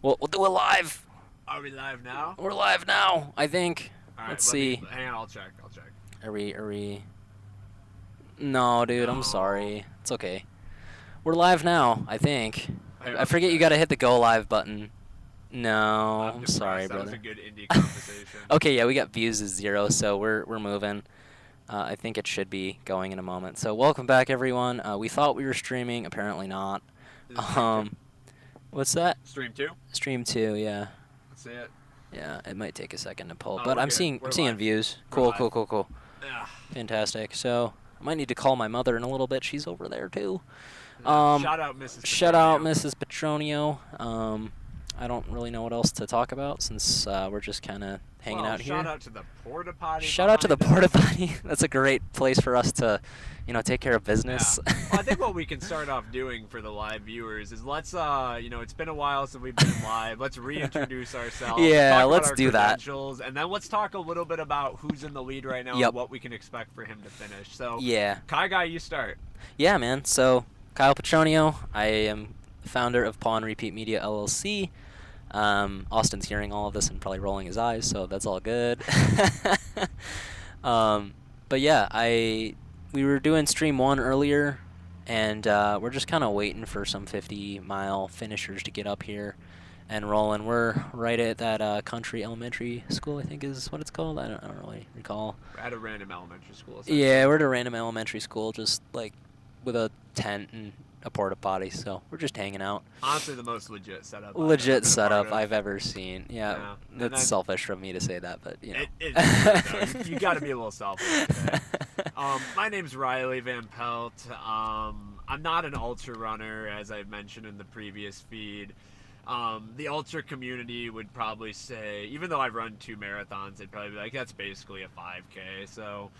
We'll do it live. Are we live now? We're live now, I think. All right, Let's see. Hang on, I'll check. Are we? No, dude, I'm sorry. It's okay. We're live now, I think. I forget you gotta hit the go live button. No, I'm sorry, brother. That was a good indie conversation. Okay, yeah, we got views is 0, so we're moving. I think it should be going in a moment. So welcome back, everyone. We thought we were streaming, apparently not. What's that? Stream 2? Stream 2, yeah. Let's see it. Yeah, it might take a second to pull, Oh, but I'm good. seeing We're seeing live. views. We're Cool. live. Fantastic. So I might need to call my mother in a little bit. She's over there too. Shout out Mrs. Shout out Petronio. Mrs. Petronio. I don't really know what else to talk about since we're just kind of hanging out here. Shout out to the porta potty. Shout out to the porta potty. That's a great place for us to, take care of business. Yeah. Well, I think what we can start off doing for the live viewers is let's, it's been a while since we've been live. Let's reintroduce ourselves. Yeah, talk about let's our do that. credentials, and then let's talk a little bit about who's in the lead right now Yep. and what we can expect for him to finish. So, Yeah. Kai Guy, you start. Yeah, man. So Kyle Petronio. I am founder of PawAnRepeat Media LLC. Austin's hearing all of this and probably rolling his eyes, so that's all good. But yeah, we were doing stream 1 earlier, and we're just kind of waiting for some 50-mile finishers to get up here and rolling. We're right at that country elementary school, I think is what it's called. I don't really recall. We're at a random elementary school. Yeah, we're at a random elementary school, just like with a tent and a porta potty, so we're just hanging out. Honestly, the most legit setup. I've ever seen. Yeah, that's selfish of me to say that, but you got to be a little selfish today. My name's Riley Van Pelt. I'm not an ultra runner, as I mentioned in the previous feed. The ultra community would probably say, even though I've run 2 marathons, they'd probably be like, that's basically a 5K. So,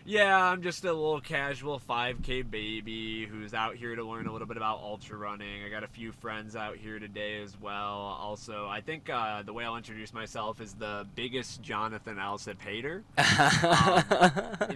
yeah, I'm just a little casual 5K baby who's out here to learn a little bit about ultra running. I got a few friends out here today as well. Also, I think the way I'll introduce myself is the biggest Jonathan Alsip hater.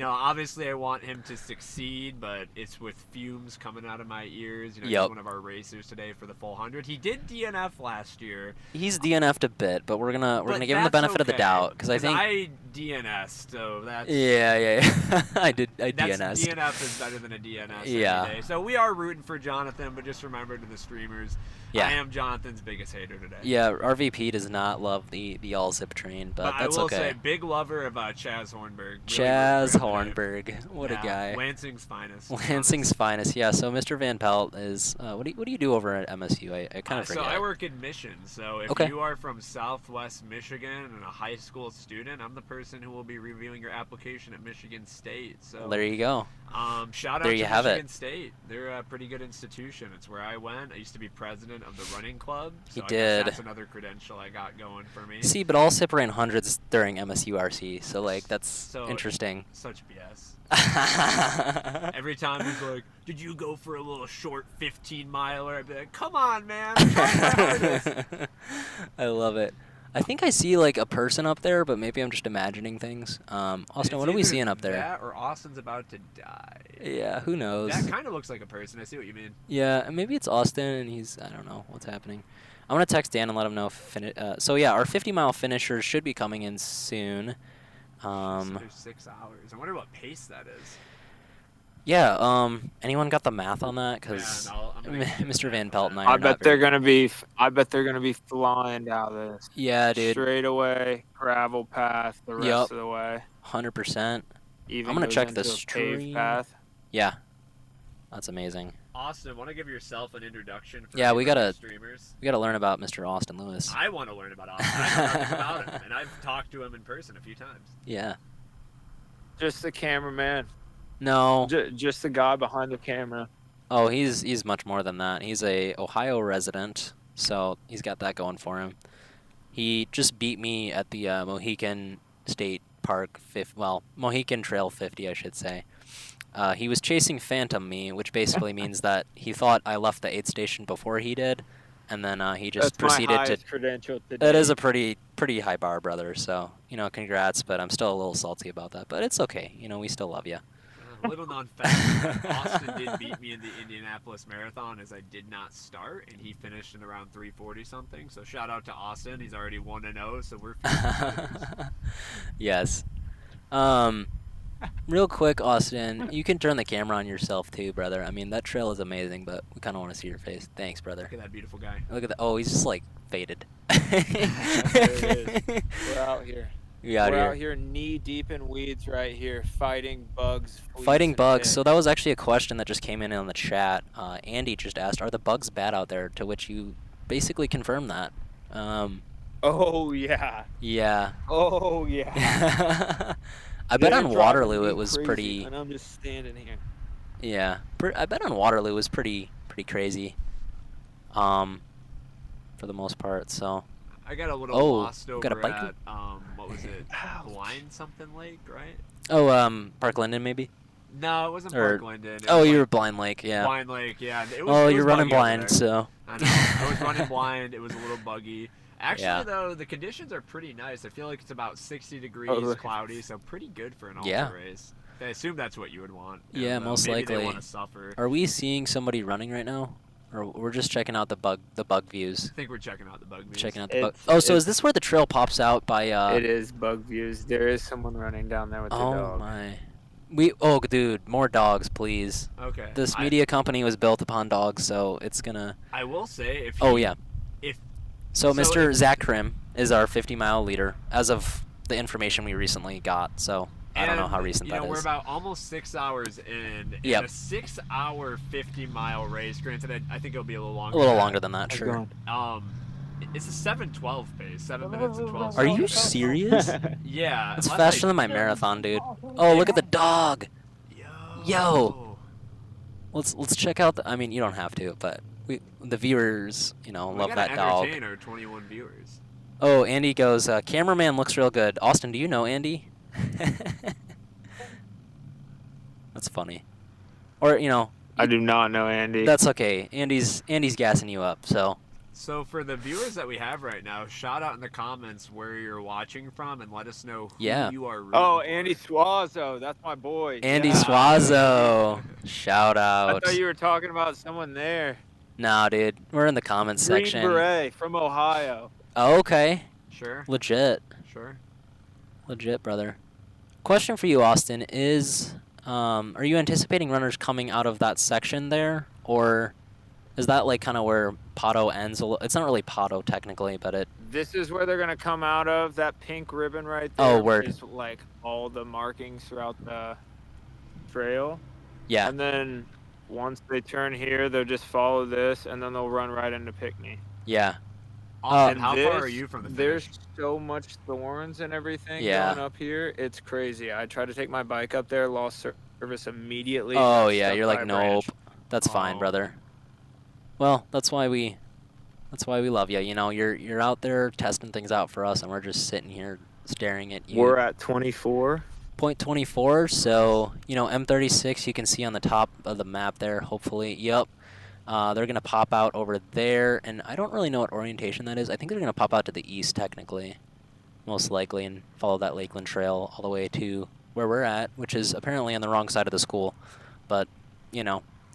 Obviously I want him to succeed, but it's with fumes coming out of my ears. He's one of our racers today for the full 100. He did DNF last year. He's DNF'd a bit, but we're gonna give him the benefit of the doubt because I think I DNS'd, so that's I DNS'd. DNF is better than a DNS any day. So we are rooting for Jonathan, but just remember to the streamers, I am Jonathan's biggest hater today. Yeah, our VP does not love the all-zip train, but that's okay. I will say, big lover of Chaz Hornberg. Chaz Hornberg, what a guy. Lansing's finest. Lansing's finest, yeah. So Mr. Van Pelt is, what do you do over at MSU? I kind of forget. So I work admissions. So if you are from Southwest Michigan and a high school student, I'm the person who will be reviewing your application at Michigan State. So well, there you go. Shout out to Michigan State. They're a pretty good institution. It's where I went. I used to be president of the running club. So I guess that's another credential I got going for me. See, but Allsip ran hundreds during MSURC, so that's interesting. Such BS. Every time he's like, "Did you go for a little short 15-miler?" I'd be like, "Come on, man! I'm trying my hardest." I love it. I think I see like a person up there, but maybe I'm just imagining things. Austin, what are we seeing up there? That or Austin's about to die. Yeah, who knows? That kind of looks like a person. I see what you mean. Yeah, maybe it's Austin, and I don't know what's happening. I'm gonna text Dan and let him know. So yeah, our 50-mile finishers should be coming in soon. There's 6 hours. I wonder what pace that is. Yeah. Anyone got the math on that? Because Mr. Van Pelt and I bet they're gonna be flying out of this. Yeah, dude. Straight away, gravel path the rest of the way. 100%. Even I'm gonna check the stream path. Yeah. That's amazing. Austin, want to give yourself an introduction for we gotta streamers? We gotta learn about Mr. Austin Lewis. I want to learn about Austin. I know nothing about him, and I've talked to him in person a few times. Yeah. Just the cameraman. No. Just the guy behind the camera. Oh, he's much more than that. He's a Ohio resident, so he's got that going for him. He just beat me at the Mohican State Park Mohican Trail 50, I should say. He was chasing Phantom me, which basically means that he thought I left the aid station before he did, and then he just proceeded to. Credential today. That is a pretty high bar, brother. So congrats, but I'm still a little salty about that. But it's okay. We still love you. little known fact, Austin did beat me in the Indianapolis Marathon as I did not start, and he finished in around 3:40 something. So shout out to Austin. He's already 1-0, so we're Yes. Real quick, Austin, you can turn the camera on yourself too, brother. I mean, that trail is amazing, but we kind of want to see your face. Thanks, brother. Look at that beautiful guy. Look at that. Oh, he's just like faded. There it is. We're out here. We're out here knee deep in weeds right here, fighting bugs. Fighting bugs. So that was actually a question that just came in on the chat. Andy just asked, "Are the bugs bad out there?" To which you basically confirmed that. Oh yeah. Yeah. Oh yeah. I bet They're on driving Waterloo me it was crazy, pretty. And I'm just standing here. Yeah. I bet on Waterloo it was pretty crazy. For the most part. So. I got a little lost over got a biker? at what was it? Blind something lake, right? Oh, Park Linden maybe. No, it wasn't Or- Park Linden. It Oh, was you were like Blind Lake, yeah. Blind Lake, yeah. It was, Oh, it was you're running buggy over blind, there. so. I know. I was running blind. It was a little buggy. Actually, Yeah. though, the conditions are pretty nice. I feel like it's about 60 degrees, look. cloudy, so pretty good for an ultra Yeah. race. I assume that's what you would want. Yeah, and, most maybe likely. They want to suffer. Are we seeing somebody running right now, or we're just checking out the bug views? I think we're checking out the bug views. Checking out the bug. It's- Oh, so is it's- this where the trail pops out by? It is bug views. There is someone running down there with the Oh dog. my. Dude, more dogs, please. Okay. This media company was built upon dogs, so it's gonna. I will say, if Oh he- yeah. if So So Mr. if- Zach Crim is our 50-mile leader, as of the information we recently got. So I don't know how recent that We're is. about almost 6 hours in. Yep. In a 6-hour, 50-mile race. Granted, I think it'll be a little longer. A little than longer than that, How's it sure. going? It's a 7:12 pace, 7 minutes and 12 Are seconds. you serious? Yeah. That's unless faster I- than my marathon, dude. Oh, look at the dog. Yo. Let's check out the. I mean, you don't have to, but the viewers, love gotta that dog. entertain our 21 viewers. Oh, Andy goes, cameraman looks real good. Austin, do you know Andy? That's funny. Or, I do not know Andy. that's okay. Andy's gassing you up, so. So for the viewers that we have right now, shout out in the comments where you're watching from and let us know who Yeah. you are rooting Oh, for. Andy Suazo. That's my boy. Andy Yeah. Swazo. Shout I out. thought you were talking about someone there. Nah, dude. We're in the comments Green section. Beret from Ohio. Oh, okay. Sure, Legit. sure. Legit, brother. Question for you, Austin, is are you anticipating runners coming out of that section there? Or is that like kind of where Pato ends? It's not really Pato technically, but it. This is where they're going to come out of. That pink ribbon right Oh, there. word. Is like all the markings throughout the trail. Yeah. And then once they turn here, they'll just follow this, and then they'll run right into Pickney. Yeah. Austin, how far are This- you from the finish? There's so much thorns and everything Yeah. going up here. It's crazy. I tried to take my bike up there, lost service immediately. Oh got yeah, stuck you're by like a branch. nope. That's fine, Oh. brother. Well, that's why we love you. You're out there testing things out for us, and we're just sitting here staring at you. We're at 24. Point 24. So M36 you can see on the top of the map there. Hopefully, yep. They're gonna pop out over there, and I don't really know what orientation that is. I think they're gonna pop out to the east technically, most likely, and follow that Lakeland Trail all the way to where we're at, which is apparently on the wrong side of the school. But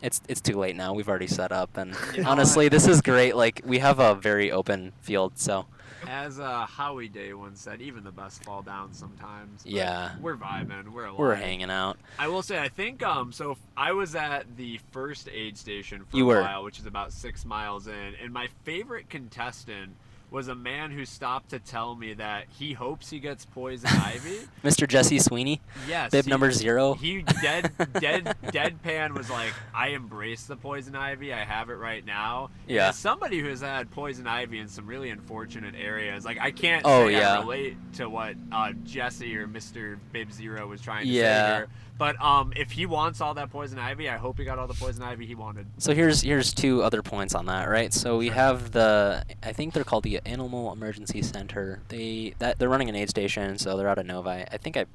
it's too late now. We've already set up, and honestly, this is great. Like we have a very open field, so As Howie Day once said, even the best fall down sometimes. But Yeah. We're vibing. We're alive. we're hanging out. I will say, I think, so I was at the first aid station for You a were. while, which is about 6 miles in, and my favorite contestant was a man who stopped to tell me that he hopes he gets poison ivy. Mr. Jesse Sweeney, Yes. bib number 0. He deadpan was like, I embrace the poison ivy. I have it right now. And Yeah. as somebody who has had poison ivy in some really unfortunate areas, like I can't Oh, say yeah. I relate to what Jesse or Mr. Bib Zero was trying to Yeah. say here. But if he wants all that poison ivy, I hope he got all the poison ivy he wanted. So here's 2 other points on that, right? So we have I think they're called the Animal Emergency Center. They're running an aid station, so they're out of Novi. I think I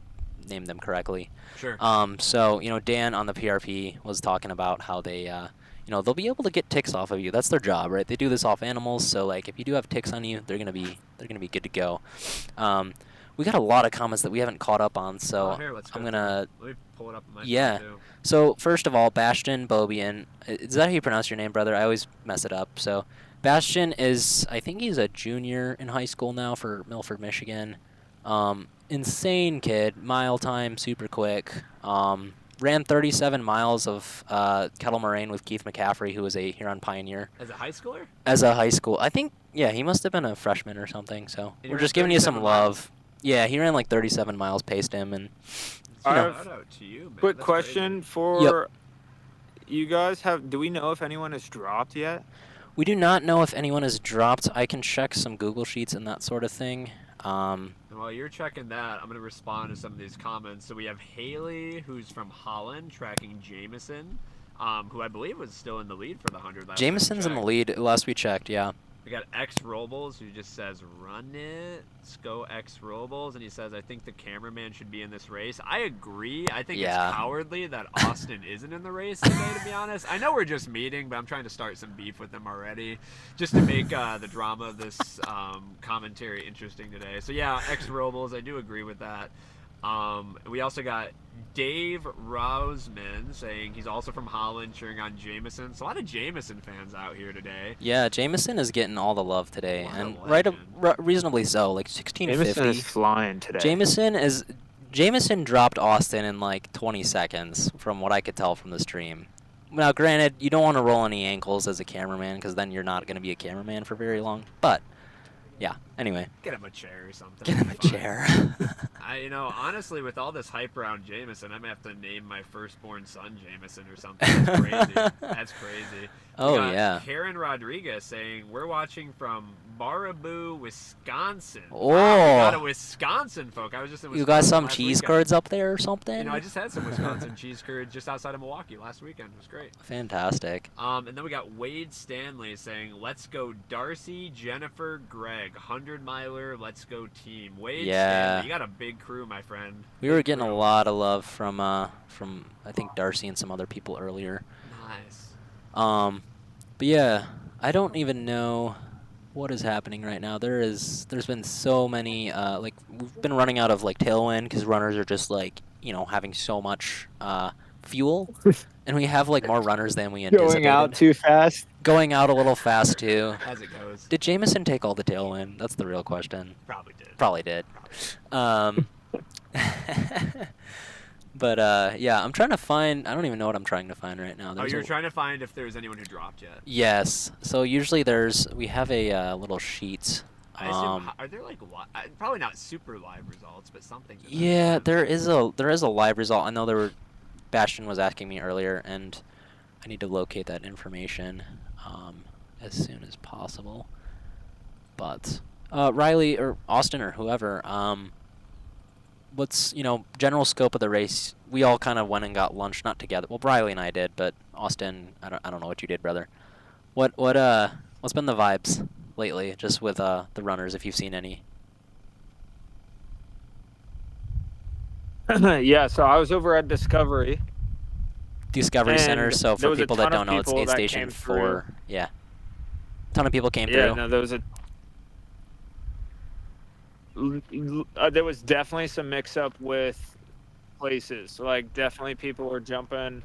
named them correctly. Sure. So Dan on the PRP was talking about how they they'll be able to get ticks off of you. That's their job, right? They do this off animals, so like if you do have ticks on you, they're gonna be good to go. we got a lot of comments that we haven't caught up on, so Here, let's go I'm through gonna. them. Let me pull it up on my Yeah. phone, too. So first of all, Bastion Bobian. Is that how you pronounce your name, brother? I always mess it up. So Bastion is, I think he's a junior in high school now for Milford, Michigan. Insane kid, mile time, super quick. Ran 37 miles of Kettle Moraine with Keith McCaffrey, who was a Huron pioneer. As a high schooler? As a high school, I think, yeah, he must have been a freshman or something. So And we're he just ran giving you some 37 love. miles? Yeah, he ran like 37 miles, paced him, and Shout out to you, man. Quick That's question crazy. for you guys. Do we know if anyone has dropped yet? we do not know if anyone has dropped. I can check some Google Sheets and that sort of thing. And while you're checking that, I'm going to respond to some of these comments. So we have Haley, who's from Holland, tracking Jameson, who I believe was still in the lead for the 100 last time we Jameson's in the checked. lead last we checked, yeah. We got X Robles, who just says, run it. Let's go X Robles. And he says, I think the cameraman should be in this race. I agree. I think Yeah. it's cowardly that Austin isn't in the race today, to be honest. I know we're just meeting, but I'm trying to start some beef with him already, just to make the drama of this commentary interesting today. So, yeah, X Robles, I do agree with that. We also got Dave Roseman saying he's also from Holland, cheering on Jameson. So a lot of Jameson fans out here today. Yeah, Jameson is getting all the love today, What a and legend. reasonably so, like 1650. Jameson is flying today. Jameson dropped Austin in like 20 seconds, from what I could tell from the stream. Now, granted, you don't want to roll any ankles as a cameraman, because then you're not going to be a cameraman for very long. But yeah, anyway, Get him a chair or something. get him a It'll be fine. chair. Honestly, with all this hype around Jameson, I may have to name my firstborn son Jameson or something. That's crazy. That's crazy. Oh, We got yeah. Karen Rodriguez saying we're watching from Baraboo, Wisconsin. Oh. Wow, we got a Wisconsin folk. I was just in Wisconsin. You got some last cheese weekend. curds up there or something? I just had some Wisconsin cheese curds just outside of Milwaukee last weekend. It was great. Fantastic. And then we got Wade Stanley saying, "Let's go, Darcy, Jennifer, Greg, 100-miler, let's go team." Wade Yeah. Stanley, you got a big crew, my friend. We were Big getting a crew. lot of love from I think Darcy and some other people earlier. Nice. But yeah, I don't even know what is happening right now. There's been so many we've been running out of like tailwind because runners are just like having so much fuel, and we have like more runners than we anticipated. Going out too fast. Going out a little fast too. As it goes. Did Jameson take all the tailwind? That's the real question. Probably did. Probably did. Probably. But yeah, I'm trying to find. I don't even know what I'm trying to find right now. Oh, There's you're a- trying to find if there's anyone who dropped yet. Yes. So usually we have a little sheet. I assume, are there like probably not super live results, but something? to that Yeah, effect. there is a live result. I know Bastion was asking me earlier, and I need to locate that information as soon as possible. But Riley or Austin or whoever, what's general scope of the race? We all kind of went and got lunch, not together. Well, Riley and I did, but Austin, I don't know what you did, brother. What's been the vibes lately, just with the runners, if you've seen any? Yeah, so I was over at Discovery. Discovery And Center. So there for was a people that ton of don't know, it's people aid that station came 4. Yeah, ton of people came Yeah, through. no, there was definitely some mix-up with places. Like, definitely people were jumping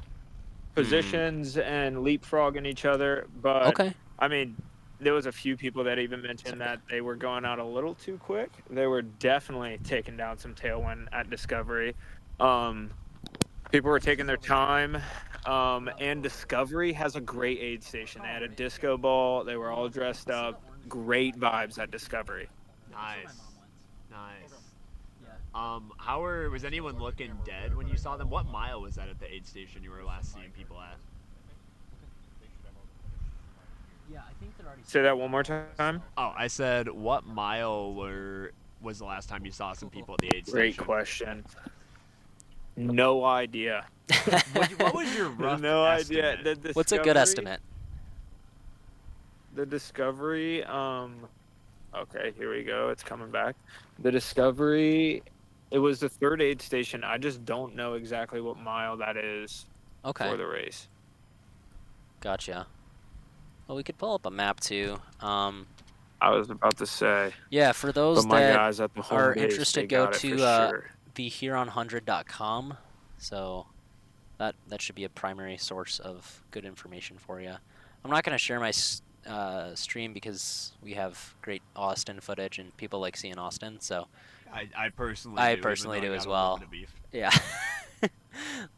positions and leapfrogging each other. But, Okay. I mean, there was a few people that even mentioned that they were going out a little too quick. They were definitely taking down some tailwind at Discovery. People were taking their time. And Discovery has a great aid station. They had a disco ball. They were all dressed up. Great vibes at Discovery. Nice. Was anyone looking dead when you saw them? What mile was that at the aid station you were last seeing people at? Say that one more time. Oh, I said, what mile was the last time you saw some people at the aid Great station? question. No idea. What was your rough No idea. estimate? What's a good estimate? The Discovery, okay, here we go. It's coming back. The Discovery, it was the third aid station. I just don't know exactly what mile that is Okay. for the race. Gotcha. Well, we could pull up a map too. I was about to say. Yeah, for those But my that guys at the home are base, interested, they go got it to for sure. thehuron100.com. So that should be a primary source of good information for you. I'm not going to share my stream because we have great Austin footage and people like seeing Austin. So I personally I do, personally even though do I as got a little well. bit of beef. Yeah, a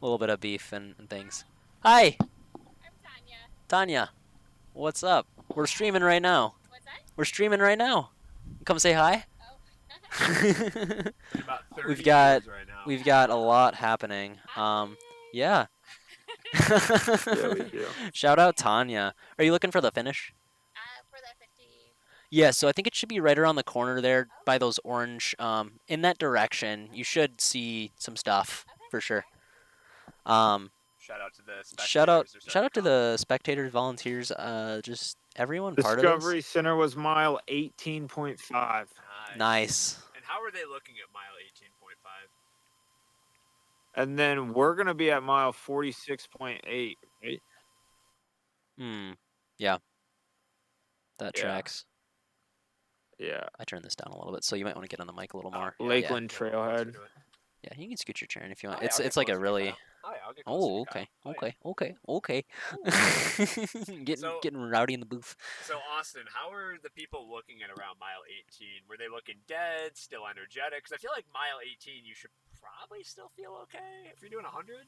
little bit of beef and things. Hi, I'm Tanya. Tanya. What's up? We're streaming right now. What's that? We're streaming right now. Come say hi. About 30 We've got viewers right now. we've got a lot happening. Yeah. Yeah, we do. Shout out Tanya. Are you looking for the finish? For the 50. Yeah, so I think it should be right around the corner there by those orange. In that direction, you should see some stuff for sure. Shout out to the spectators. Shout out They're starting to to come. the spectators, volunteers, just everyone part of Discovery this. Center was mile 18.5. Nice. And how are they looking at mile 18.5? And then we're going to be at mile 46.8, right? Yeah. That Yeah. tracks. Yeah. I turned this down a little bit, so you might want to get on the mic a little more. Lakeland Trailhead. Yeah, you can scoot your chair in if you want. Oh, yeah, I'll It's get like a closer to really. Kyle. Oh, yeah, I'll get closer Oh, to Kyle. okay, Oh, yeah. okay. So- Getting rowdy in the booth. So, Austin, how are the people looking at around mile 18? Were they looking dead, still energetic? Because I feel like mile 18, you should probably still feel okay if you're doing 100.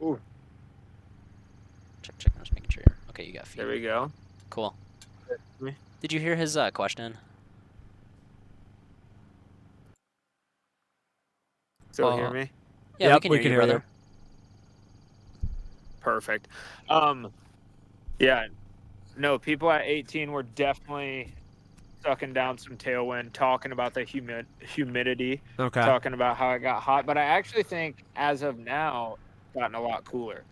Ooh, Check. I'm just making sure. Okay, you got feet. there we go. Cool. Me? Did you hear his question? Still hear me? Yeah, Yep, we can hear you, brother. Perfect. Yeah. No, people at 18 were definitely sucking down some tailwind, talking about the humidity, Okay. talking about how it got hot. But I actually think as of now, it's gotten a lot cooler.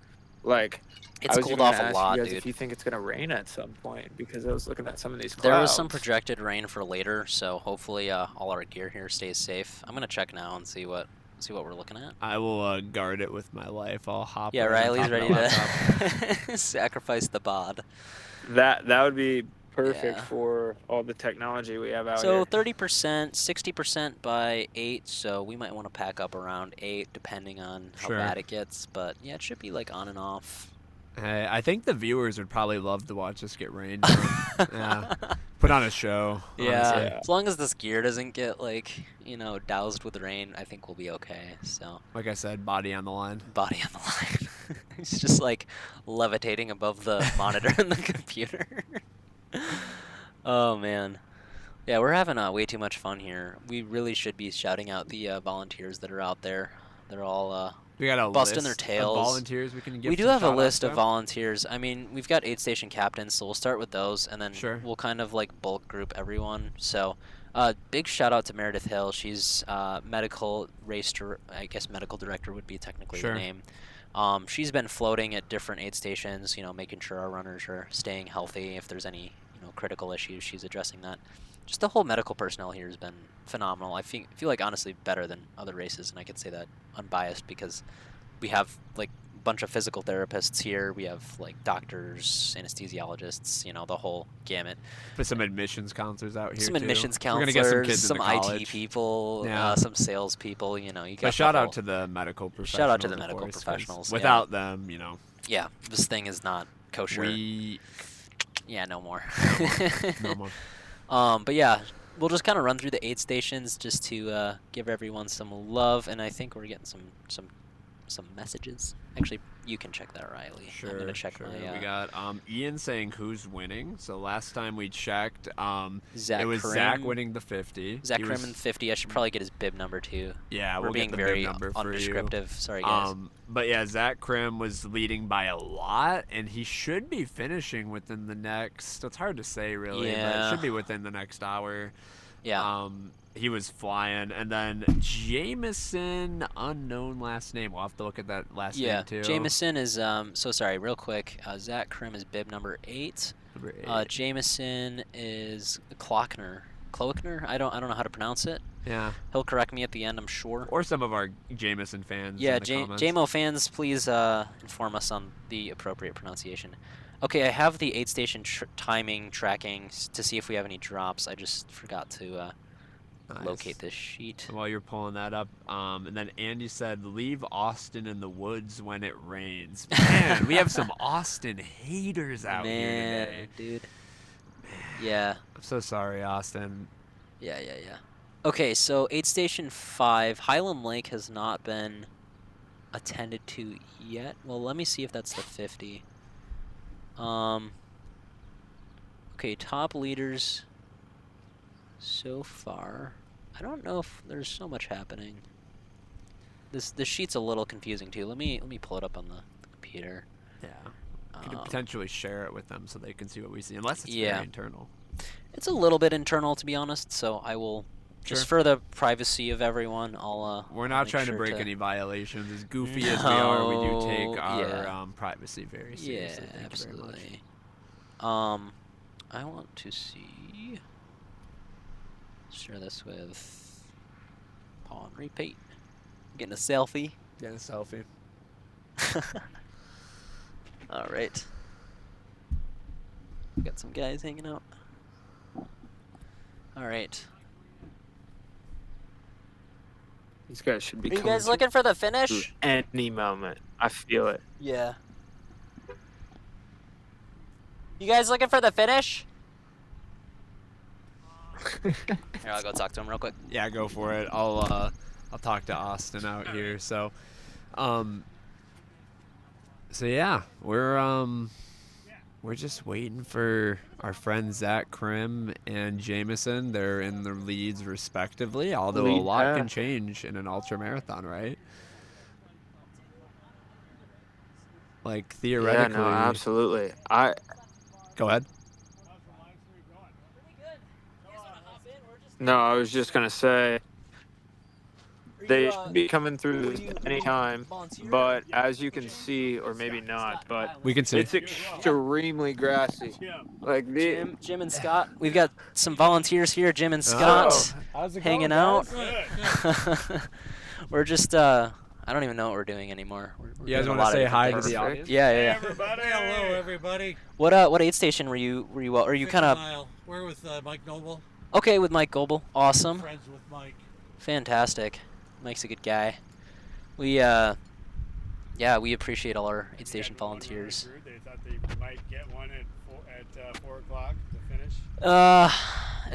Like, It's I was cooled even off gonna a ask lot, you guys dude. if you think it's gonna rain at some point, because I was looking at some of these clouds. There was some projected rain for later, so hopefully all our gear here stays safe. I'm gonna check now and see what we're looking at. I will guard it with my life. I'll hop. Yeah, on Riley's top of ready the laptop. to sacrifice the bod. That would be perfect Yeah. for all the technology we have out So here. 30%, 60% by 8, so we might want to pack up around 8 depending on how Sure. bad it gets. But yeah, it should be like on and off. Hey, I think the viewers would probably love to watch us get rained on. Yeah. Put on a show. Yeah, honestly. Yeah. as long as this gear doesn't get doused with rain, I think we'll be okay. So Like I said, body on the line. body on the line. It's just like levitating above the monitor in the computer. Oh man. Yeah, we're having way too much fun here. We really should be shouting out the volunteers that are out there. They're all We got a busting list their of tails. volunteers we can give. we do some have a shout-outs list of to. volunteers. I mean, we've got 8 station captains, so we'll start with those, and then Sure. we'll kind of like bulk group everyone. So, big shout out to Meredith Hill. She's medical medical director would be technically Sure. the name. She's been floating at different aid stations, making sure our runners are staying healthy. If there's any critical issues, she's addressing that. Just the whole medical personnel here has been phenomenal. I feel like honestly better than other races, and I can say that unbiased because we have like a bunch of physical therapists here. We have like doctors, anesthesiologists, the whole gamut. Put some admissions counselors out here. Some too. admissions We're gonna counselors, get some kids some into IT college. people, Yeah. some sales people. You got But shout the out whole- to the medical professionals. Shout out to the of medical course, 'cause professionals, yeah. Without them, Yeah, this thing is not kosher. Yeah, no more. no more. But yeah, we'll just kind of run through the 8 stations just to give everyone some love, and I think we're getting some messages. Actually, you can check that, Riley. Sure. I'm gonna check my. We got Ian saying who's winning. So last time we checked, Zach it was Crim. Zach winning the 50. Zach He Crim was- in 50. I should probably get his bib number too. Yeah, We're we'll being get the very bib number for you. undescriptive. Sorry, guys. But yeah, Zach Crim was leading by a lot, and he should be finishing within the next. It's hard to say really, but Yeah. it should be within the next hour. Yeah. He was flying, and then Jameson, unknown last name. We'll have to look at that last Yeah. name too. Jameson is so sorry. Real quick, Zach Crim is bib number 8. Number 8. Jameson is Klockner. I don't know how to pronounce it. Yeah. He'll correct me at the end, I'm sure. Or some of our Jameson fans. Yeah, in the comments. JMO fans, please inform us on the appropriate pronunciation. Okay, I have the aid station timing tracking to see if we have any drops. I just forgot to locate this sheet. While you're pulling that up, and then Andy said, "Leave Austin in the woods when it rains." Man, we have some Austin haters out here today. Dude. Yeah. I'm so sorry, Austin. Yeah. Okay, so aid station 5, Highland Lake has not been attended to yet. Well, let me see if that's the 50. Okay, top leaders so far. I don't know if there's so much happening. This sheet's a little confusing too. Let me pull it up on the computer. Yeah. You could potentially share it with them so they can see what we see, unless it's very internal. It's a little bit internal, to be honest, so I will, just for the privacy of everyone, I'll We're not trying to break any violations. As goofy as we are, we do take our privacy very seriously. Yeah, Thank absolutely. you very much. I want to see. Share this with PawAnRepeat. Getting a selfie. Getting a selfie. All right. Got some guys hanging out. All right. These guys should be. Are you guys looking for the finish? Any moment, I feel it. Yeah. You guys looking for the finish? Here, I'll go talk to him real quick. Yeah, go for it. I'll talk to Austin out here. So, yeah, we're just waiting for our friends Zach Crim and Jameson. They're in the leads respectively, although a lot can change in an ultra marathon, right? Like theoretically. Yeah, no, absolutely. Go ahead. No, I was just gonna say they should be coming through anytime, but as you can see, or maybe not, but we can see it's extremely grassy. Like Jim and Scott, we've got some volunteers here. Jim and Scott hanging out. We're just I don't even know what we're doing anymore. We're you guys want to say hi to the audience? Yeah. Hey, everybody. Hello, everybody. What aid station were you? Are you kind of? We're with Mike Noble. Okay, with Mike Goebel. Awesome. Friends with Mike. Fantastic. Mike's a good guy. We we appreciate all our aid station volunteers. They thought they might get one at 4 o'clock to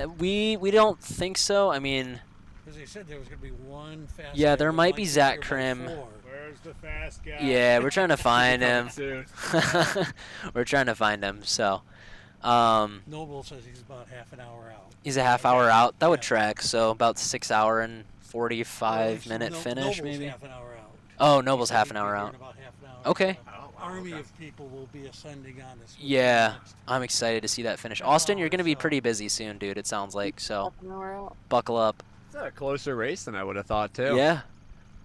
finish. We don't think so. I mean, because they said there was going to be one fast. Yeah, there might be Zach Crim. Where's the fast guy? Yeah, we're trying to find him. We're trying to find him. So, Noble says he's about half an hour out. He's a half hour out. That would track. So about 6 hour and 45-minute finish, Noble's maybe. Half an hour out. Oh, Noble's half an hour out. About half an hour. Okay. Army of people will be ascending on this. Yeah, I'm excited to see that finish. Austin, you're gonna be pretty busy soon, dude. It sounds like so. Buckle up. It's a closer race than I would have thought too. Yeah.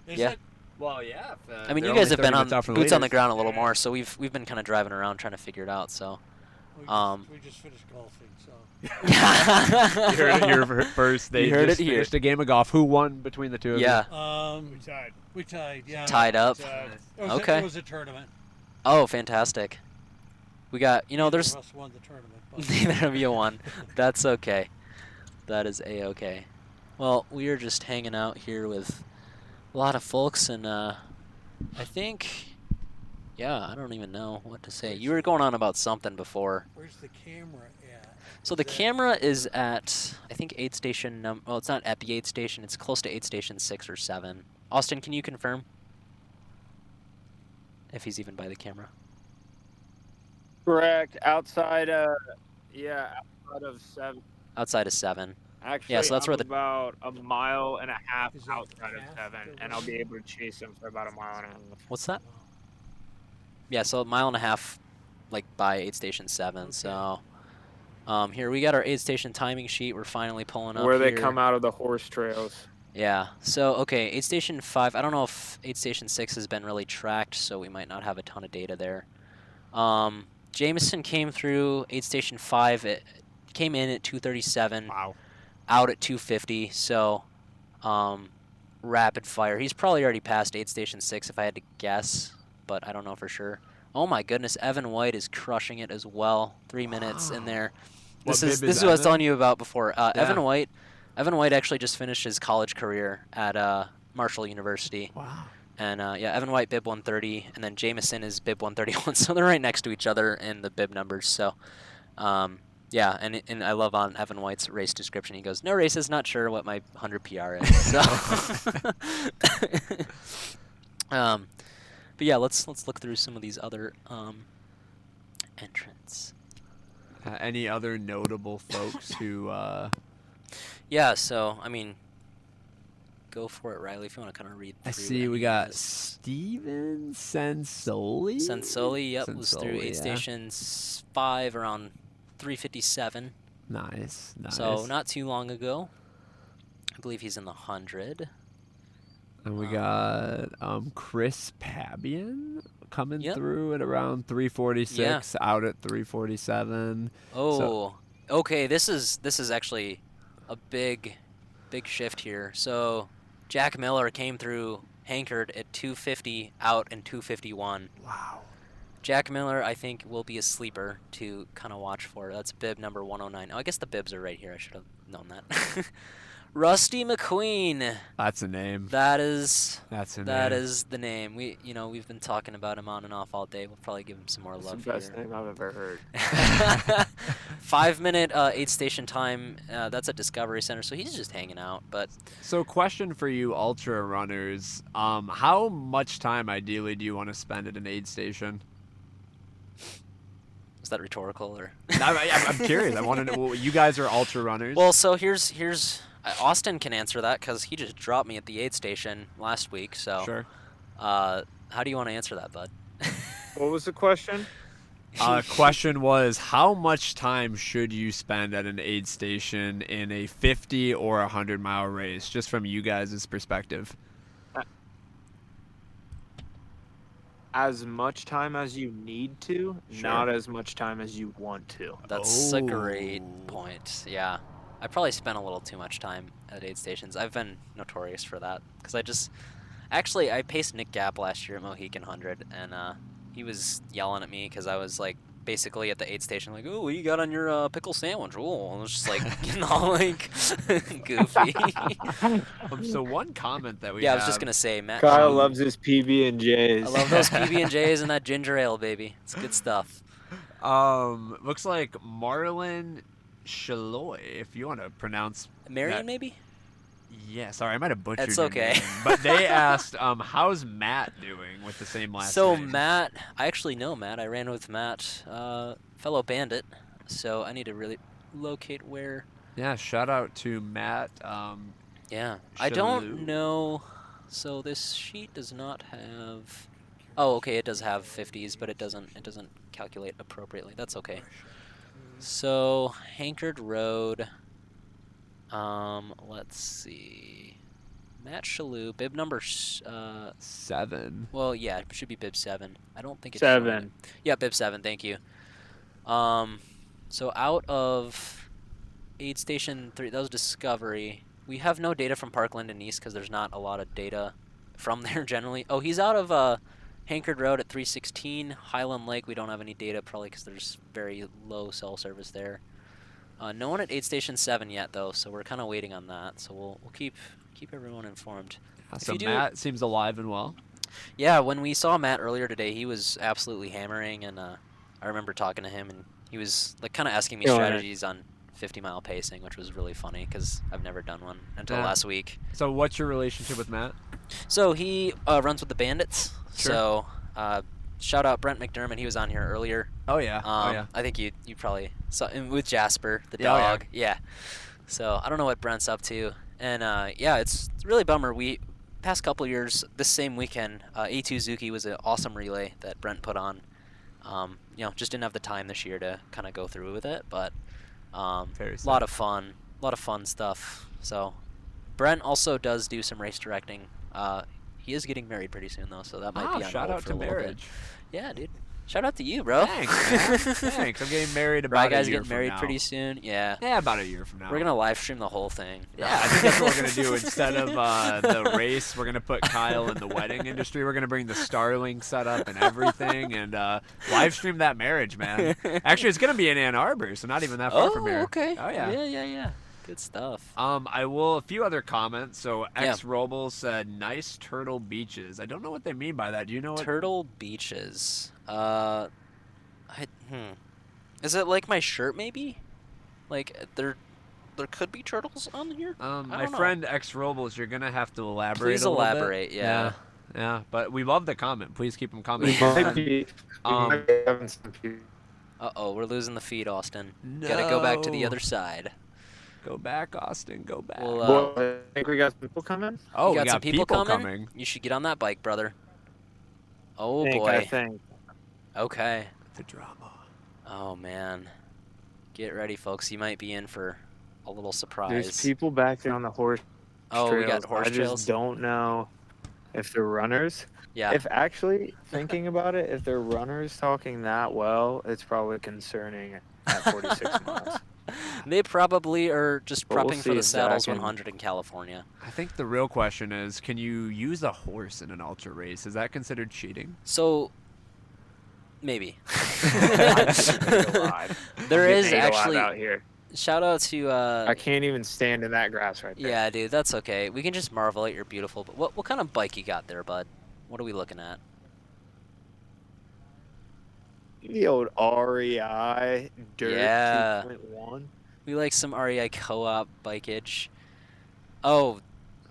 Is Yeah. it? Well, yeah. I mean, you guys have been on boots on the ground a little more, so we've been kind of driving around trying to figure it out. So. We just finished golfing, so. You heard it here first. They just finished a game of golf. Who won between the two of you? Yeah. We tied. Yeah. Tied up. Okay. It was a tournament. Oh, fantastic. We got, there's. Neither of us won the tournament. But Neither of you won. That's okay. That is a-okay. Well, we are just hanging out here with a lot of folks, and I think. Yeah, I don't even know what to say. You were going on about something before. Where's the camera at? So the camera is at, I think, aid station well, it's not at the aid station. It's close to aid station 6 or 7. Austin, can you confirm if he's even by the camera? Correct. Outside of 7. Outside of 7. Actually, yeah, so that's where about a mile and a half outside of 7, and I'll be able to chase him for about a mile and a half. What's that? Yeah, so a mile and a half, like, by aid station 7. Okay. So, here we got our aid station timing sheet. We're finally pulling up where they here. come out of the horse trails. Yeah. So, okay, aid station 5. I don't know if aid station 6 has been really tracked, so we might not have a ton of data there. Jameson came through aid station 5. It came in at 237. Wow. Out at 250. So, rapid fire. He's probably already passed aid station 6 if I had to guess, but I don't know for sure. Oh my goodness, Evan White is crushing it as well. 3 minutes in there. What This bib is what I was Evan? telling you about before. Yeah. Evan White actually just finished his college career at Marshall University. Wow. And yeah, Evan White bib 130, and then Jameson is bib 131. So they're right next to each other in the bib numbers. So yeah, and I love on Evan White's race description. He goes, "No races, not sure what my 100 PR is." So but yeah, let's look through some of these other entrants. Any other notable folks who? Yeah, so I mean, go for it, Riley. If you want to kind of read. I through see. any We of got this. Steven Sensoli. Sensoli, yep, was through Sensoli, 8 yeah. stations 5 around 3:57. Nice. So not too long ago. I believe he's in the 100. And we got Chris Pabian coming Yep. through at around 346, out at 347. Oh, okay. This is actually a big shift here. So Jack Miller came through hankered at 250, out in 251. Wow. Jack Miller, I think, will be a sleeper to kind of watch for. That's bib number 109. Oh, I guess the bibs are right here. I should have known that. Rusty McQueen. That's a name. That is That's a name. that is the name. We've been talking about him on and off all day. We'll probably give him some more That's love the best here. name I've ever heard. 5 minute 8 station time. That's at Discovery Center, so he's just hanging out. But So, question for you, ultra runners: how much time ideally do you want to spend at an aid station? is that rhetorical or? I'm curious. I want to know. You guys are ultra runners. Well, so here's Austin can answer that because he just dropped me at the aid station last week. So Sure. how do you want to answer that, bud? What was the question? Question was, how much time should you spend at an aid station in a 50 or 100-mile race, just from you guys' perspective? As much time as you need to, Sure. not as much time as you want to. That's a great Oh. point. Yeah, I probably spent a little too much time at aid stations. I've been notorious for that because I paced Nick Gap last year at Mohican 100, and he was yelling at me because I was like basically at the aid station like, "Oh, what you got on your pickle sandwich?" Oh, and I was just like like goofy. So one comment that we Yeah, I have, was just gonna say, Matt. Kyle loves his PB&Js. I love those PB&Js and that ginger ale, baby. It's good stuff. looks like Marlon Shaloy, if you want to pronounce. Marion, that. maybe? Yeah, sorry, I might have butchered That's your okay. name. But they asked, how's Matt doing with the same last So name? Matt, I actually know Matt. I ran with Matt, fellow bandit. So I need to really locate where. Yeah, shout out to Matt. Yeah, I don't Shalou. know. So this sheet does not have. Oh, okay, it does have 50s, but it doesn't calculate appropriately. That's okay. So Hankered Road. Let's see. Matt Shalou, bib number 7. well, yeah, it should be bib 7. I don't think it's showing 7. it. Yeah, bib 7. Thank you. So out of aid station 3, that was Discovery. We have no data from Parkland and East because there's not a lot of data from there generally. Oh, he's out of Hankered Road at 316. Highland Lake, we don't have any data probably because there's very low cell service there. No one at aid station 7 yet though, so we're kind of waiting on that. So we'll keep everyone informed. So you do- Matt seems alive and well. Yeah, when we saw Matt earlier today, he was absolutely hammering, and I remember talking to him, and he was like kind of asking me Yeah. strategies on 50-mile pacing, which was really funny because I've never done one until Yeah. last week. So what's your relationship with Matt? So he runs with the Bandits. Sure. So shout out Brent McDermott. He was on here earlier. Oh yeah. I think you probably saw him with Jasper, the Yeah, oh, yeah. dog. Yeah. So I don't know what Brent's up to. And yeah, it's really a bummer. We past couple years, this same weekend, A2 Zuki was an awesome relay that Brent put on. Just didn't have the time this year to kind of go through with it, but Very a sad. lot of fun stuff. So Brent also does do some race directing. He is getting married pretty soon though, so that might be on shout hold out for to a little bit. marriage. Yeah, dude. Shout out to you, bro. Thanks, man. Thanks. I'm getting married about Rye a guys year getting from married now. pretty soon. Yeah. Yeah, about a year from now. We're gonna live stream the whole thing. Yeah, I think that's what we're gonna do instead of the race. We're gonna put Kyle in the wedding industry. We're gonna bring the Starlink setup and everything, and live stream that marriage, man. Actually, it's gonna be in Ann Arbor, so not even that far from here. Okay. Oh yeah. Yeah. Good stuff. A few other comments. So X Robles said, "Nice turtle beaches." I don't know what they mean by that. Do you know what? Turtle beaches. Is it like my shirt maybe? Like there could be turtles on here. My friend X Robles, you're gonna have to elaborate. Please a little elaborate. bit. Yeah. Yeah. But we love the comment. Please keep them commenting. Uh-oh, we're losing the feed, Austin. Gotta go back to the other side. Go back, Austin. Go back. Well, I think we got people coming. Oh, we we got some people coming. You should get on that bike, brother. Oh I boy. think. Okay. The drama. Oh man. Get ready, folks. You might be in for a little surprise. There's people back there on the horse Oh, trails. we got horse I trails. just don't know if they're runners. Yeah. If actually thinking about it, if they're runners talking that well, it's probably concerning at 46 miles. They probably are just But we'll prepping see for the if Zach Saddles can- 100 in California. I think the real question is, can you use a horse in an ultra race? Is that considered cheating? So, maybe. There There is actually. out here. Shout out to. I can't even stand in that grass right there. Yeah, dude, that's okay. We can just marvel at your beautiful. But what kind of bike you got there, bud? What are we looking at? The old REI Dirt Yeah. 2.1. We like some REI co-op bikeage. Oh,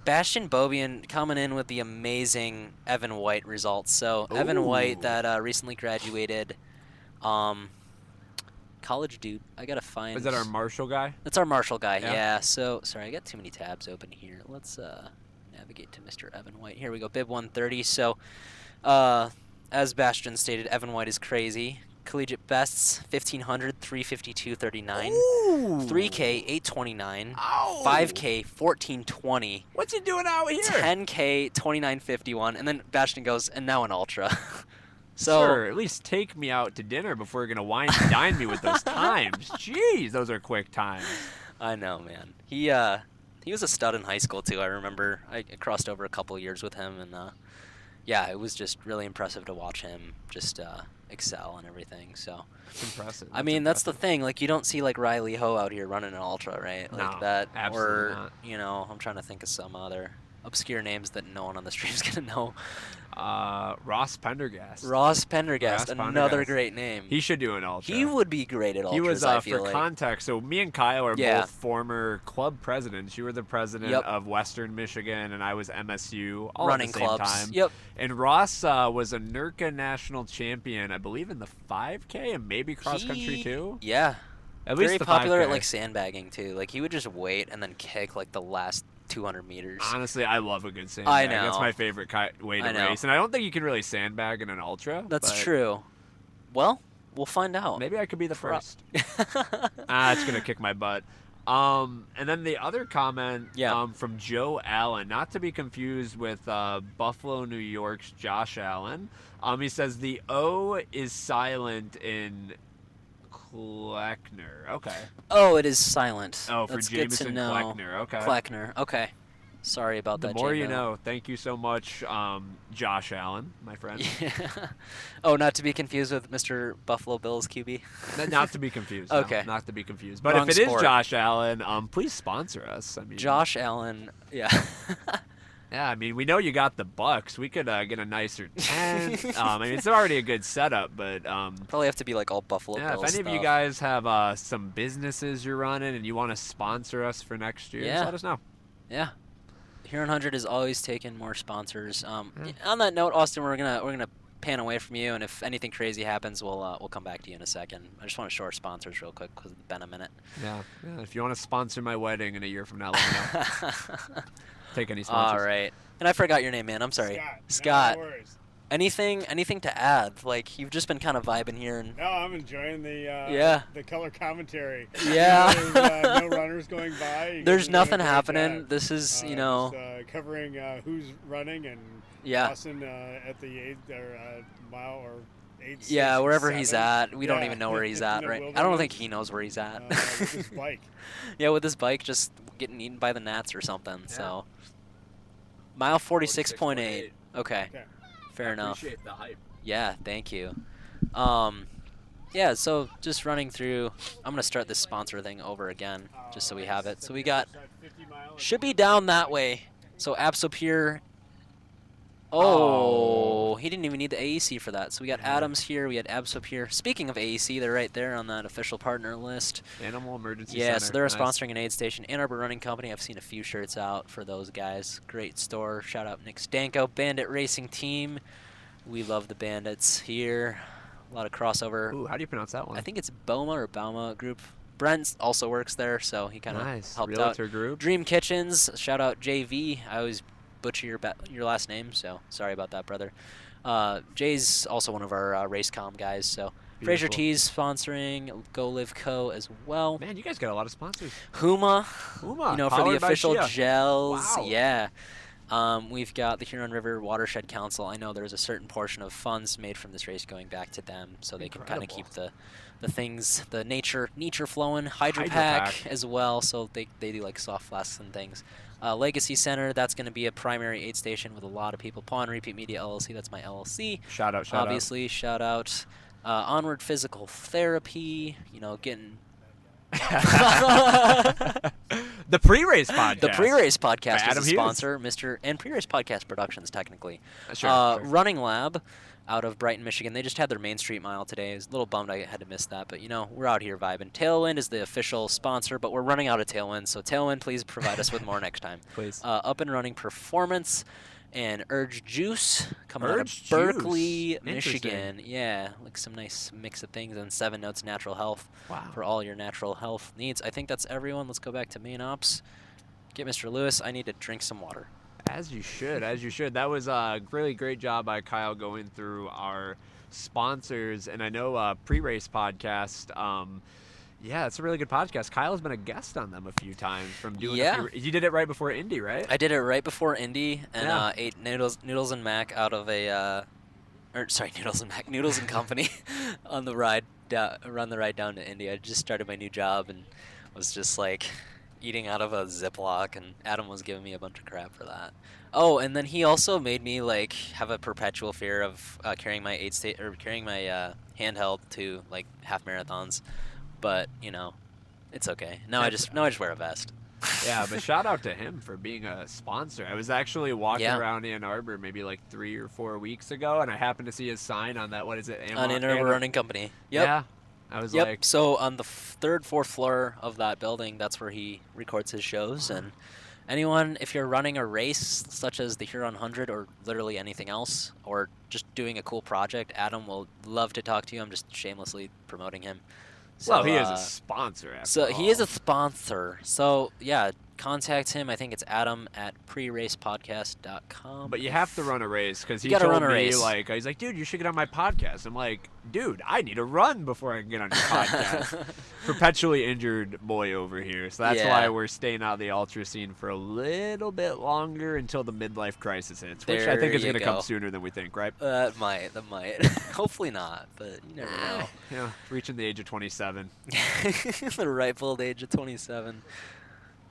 Bastion Bobian coming in with the amazing Evan White results. So Evan White Ooh. that recently graduated, college dude. I gotta find. Is that our Marshall guy? That's our Marshall guy. Yeah. Yeah. So sorry, I got too many tabs open here. Let's navigate to Mr. Evan White. Here we go. Bib 130. So, as Bastion stated, Evan White is crazy. Collegiate bests 1500, 352.39, Ooh. 3K 829, Ow. 5K 1420, What's he doing out here? 10K 2951, and then Bastion goes, and now an ultra. So Sir, at least take me out to dinner before you're gonna wine and dine me with those times. Jeez, those are quick times. I know, man. He was a stud in high school too. I remember I crossed over a couple years with him, and yeah, it was just really impressive to watch him just excel and everything. So It's impressive. I mean, that's the thing. Like, you don't see like Riley Ho out here running an ultra, right? Like No, that, absolutely or not. you know, I'm trying to think of some other obscure names that no one on the stream's gonna know. Ross Pendergast. Ross Pendergast, Ross another Pendergast. great name. He should do an ultra. He would be great at ultras. He was, I for feel like. context, so me and Kyle are Yeah. both former club presidents. You were the president Yep. of Western Michigan, and I was MSU, all Running at the same clubs. time. Yep. And Ross was a NERCA national champion, I believe, in the 5K and maybe cross country too. Yeah. At Very least the popular 5K. at like sandbagging too. Like he would just wait and then kick like the last 200 meters. Honestly, I love a good sandbag. I know. That's my favorite way to I know. race. And I don't think you can really sandbag in an ultra. That's but true. Well, we'll find out. Maybe I could be the Pro- first. It's going to kick my butt. And then the other comment Yeah. from Joe Allen, not to be confused with Buffalo, New York's Josh Allen. He says the O is silent in Kleckner. Okay. Oh, it is silent. Oh, for That's good to Jameson know. Kleckner. Okay. Kleckner. Okay. Sorry about The that. more you J-Mo. know. Thank you so much, Josh Allen, my friend. Yeah. Oh, not to be confused with Mr. Buffalo Bills QB. Not to be confused. No, Okay. not to be confused. But Wrong if it sport. is Josh Allen, please sponsor us. I mean, Josh Allen. Yeah. Yeah, I mean, we know you got the Bucks. We could get a nicer tent. I mean, it's already a good setup, but Probably have to be like all Buffalo yeah, Bills if any of you stuff. guys have some businesses you're running and you want to sponsor us for next year, Yeah. just let us know. Yeah. Huron 100 is always taking more sponsors. On that note, Austin, we're gonna pan away from you, and if anything crazy happens, we'll come back to you in a second. I just want to show our sponsors real quick because it's been a minute. Yeah. If you want to sponsor my wedding in a year from now, let me know. Take any sponsors. All right. And I forgot your name, man. I'm sorry. Scott. No worries. Anything to add? Like, you've just been kind of vibing here, and No, I'm enjoying Yeah. the color commentary. Yeah. There's no runners going by. You there's guys are doing a nothing great happening. job. This is, you know, Just, covering who's running and yeah. Austin at the 8th or mile or Yeah, wherever he's 7. at. We don't Yeah, even know where he's in at, the right? I don't think wilderness. he knows where he's at. With his bike. Yeah, with his bike just getting eaten by the gnats or something. So, mile 46.8. Okay, Okay. fair enough. Appreciate the hype. Yeah, thank you. Yeah, so just running through. I'm gonna start this sponsor thing over again, just so we have it. So we got should be down that way. So Absopure. Oh, he didn't even need the AEC for that. So we got Adams here. We had Absopure. Speaking of AEC, they're right there on that official partner list. Animal Emergency Yeah, Center. so they're Nice. sponsoring an aid station. Ann Arbor Running Company. I've seen a few shirts out for those guys. Great store. Shout out Nick Stanko. Bandit Racing Team. We love the Bandits here. A lot of crossover. Ooh, how do you pronounce that one? I think it's Boma or Bauma Group. Brent also works there, so he kind of nice. helped Realtor out. Group. Dream Kitchens. Shout out JV. I always butcher your last name, so sorry about that, brother. Jay's also one of our Racecom guys, so Fraser Beautiful. T's sponsoring Go Live Co. as well. Man, you guys got a lot of sponsors. Huma, Huma, you know, for the powered by official Shia. gels. Wow. Yeah. We've got the Huron River Watershed Council. I know there's a certain portion of funds made from this race going back to them, so they can kind of keep the things, the nature flowing. Hydro Pack as well, so they do like soft flasks and things. Legacy Center, that's going to be a primary aid station with a lot of people. PawAnRepeat Media LLC, that's my LLC. Shout out. Obviously, shout out. Onward Physical Therapy, you know, getting... The pre-race podcast. The pre-race podcast Adam is a Hughes. sponsor, and pre-race podcast productions technically. Sure. Running Lab, out of Brighton, Michigan. They just had their Main Street Mile today. I was a little bummed I had to miss that, but you know we're out here vibing. Tailwind is the official sponsor, but we're running out of Tailwind, so Tailwind, please provide us with more next time. Please. Up and Running Performance. And Urge Juice coming out of Urge Berkeley, Juice. Michigan. Yeah, like some nice mix of things. And 7 Notes Natural Health Wow. for all your natural health needs. I think that's everyone. Let's go back to main ops. Get Mr. Lewis. I need to drink some water. As you should, as you should. That was a really great job by Kyle going through our sponsors. And I know pre-race podcast, yeah, it's a really good podcast. Kyle's been a guest on them a few times from doing you did it right before Indy, right? I did it right before Indy and Yeah. ate Noodles and Mac out of a, Noodles and Mac, Noodles and Company on the ride down to Indy. I just started my new job and was just like eating out of a Ziploc, and Adam was giving me a bunch of crap for that. Oh, and then he also made me like have a perpetual fear of carrying my handheld to like half marathons, but you know, it's okay. Now I just wear a vest. Yeah, but shout out to him for being a sponsor. I was actually walking around Ann Arbor maybe like 3 or 4 weeks ago, and I happened to see his sign on that. What is it? On Ann Arbor Running Company. Yep. Yeah. I was like, So on the third, fourth floor of that building, that's where he records his shows. And anyone, if you're running a race such as the Huron 100 or literally anything else, or just doing a cool project, Adam will love to talk to you. I'm just shamelessly promoting him. So, well, he is a sponsor. So he is a sponsor. So yeah, contact him. I think it's adam@preracepodcast.com. But you have to run a race because he gotta told run a me race. like he's like, dude, you should get on my podcast. I'm like, dude, I need to run before I can get on your podcast. Perpetually injured boy over here, so that's why we're staying out of the ultra scene for a little bit longer until the midlife crisis hits, which I think is going to come sooner than we think, right? That might. Hopefully not, but you never know. Yeah, reaching the age of 27. The ripe old age of 27.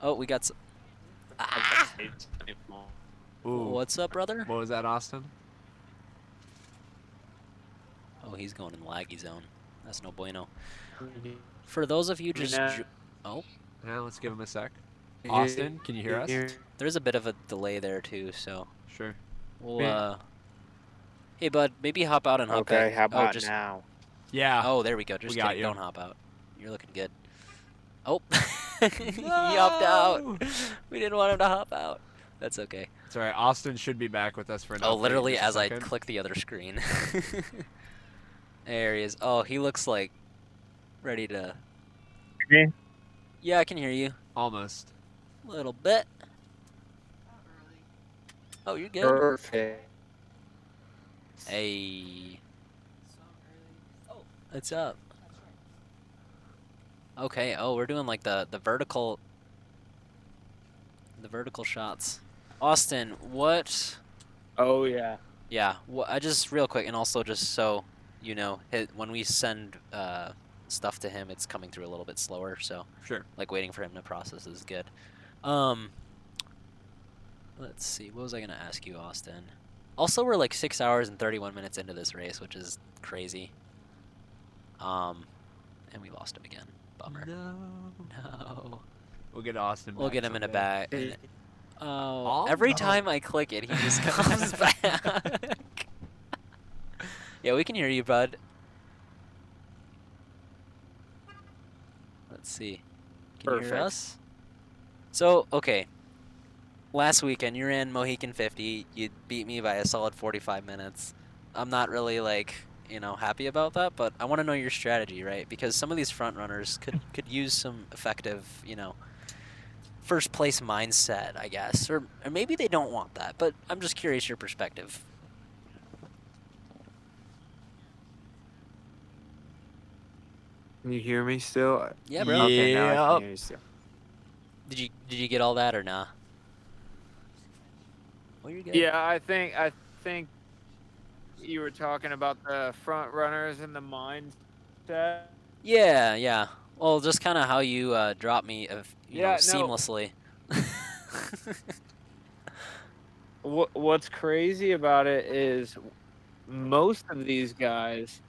Oh, we got some. Ooh. What's up, brother? What was that, Austin? Oh, he's going in laggy zone. That's no bueno. For those of you just... Oh, Yeah, let's give him a sec. Austin, can you hear us? there's a bit of a delay there, too, so... Sure. We'll, Hey, bud, maybe hop out and hop back. Okay, how about just... now? Yeah. Oh, there we go. Just We got kidding. you. Don't hop out. You're looking good. Oh, he hopped out. We didn't want him to hop out. That's okay. It's all right. Austin should be back with us for an Oh, update literally in just as a I second. click the other screen. There he is. Oh, he looks like ready to... Me? Yeah, I can hear you. Almost. A little bit. Oh, you're good. Perfect. Hey. What's up? Okay. Oh, we're doing like the vertical shots. Austin, what? Oh yeah. Yeah. I just real quick, and also just so when we send stuff to him, it's coming through a little bit slower. So Sure. like waiting for him to process is good. Let's see. What was I gonna ask you, Austin? Also, we're like 6 hours and 31 minutes into this race, which is crazy. And we lost him again. Bummer. No. We'll get Austin. We'll back get him in a someday. bag. Oh, Every no. time I click it, he just comes back. Yeah, we can hear you, bud. Let's see. Can you hear Perfect. us? So, okay. Last weekend, you ran Mohican 50. You beat me by a solid 45 minutes. I'm not really, happy about that, but I want to know your strategy, right? Because some of these front runners could use some effective, first place mindset, I guess. Or maybe they don't want that, but I'm just curious your perspective. Can you hear me still? Yeah, bro. Okay, now I Yep. can hear you still. Did you get all that or nah? Well, you're good. Yeah, I think you were talking about the front runners and the mindset. Yeah. Well, just kind of how you drop me, Yeah, no. seamlessly. What's crazy about it is most of these guys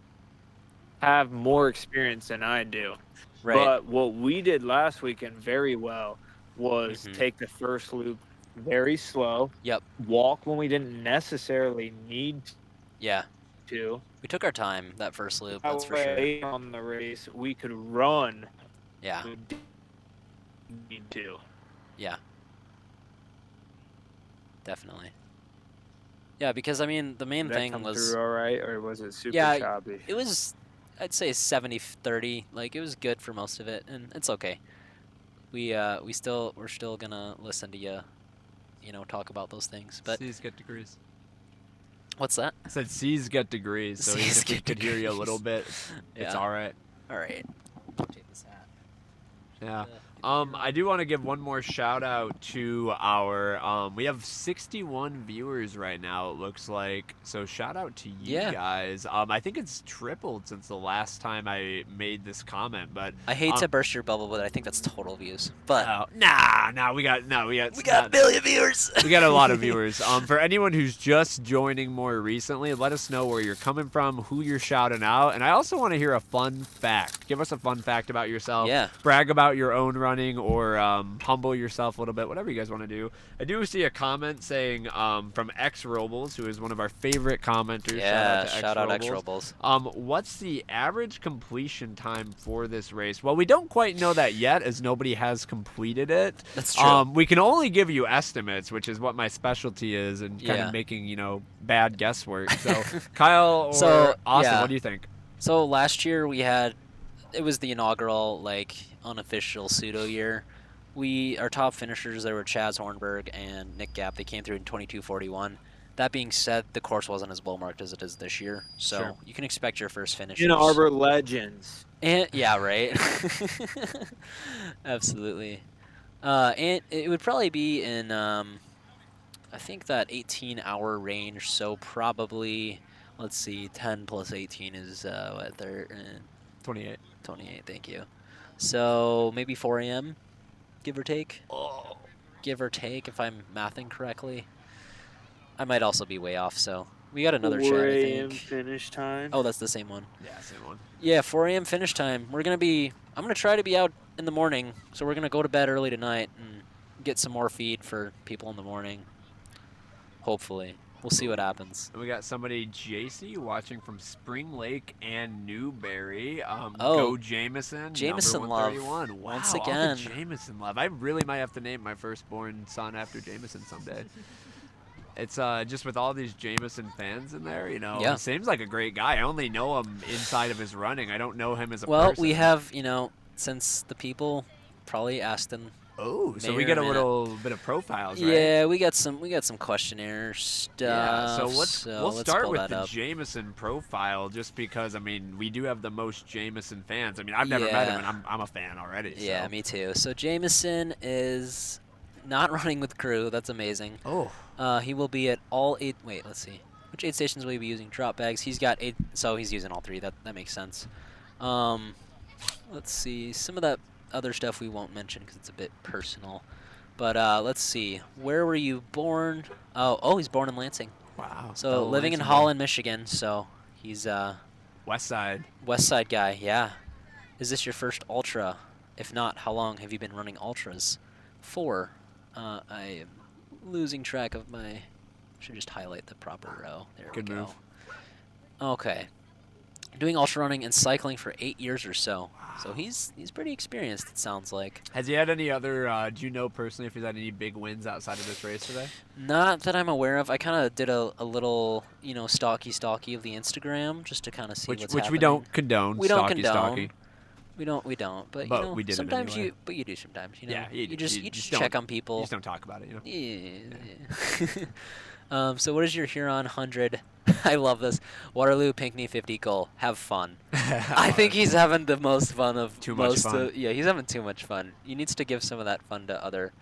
have more experience than I do. Right. But what we did last weekend very well was take the first loop very slow. Yep. Walk when we didn't necessarily need Yeah. to. We took our time that first loop. That That's for sure. way, on the race, we could run. Yeah. when we didn't need to. Yeah. Definitely. Yeah, because the main Did that thing come was through all right, or was it super Yeah, choppy? it was, I'd say 70-30. Like, it was good for most of it, and it's okay. We're still gonna listen to you, talk about those things. But C's get degrees. what's that? I said C's get degrees, so even C's if we get could hear you a little bit, degrees. it's Yeah. all right. All right. Take this hat. Yeah. I do want to give one more shout out to our we have 61 viewers right now, it looks like. So shout out to you guys. I think it's tripled since the last time I made this comment, but I hate to burst your bubble, but I think that's total views. But we got a billion viewers. We got a lot of viewers. For anyone who's just joining more recently, let us know where you're coming from, who you're shouting out, and I also want to hear a fun fact. Give us a fun fact about yourself. Yeah. Brag about your own running, or humble yourself a little bit, whatever you guys want to do. I do see a comment saying from X Robles, who is one of our favorite commenters. Yeah, shout out X Robles. What's the average completion time for this race? Well, we don't quite know that yet, as nobody has completed it. That's true. We can only give you estimates, which is what my specialty is, and kind of making bad guesswork. So Kyle or Austin, what do you think? So last year it was the inaugural unofficial pseudo year. Our top finishers there were Chaz Hornberg and Nick Gap. They came through in 22:41. That being said, the course wasn't as well marked as it is this year, so you can expect your first finish. Ann Arbor legends. And yeah, right. Absolutely. And it would probably be in I think that 18-hour range. So probably, let's see, 10 plus 18 is what they're 28. 28. Thank you. So maybe 4 a.m. give or take. Give or take, if I'm mathing correctly. I might also be way off. So we got another chat, 4 I a.m. think. finish time. Oh, that's the same one. Yeah, same one. Yeah, 4 a.m. finish time. I'm gonna try to be out in the morning, so we're gonna go to bed early tonight and get some more feed for people in the morning. Hopefully. We'll see what happens. And we got somebody, JC, watching from Spring Lake and Newberry. Oh, go Jameson. Jameson number love. 131. Wow, Once all the again. Jameson love. I really might have to name my firstborn son after Jameson someday. It's just with all these Jameson fans in there, he seems like a great guy. I only know him inside of his running. I don't know him as a person. Well, we have, since the people probably asked him. Oh, so we get a little bit of profiles, right? Yeah, we got some questionnaire stuff. Yeah, so we'll start pull with that the up. Jameson profile, just because we do have the most Jameson fans. I've never met him, and I'm a fan already. Yeah, so. me too. So Jameson is not running with crew. That's amazing. Oh. He will be at all 8. Wait, let's see. Which aid stations will you be using? Drop bags. He's got 8, so he's using all 3. That makes sense. Let's see. Some of that other stuff we won't mention because it's a bit personal. But let's see. Where were you born? Oh, he's born in Lansing. Wow. So living in Holland, Michigan. So he's West Side. West Side guy. Yeah. Is this your first ultra? If not, how long have you been running ultras? 4. I am losing track of my. Should just highlight the proper row. There Good we go. move. Okay. Doing ultra running and cycling for 8 years or so. So he's pretty experienced, it sounds like. Has he had any other, do you know personally if he's had any big wins outside of this race today? Not that I'm aware of. I kind of did a little, stalky of the Instagram just to kind of see what's happening. Which we don't condone. We don't condone. Stalky. We don't. But, we did it sometimes anyway. you do sometimes. Yeah, you just don't- check on people. You just don't talk about it, Yeah. So what is your Huron 100? I love this. Waterloo Pinckney 50 goal. Have fun. I think he's having the most fun of Too much most fun. yeah, he's having too much fun. He needs to give some of that fun to other.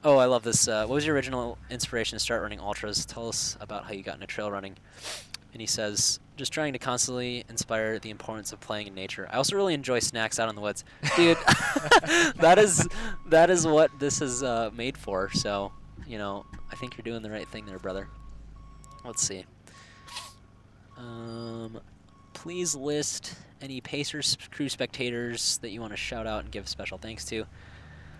Oh, I love this. What was your original inspiration to start running ultras? Tell us about how you got into trail running. And he says, just trying to constantly inspire the importance of playing in nature. I also really enjoy snacks out in the woods. Dude, that is what this is made for. So, I think you're doing the right thing there, brother. Let's see. Please list any Pacers crew spectators that you want to shout out and give special thanks to.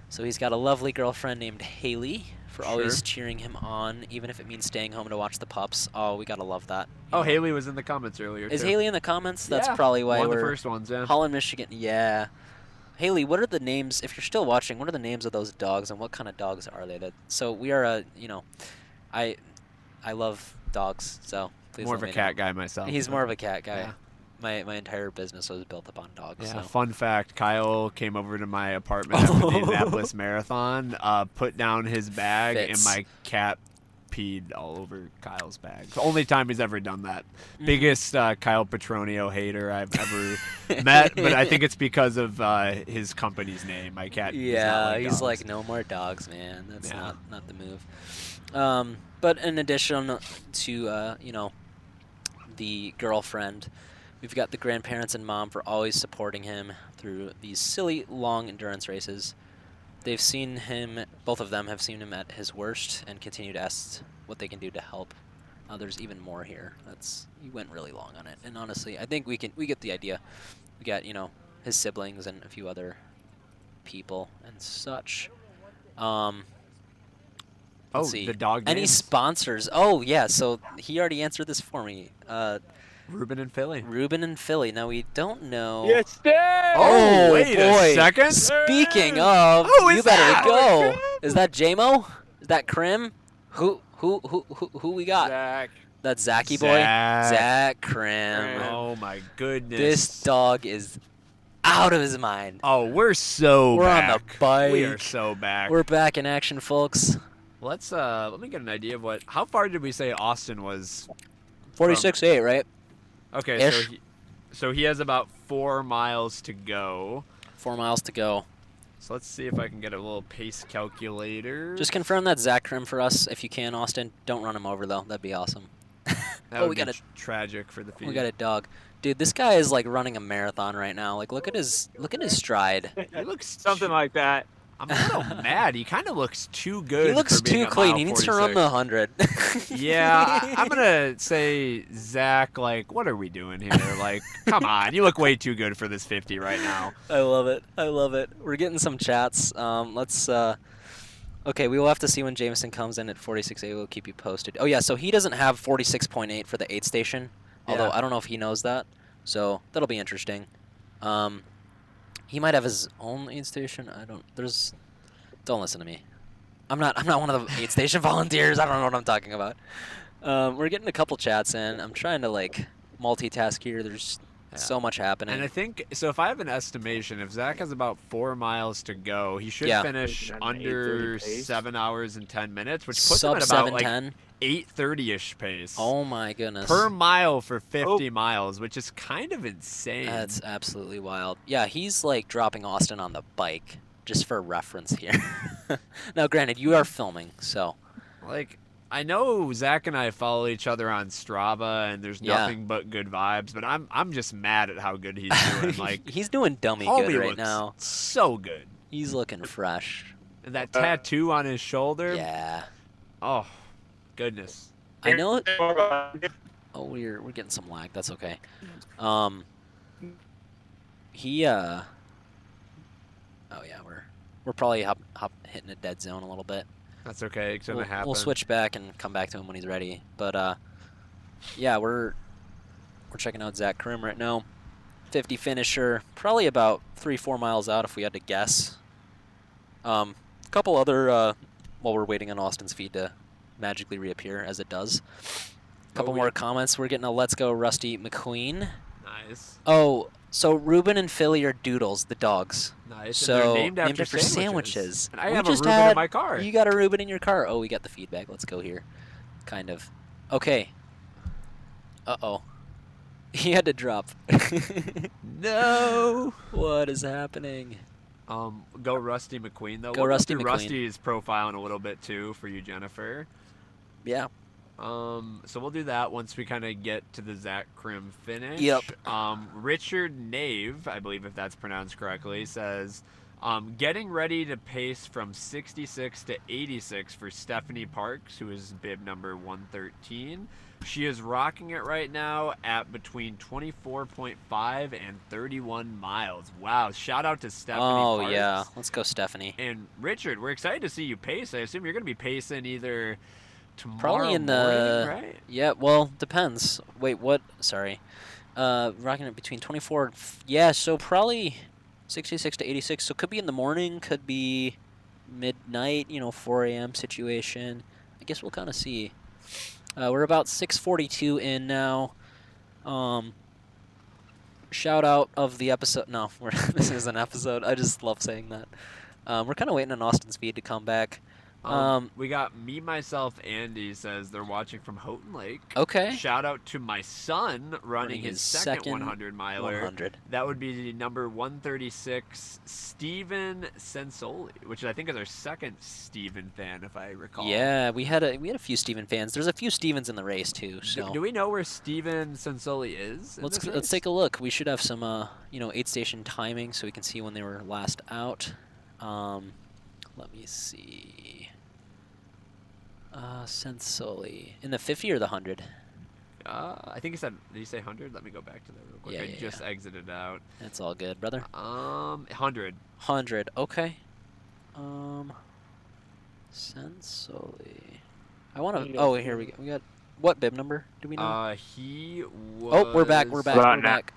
So he's got a lovely girlfriend named Haley for always cheering him on, even if it means staying home to watch the pups. Oh, we gotta love that. Oh, Haley was in the comments earlier, Is too. Haley in the comments? That's Yeah, probably why one of we're the first ones, yeah. Holland, Michigan. Yeah. Haley, what are the names? If you're still watching, what are the names of those dogs, and what kind of dogs are they? So we are I love dogs, so please More let of a me cat know. guy myself. He's more of a cat guy. Yeah. My entire business was built upon dogs. Yeah, So. fun fact, Kyle came over to my apartment after the Indianapolis Marathon, put down his bag, Fits. and my cat peed all over Kyle's bag. It's the only time he's ever done that. Biggest Kyle Petronio hater I've ever met, but I think it's because of his company's name. My cat does not Yeah, like he's dogs. like, no more dogs, man. That's Yeah. not the move. But in addition to, the girlfriend, we've got the grandparents and mom for always supporting him through these silly, long endurance races. They've seen him, both of them have seen him at his worst and continue to ask what they can do to help. There's even more here. He went really long on it. And honestly, I think we get the idea. We got, his siblings and a few other people and such. Let's see. The dog Any names? sponsors? Oh, yeah, so he already answered this for me. Ruben and Philly. Ruben and Philly. Now, we don't know. Yes, Dad! Oh, wait boy. a second. Speaking of, Who you is better that? go. Is that J-Mo? Is that Crim? Who we got? Zach. That's Zachy boy? Zach Crim. Oh, my goodness. This dog is out of his mind. Oh, we're so We're back. on the bike. We are so back. We're back in action, folks. Let's let me get an idea of how far did we say Austin was? 46.8, right? Okay, Ish. so he has about 4 miles to go. 4 miles to go. So let's see if I can get a little pace calculator. Just confirm that Zach Crim for us if you can, Austin. Don't run him over though. That'd be awesome. that we would got be tragic for the feed. We got a dog. Dude, this guy is like running a marathon right now. Like look at his stride. He looks Something like that. I'm a little mad. He kind of looks too good. He looks for being too a clean. mile He needs to run the 46. 100. Yeah, I'm gonna say Zach. Like, what are we doing here? Like, come on, you look way too good for this 50 right now. I love it. I love it. We're getting some chats. Let's. Okay, we will have to see when Jameson comes in at 46.8. We'll keep you posted. Oh yeah, so he doesn't have 46.8 for the 8 station. Although Yeah. I don't know if he knows that. So that'll be interesting. He might have his own aid station. Don't listen to me. I'm not one of the aid station volunteers. I don't know what I'm talking about. We're getting a couple chats in. I'm trying to like multitask here. There's so much happening. And I think so. If I have an estimation, if Zach has about 4 miles to go, he should Yeah. finish An under 8:30 pace. 7 hours and 10 minutes, which puts him Sub at about 7:10. like 8:30ish pace. Oh my goodness. Per mile for 50 miles, which is kind of insane. That's absolutely wild. Yeah, he's like dropping Austin on the bike, just for reference here. Now, granted, you are filming, so like I know Zach and I follow each other on Strava, and there's Yeah. nothing but good vibes. But I'm just mad at how good he's doing. Like He's doing dummy homie good right looks now. so good. He's looking fresh. And that tattoo on his shoulder. Yeah. Oh, goodness. I know. Oh, we're getting some lag. That's okay. He Oh yeah, we're probably hitting a dead zone a little bit. That's okay. It's gonna happen. We'll switch back and come back to him when he's ready. But yeah, we're checking out Zach Crim right now. 50 finisher, probably about 3-4 miles out if we had to guess. A couple other while we're waiting on Austin's feed to magically reappear as it does. A couple more comments. We're getting a Let's Go Rusty McQueen. Nice. Oh, so Ruben and Philly are Doodles, the dogs. Nice. So and they're named after sandwiches. And I We have a just Reuben had- in my car. You got a Reuben in your car. Oh, we got the feedback. Let's go here. Kind of. Okay. Uh-oh. He had to drop. No. What is happening? Go Rusty McQueen though. Go We'll Rusty through McQueen. Rusty's profile in a little bit too for you, Jennifer. Yeah. So we'll do that once we kind of get to the Zach Crim finish. Yep. Richard Nave, I believe if that's pronounced correctly, says, getting ready to pace from 66 to 86 for Stephanie Parks, who is bib number 113. She is rocking it right now at between 24.5 and 31 miles. Wow. Shout out to Stephanie Oh, Parks. yeah. Let's go, Stephanie. And Richard, we're excited to see you pace. I assume you're going to be pacing either tomorrow Probably in morning, the... right? Yeah, well, depends. Wait, what? Sorry. Rocking it between 24... Yeah, so probably 66 to 86. So could be in the morning, could be midnight, 4 a.m. situation. I guess we'll kind of see. We're about 6:42 in now. Shout out of the episode. No, this is an episode. I just love saying that. We're kind of waiting on Austin's feed to come back. We got Me, Myself, Andy says they're watching from Houghton Lake. Okay. Shout out to my son running his second 100 miler. 100. That would be number 136, Steven Sensoli, which I think is our second Steven fan, if I recall. Yeah, we had a few Steven fans. There's a few Stevens in the race too. So Do we know where Steven Sensoli is? let's take a look. We should have some 8-station timing so we can see when they were last out. Let me see. Sensoli. In the 50 or the 100? I think he said, did he say 100? Let me go back to that real quick. Yeah, I yeah, just exited out. That's all good, brother. 100. 100. Okay. Sensoli. I want to. Oh, here we go. We got what bib number? Do we know? He was. Oh, we're back. We're back. We're back.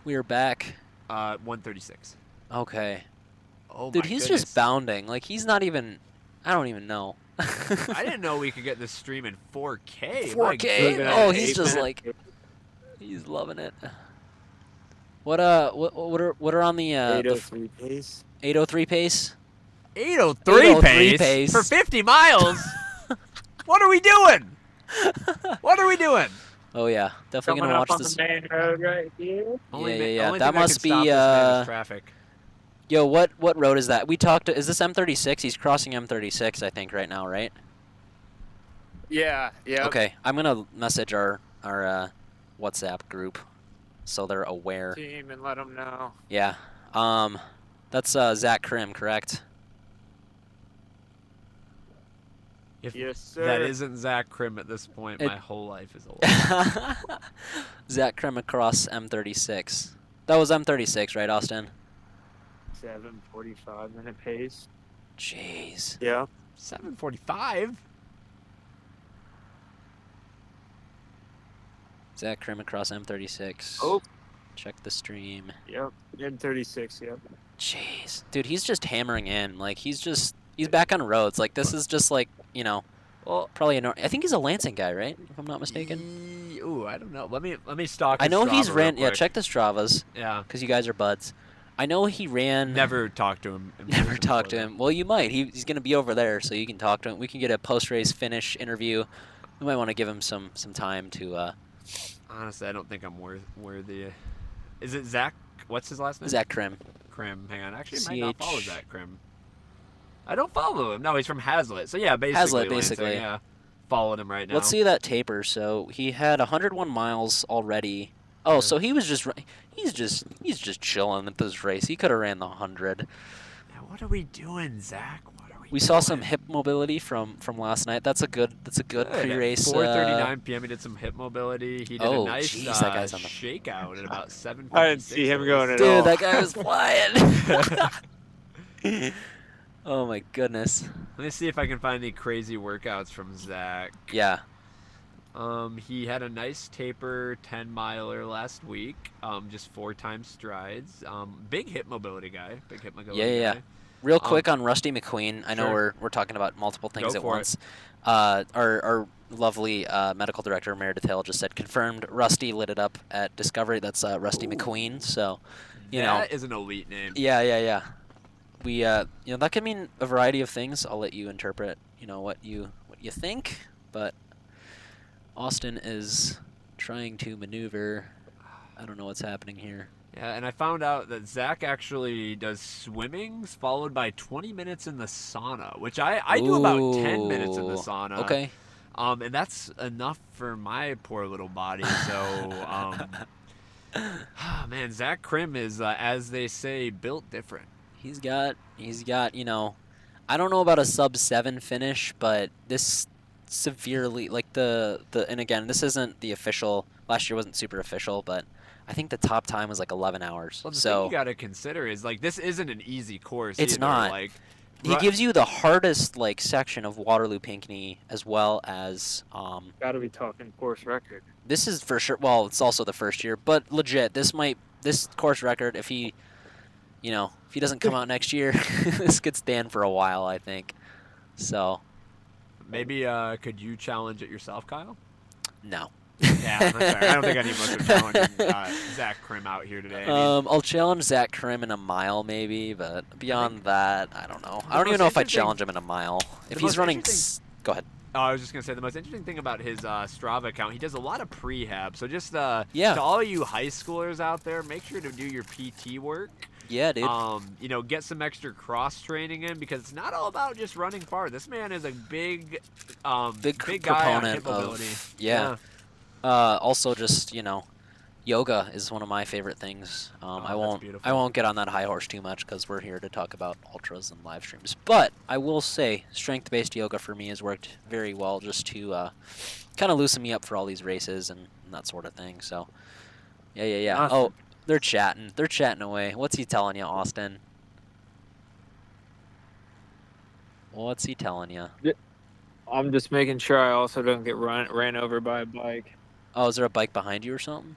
We are back. 136. Okay. Oh, Dude, my he's goodness. just bounding. Like he's not even. I don't even know. I didn't know we could get this stream in 4K. 4K. Oh, he's just like. He's loving it. What are on the 803 pace. 803 pace? 803 pace for 50 miles. What are we doing? What are we doing? Oh yeah, definitely Coming gonna up watch on this. the main road right here. Yeah. Only That thing must that can be stop this man is traffic. Yo, what road is that? We talked. Is this M36? He's crossing M36, I think, right now, right? Yeah. Okay, I'm gonna message our WhatsApp group so they're aware. Team and let them know. Yeah. That's Zach Crim, correct? If Yes, sir. that isn't Zach Crim at this point, my whole life is a lie. Zach Crim across M36. That was M36, right, Austin? 7:45 minute pace. Jeez. Yeah. 7:45. Zach Crim across M36. Oh. Check the stream. Yep. M36. Yep. Jeez. Dude, he's just hammering in. Like, he's back on roads. Like, this is just like, Well, probably I think he's a Lansing guy, right? If I'm not mistaken. Ooh, I don't know. Let me stalk. I his know he's Strava ran. real Yeah, quick. check the Stravas, Yeah. because you guys are buds. I know he ran. Never talked to him. in Never person talked to before him. Well, you might. He's going to be over there, so you can talk to him. We can get a post-race finish interview. We might want to give him some time to. that. Honestly, I don't think I'm worthy. Is it Zach? What's his last name? Zach Crim. Crim. Hang on. Actually, I might not follow CH. Zach Crim. I don't follow him. No, he's from Hazlitt. So yeah, basically. Hazlitt, Lansing, basically. Yeah. following him right now. Let's see that taper. So he had 101 miles already. Oh, so he was he's just chilling at this race. He could have ran the 100. Now, what are we doing, Zach? What are we We doing? saw some hip mobility from last night. That's a good pre-race. At 4:39 p.m. He did some hip mobility. He did a nice geez, that guy's on the... shakeout at about 7:56. I didn't see him going at all. Dude, that guy was flying. Oh my goodness. Let me see if I can find any crazy workouts from Zach. Yeah. He had a nice taper 10-miler last week. Just 4 times strides. Big hip mobility guy. Yeah. Real quick on Rusty McQueen. I know Sure. we're talking about multiple things Go at for once. Our lovely medical director Meredith Hill just said confirmed. Rusty lit it up at Discovery. That's Rusty McQueen. So, that is an elite name. Yeah. We that can mean a variety of things. I'll let you interpret. What you think, but Austin is trying to maneuver. I don't know what's happening here. Yeah, and I found out that Zach actually does swimmings followed by 20 minutes in the sauna, which I do about 10 minutes in the sauna. Okay. And that's enough for my poor little body. So, man, Zach Crim is, as they say, built different. He's got, I don't know about a sub-7 finish, but this severely, and again, this isn't the official, last year wasn't super official, but I think the top time was like 11 hours. Well, the thing you got to consider is, this isn't an easy course It's either. not. He gives you the hardest, section of Waterloo-Pinckney, as well as, Got to be talking course record. This is for sure, well, it's also the first year, but legit, this course record, if he doesn't come out next year, this could stand for a while, I think. So. Maybe, could you challenge it yourself, Kyle? No. Yeah, that's fair. I don't think any of us are challenging Zach Crim out here today. I'll challenge Zach Crim in a mile, maybe, but beyond that, I don't know. I don't even know if I'd challenge him in a mile. If he's running... Go ahead. Oh, I was just going to say, the most interesting thing about his Strava account, he does a lot of prehab. So just to all you high schoolers out there, make sure to do your PT work. Yeah, dude. Get some extra cross training in, because it's not all about just running far. This man is a big guy on hip mobility. Yeah. Also, just yoga is one of my favorite things. I won't get on that high horse too much because we're here to talk about ultras and live streams. But I will say, strength-based yoga for me has worked very well, just to kind of loosen me up for all these races and that sort of thing. So, yeah. Awesome. Oh, they're chatting. They're chatting away. What's he telling you, Austin? What's he telling you? I'm just making sure I also don't get ran over by a bike. Oh, is there a bike behind you or something?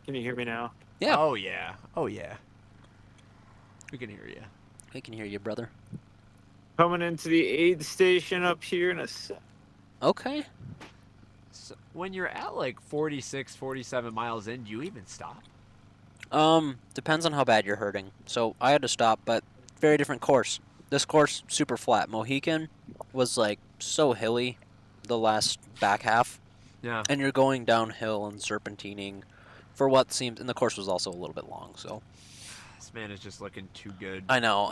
Can you hear me now? Yeah. Oh, yeah. We can hear you. We can hear you, brother. Coming into the aid station up here in a sec. Okay. So when you're at 46, 47 miles in, do you even stop? Depends on how bad you're hurting. So I had to stop, but very different course. This course, super flat. Mohican was so hilly the last back half. Yeah. And you're going downhill and serpentining for what seems, and the course was also a little bit long, so. This man is just looking too good. I know.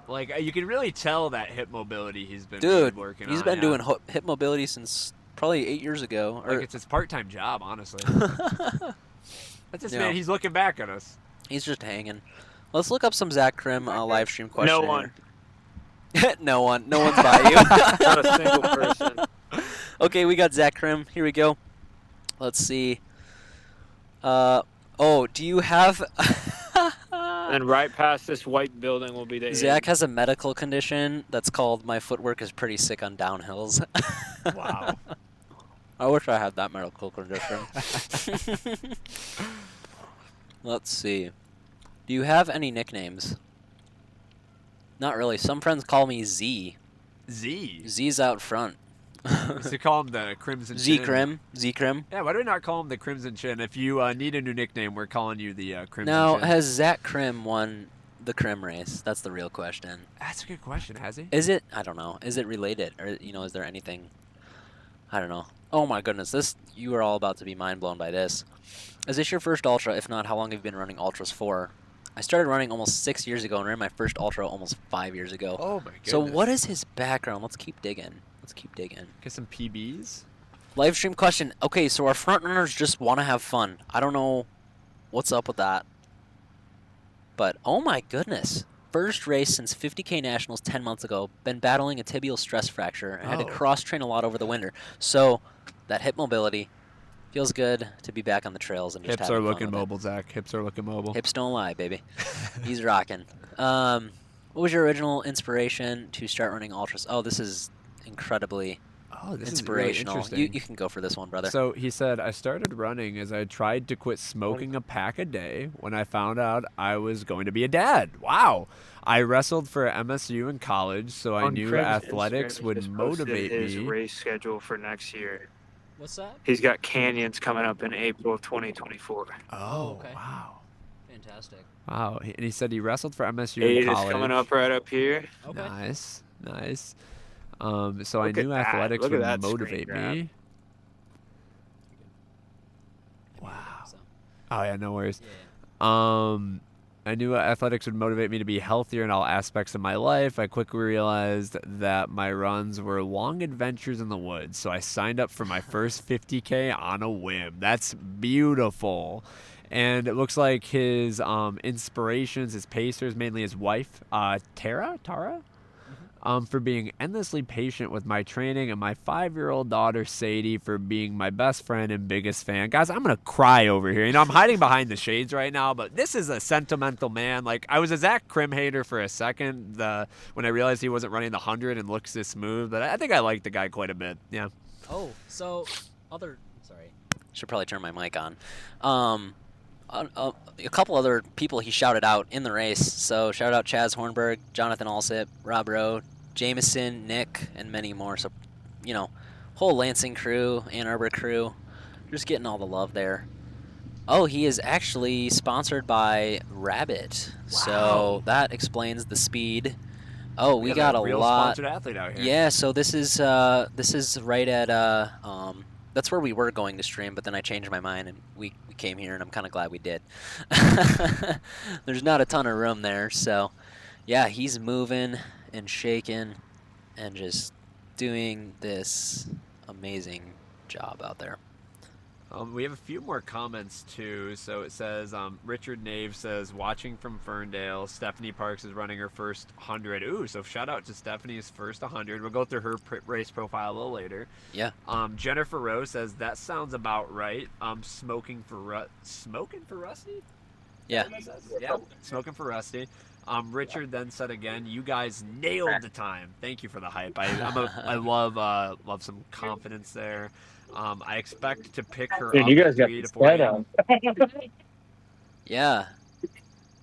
You can really tell that hip mobility he's been working on. He's been doing hip mobility since probably 8 years ago. It's his part-time job, honestly. That's just man, he's looking back at us. He's just hanging. Let's look up some Zach Crim live stream questions. No one. No one's by you. Not a single person. Okay, we got Zach Crim. Here we go. Let's see. Do you have... And right past this white building will be the Zach has a medical condition that's called my footwork is pretty sick on downhills. Wow. I wish I had that medical condition. Let's see. Do you have any nicknames? Not really. Some friends call me Z. Z? Z's out front. So call him the Crimson Chin. Z Crim. Yeah, why do we not call him the Crimson Chin? If you need a new nickname, we're calling you the Crimson Now, Chin. has Zach Crim won the Crim race? That's the real question. That's a good question. Has he? Is it? I don't know. Is it related? Or, is there anything? I don't know. Oh my goodness, you are all about to be mind blown by this. Is this your first ultra? If not, how long have you been running ultras for? I started running almost 6 years ago and ran my first ultra almost 5 years ago. Oh my goodness. So what is his background? Let's keep digging. Get some PBs. Live stream question. Okay, so our front runners just want to have fun. I don't know what's up with that. But, oh my goodness. First race since 50K Nationals 10 months ago. Been battling a tibial stress fracture and had to cross-train a lot over the winter. So, that hip mobility feels good to be back on the trails and just Hips are looking mobile, Zach. Hips are looking mobile. Hips don't lie, baby. He's rocking. What was your original inspiration to start running ultras? Oh, this is incredibly inspirational. Is really you can go for this one, brother. So he said, I started running as I tried to quit smoking a pack a day when I found out I was going to be a dad. Wow. I wrestled for MSU in college, so I knew athletics would motivate his me. Race schedule for next year. What's that? He's got canyons coming up in April of 2024. Oh, okay. wow. Fantastic. Wow. And he said he wrestled for MSU Eight in college. is coming up right up here. Okay. Nice. So I Look at knew that. athletics Look at would that motivate screen grab. me. Wow. Oh, yeah, no worries. I knew athletics would motivate me to be healthier in all aspects of my life. I quickly realized that my runs were long adventures in the woods, so I signed up for my first 50K on a whim. That's beautiful. And it looks like his inspirations, his pacers, mainly his wife, Tara, for being endlessly patient with my training, and my 5-year-old daughter, Sadie, for being my best friend and biggest fan. Guys, I'm going to cry over here. You know, I'm hiding behind the shades right now, but this is a sentimental man. Like, I was a Zach Crim hater for a second when I realized he wasn't running the 100 and looks this smooth, but I think I like the guy quite a bit. Yeah. Oh, so sorry. Should probably turn my mic on. A couple other people he shouted out in the race. So shout out Chaz Hornberg, Jonathan Alsip, Rob Rowe, Jameson, Nick, and many more. So, you know, whole Lansing crew, Ann Arbor crew, just getting all the love there. Oh, he is actually sponsored by Rabbit. Wow. So that explains the speed. Oh, we got a real lot. Sponsored athlete out here. Yeah, so this is right at that's where we were going to stream, but then I changed my mind and we came here, and I'm kind of glad we did. There's not a ton of room there, so yeah, he's moving and shaking and just doing this amazing job out there. We have a few more comments too. So it says, Richard Nave says, watching from Ferndale, Stephanie Parks is running her first 100. Ooh, so shout out to Stephanie's first 100. We'll go through her race profile a little later. Yeah. Jennifer Rose says, that sounds about right. Smoking for Rusty? Yeah. Yeah, smoking for Rusty. Richard then said again, you guys nailed the time. Thank you for the hype. I love some confidence there. I expect to pick her up you guys got 3 to 4 a.m. Yeah.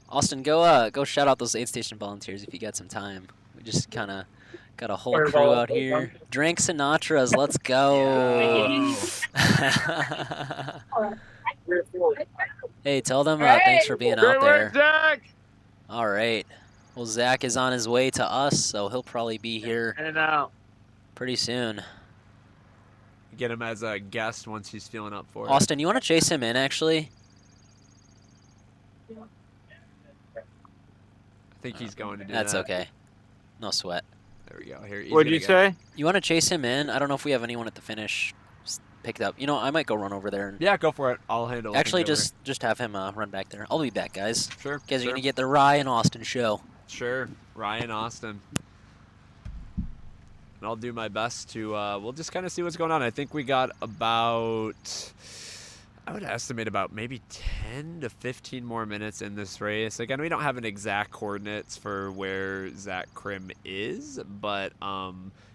Austin, go shout out those aid station volunteers if you got some time. We just kind of got a whole crew out here. Drink Sinatra's, let's go. Hey, tell them thanks for being out there. Zach! All right. Well, Zach is on his way to us, so he'll probably be here And out. pretty soon. Get him as a guest once he's feeling up for it. Austin, you want to chase him in, actually? I think he's going to do That's that. okay. No sweat. There we go. Here. What'd you say? You want to chase him in? I don't know if we have anyone at the finish picked up. You know, I might go run over there. And Yeah, go for it. I'll handle it. actually, just have him run back there. I'll be back, guys. Sure. You guys are sure. going to get the Ryan Austin show. Sure. Ryan Austin. And I'll do my best to, we'll just kind of see what's going on. I think we got about, I would estimate about maybe 10 to 15 more minutes in this race. Again, we don't have an exact coordinates for where Zach Crim is, but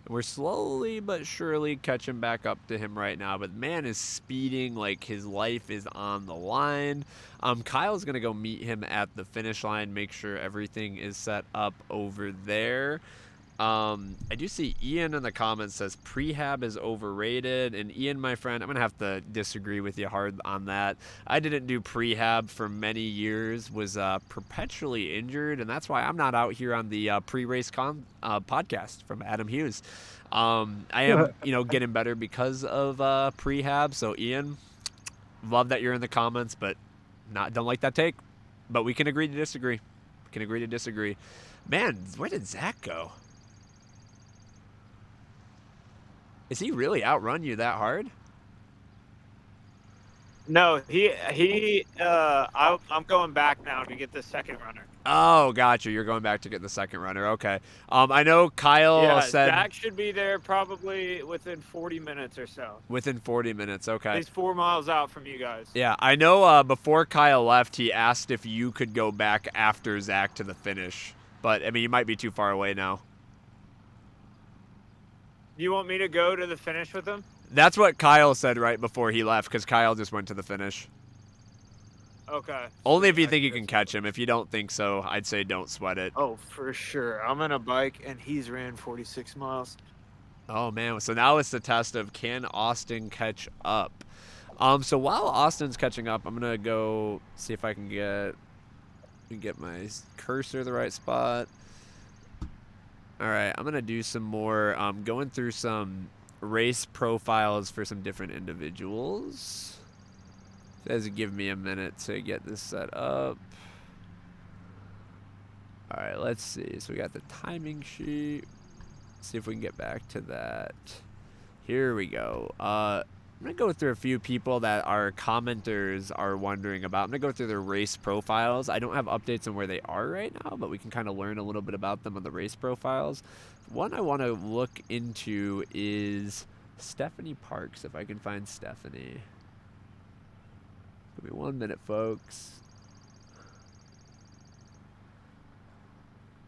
we're slowly but surely catching back up to him right now. But the man is speeding like his life is on the line. Kyle's going to go meet him at the finish line, make sure everything is set up over there. I do see Ian in the comments says prehab is overrated, and Ian, my friend, I'm gonna have to disagree with you hard on that. I didn't do prehab for many years, was perpetually injured, and that's why I'm not out here on the pre-race podcast from Adam Hughes. I am, getting better because of prehab. So Ian, love that you're in the comments, but don't like that take. but we can agree to disagree. We can agree to disagree. Man, where did Zach go? Is he really outrun you that hard? No, I'm going back now to get the second runner. Oh, gotcha. You're going back to get the second runner. Okay. I know Kyle said Zach should be there probably within 40 minutes or so. within 40 minutes. Okay. He's 4 miles out from you guys. Yeah, I know before Kyle left, he asked if you could go back after Zach to the finish. But, I mean, you might be too far away now. You want me to go to the finish with him? That's what Kyle said right before he left, because Kyle just went to the finish. Okay. Only if you think you can catch him. If you don't think so, I'd say don't sweat it. Oh, for sure. I'm on a bike, and he's ran 46 miles. Oh, man. So now it's the test of, can Austin catch up? So while Austin's catching up, I'm going to go see if I can get my cursor the right spot. All right. I'm going to do some more going through some race profiles for some different individuals. It does give me a minute to get this set up. All right, let's see. So we got the timing sheet. See if we can get back to that. Here we go. I'm going to go through a few people that our commenters are wondering about. I'm going to go through their race profiles. I don't have updates on where they are right now, but we can kind of learn a little bit about them on the race profiles. One I want to look into is Stephanie Parks, if I can find Stephanie. Give me 1 minute, folks.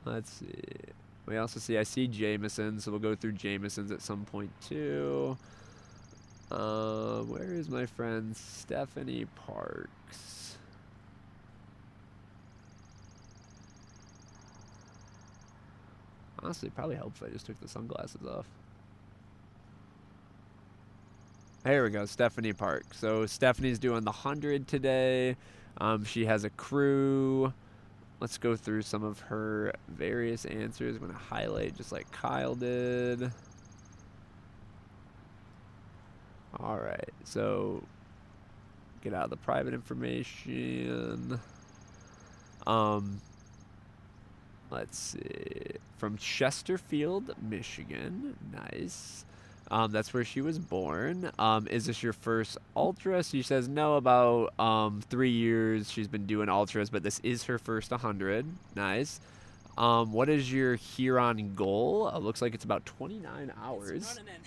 Let's see. We also see, I see Jameson, so we'll go through Jameson's at some point too. Where is my friend Stephanie Parks? Honestly, it probably helps if I just took the sunglasses off. Here we go, Stephanie Parks. So Stephanie's doing the 100 today. She has a crew. Let's go through some of her various answers. I'm going to highlight just like Kyle did. All right, so get out of the private information. Let's see. From Chesterfield, Michigan. Nice. That's where she was born. Is this your first ultra? She says no, about 3 years she's been doing ultras, but this is her first 100. Nice. What is your Huron goal? Looks like it's about 29 hours. It's running in.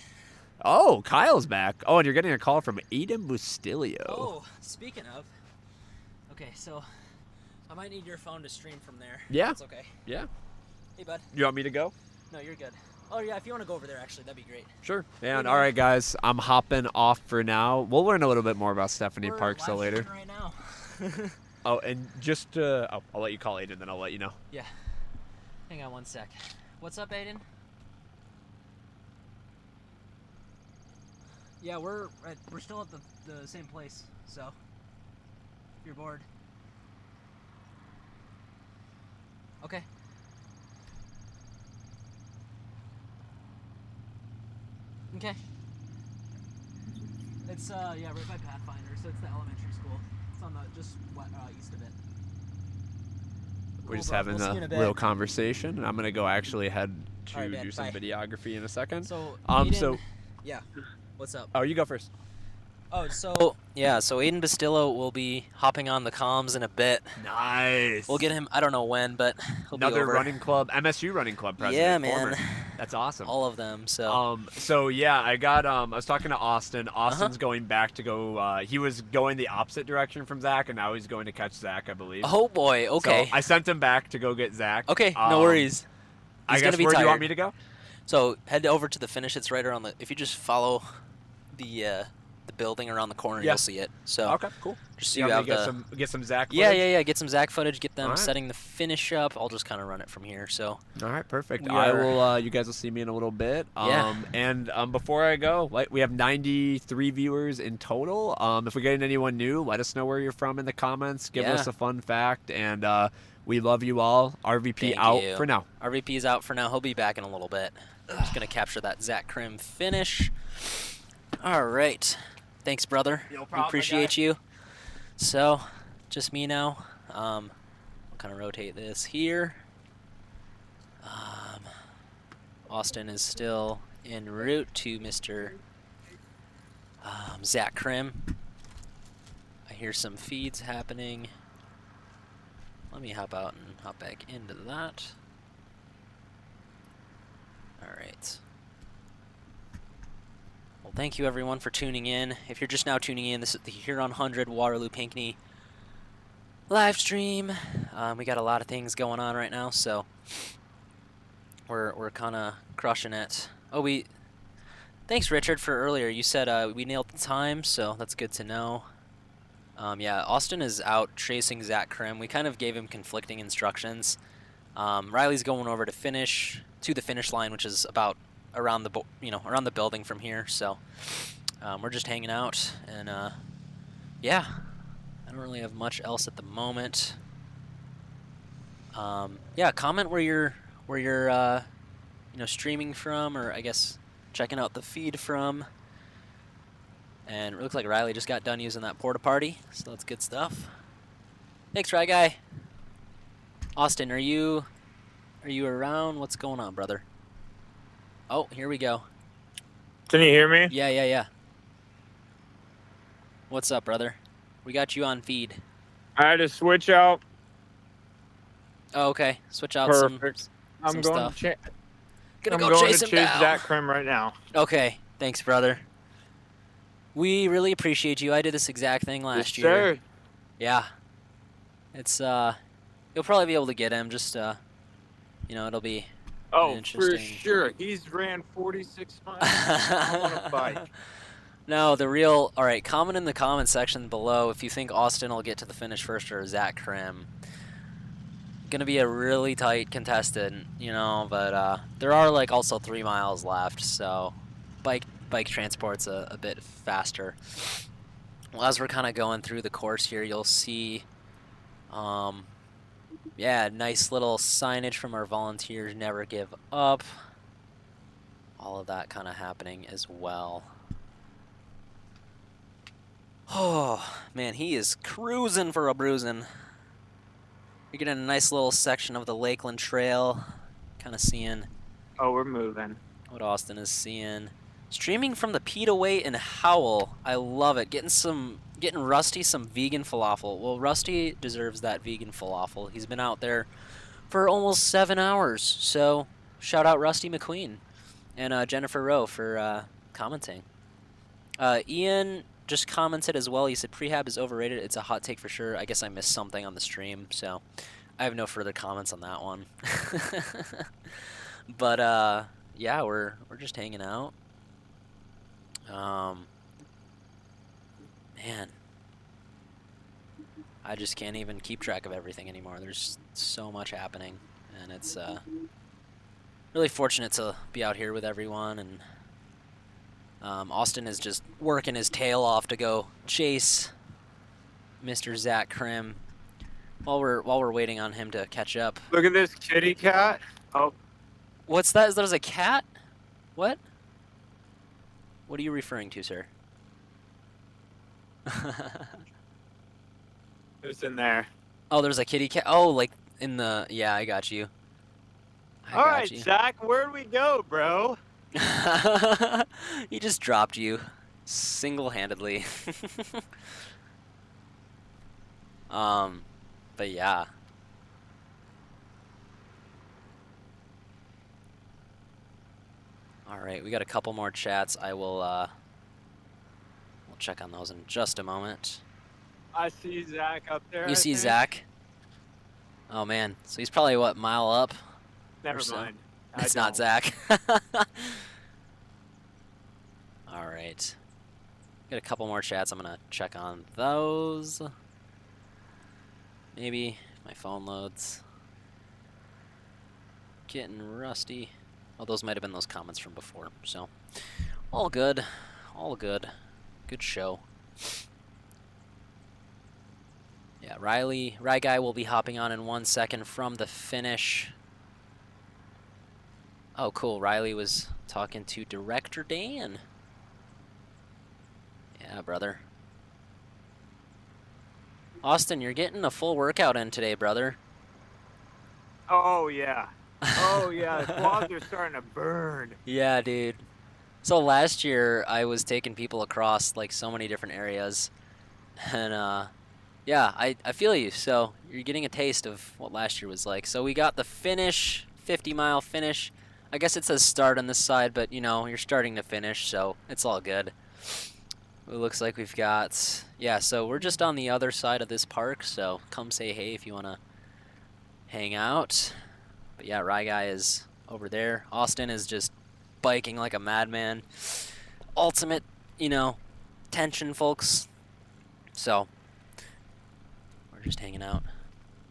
Oh, Kyle's back. Oh, and you're getting a call from Aiden Bustilio. Oh, speaking of. Okay, so I might need your phone to stream from there. Yeah. That's okay. Yeah. Hey, bud. You want me to go? No, you're good. Oh, yeah, if you want to go over there, actually, that'd be great. Sure. And all right, guys, I'm hopping off for now. We'll learn a little bit more about Stephanie We're Parks live later. streaming right now. Oh, and just, I'll let you call Aiden, then I'll let you know. Yeah. Hang on 1 sec. What's up, Aiden? Yeah, we're still at the same place, so if you're bored. Okay. Okay. It's yeah, right by Pathfinder, so it's the elementary school. It's on the just east of it. We're Cool, just bro. having We'll see you in a a bit. real conversation, and I'm gonna go actually head to All right, man, do some bye. videography in a second. So So yeah, what's up? oh, you go first. Oh, so yeah, so Aiden Bustillo will be hopping on the comms in a bit. Nice. We'll get him. I don't know when, but he'll be Another over. running club, MSU running club president. Yeah, man. former. That's awesome. All of them. So So yeah, I got I was talking to Austin. Austin's going back to go. He was going the opposite direction from Zach, and now he's going to catch Zach, I believe. oh boy. Okay. So I sent him back to go get Zach. Okay. No worries. I He's guess gonna be where do you want tired. me to go? So head over to the finish. It's right around the. If you just follow the building around the corner, Yeah. you'll see it. So Okay, cool. just so You you want me have to the. get some Zach Yeah, footage? yeah. Get some Zach footage. Get them Alright. setting the finish up. I'll just kind of run it from here. So. All right, perfect. We I are- will. You guys will see me in a little bit. Yeah. And before I go, we have 93 viewers in total. If we're getting anyone new, let us know where you're from in the comments. Give us Yeah. a fun fact, and we love you all. RVP Thank out you. for now. RVP's out for now. He'll be back in a little bit. I'm just gonna capture that Zach Crim finish. All right. Thanks, brother. No We problem, appreciate you. So, just me now. I'll kind of rotate this here. Austin is still en route to Mr. Zach Crim. I hear some feeds happening. Let me hop out and hop back into that. All right. Well, thank you everyone for tuning in. If you're just now tuning in, this is the Huron 100 Waterloo Pinckney live stream. We got a lot of things going on right now, so we're kind of crushing it. Oh, thanks Richard for earlier. You said we nailed the time, so that's good to know. Yeah, Austin is out chasing Zach Crim. We kind of gave him conflicting instructions. Riley's going over to the finish line, which is about around the building from here. So we're just hanging out, and yeah, I don't really have much else at the moment. Yeah, comment where you're streaming from, or I guess checking out the feed from. And it looks like Riley just got done using that porta potty, so that's good stuff. Thanks, Rye Guy. Austin, are you around? What's going on, brother? Oh, here we go. Can you hear me? Yeah. What's up, brother? We got you on feed. I had to switch out. Oh, okay. Switch out Perfect. some stuff. I'm going to chase Zach Crim right now. Okay, thanks, brother. We really appreciate you. I did this exact thing last year. Sir. Yeah. It's you'll probably be able to get him. Just it'll be interesting. For sure. He's ran 46 miles on a bike. No, all right, comment in the comment section below if you think Austin will get to the finish first or Zach Crim. Gonna be a really tight contestant, but there are also 3 miles left, so bike transport's a bit faster. Well, as we're kind of going through the course here, you'll see nice little signage from our volunteers, never give up. All of that kind of happening as well. Oh man, he is cruising for a bruising. You're getting a nice little section of the Lakeland Trail, kind of seeing we're moving. What Austin is seeing. Streaming from the Pita Way in Howell. I love it. Getting Rusty some vegan falafel. Well, Rusty deserves that vegan falafel. He's been out there for almost 7 hours. So shout out Rusty McQueen and Jennifer Rowe for commenting. Ian just commented as well. He said prehab is overrated. It's a hot take for sure. I guess I missed something on the stream, so I have no further comments on that one. But yeah, we're just hanging out. Man, I just can't even keep track of everything anymore. There's so much happening, and it's really fortunate to be out here with everyone. And Austin is just working his tail off to go chase Mr. Zach Crim while we're waiting on him to catch up. Look at this kitty cat. Oh, what's that? Is that a cat? What? What are you referring to, sir? it's in there. Oh, there's a kitty cat. Oh, like in the... Yeah, I got you. All right, Zach, where'd we go, bro? He just dropped you single-handedly. But yeah. All right, we got a couple more chats. I will we'll check on those in just a moment. I see Zach up there. You see Zach? Oh man, so he's probably what, mile up? Never mind. It's not Zach. All right. Got a couple more chats. I'm gonna check on those. Maybe my phone loads. Getting rusty. Oh, those might have been those comments from before. So, all good. All good. Good show. Yeah, Rye Guy will be hopping on in 1 second from the finish. Oh, cool. Riley was talking to Director Dan. Yeah, brother. Austin, you're getting a full workout in today, brother. Oh yeah. Oh yeah. The quads are starting to burn. Yeah, dude. So last year I was taking people across like so many different areas, and yeah, I feel you. So you're getting a taste of what last year was like. So we got the finish, 50-mile finish. I guess it says start on this side, but you know you're starting to finish, so it's all good. It looks like we've got, yeah. So we're just on the other side of this park. So come say hey if you wanna hang out. But yeah, Rye Guy is over there. Austin is just biking like a madman. Ultimate, you know, tension, folks. So we're just hanging out.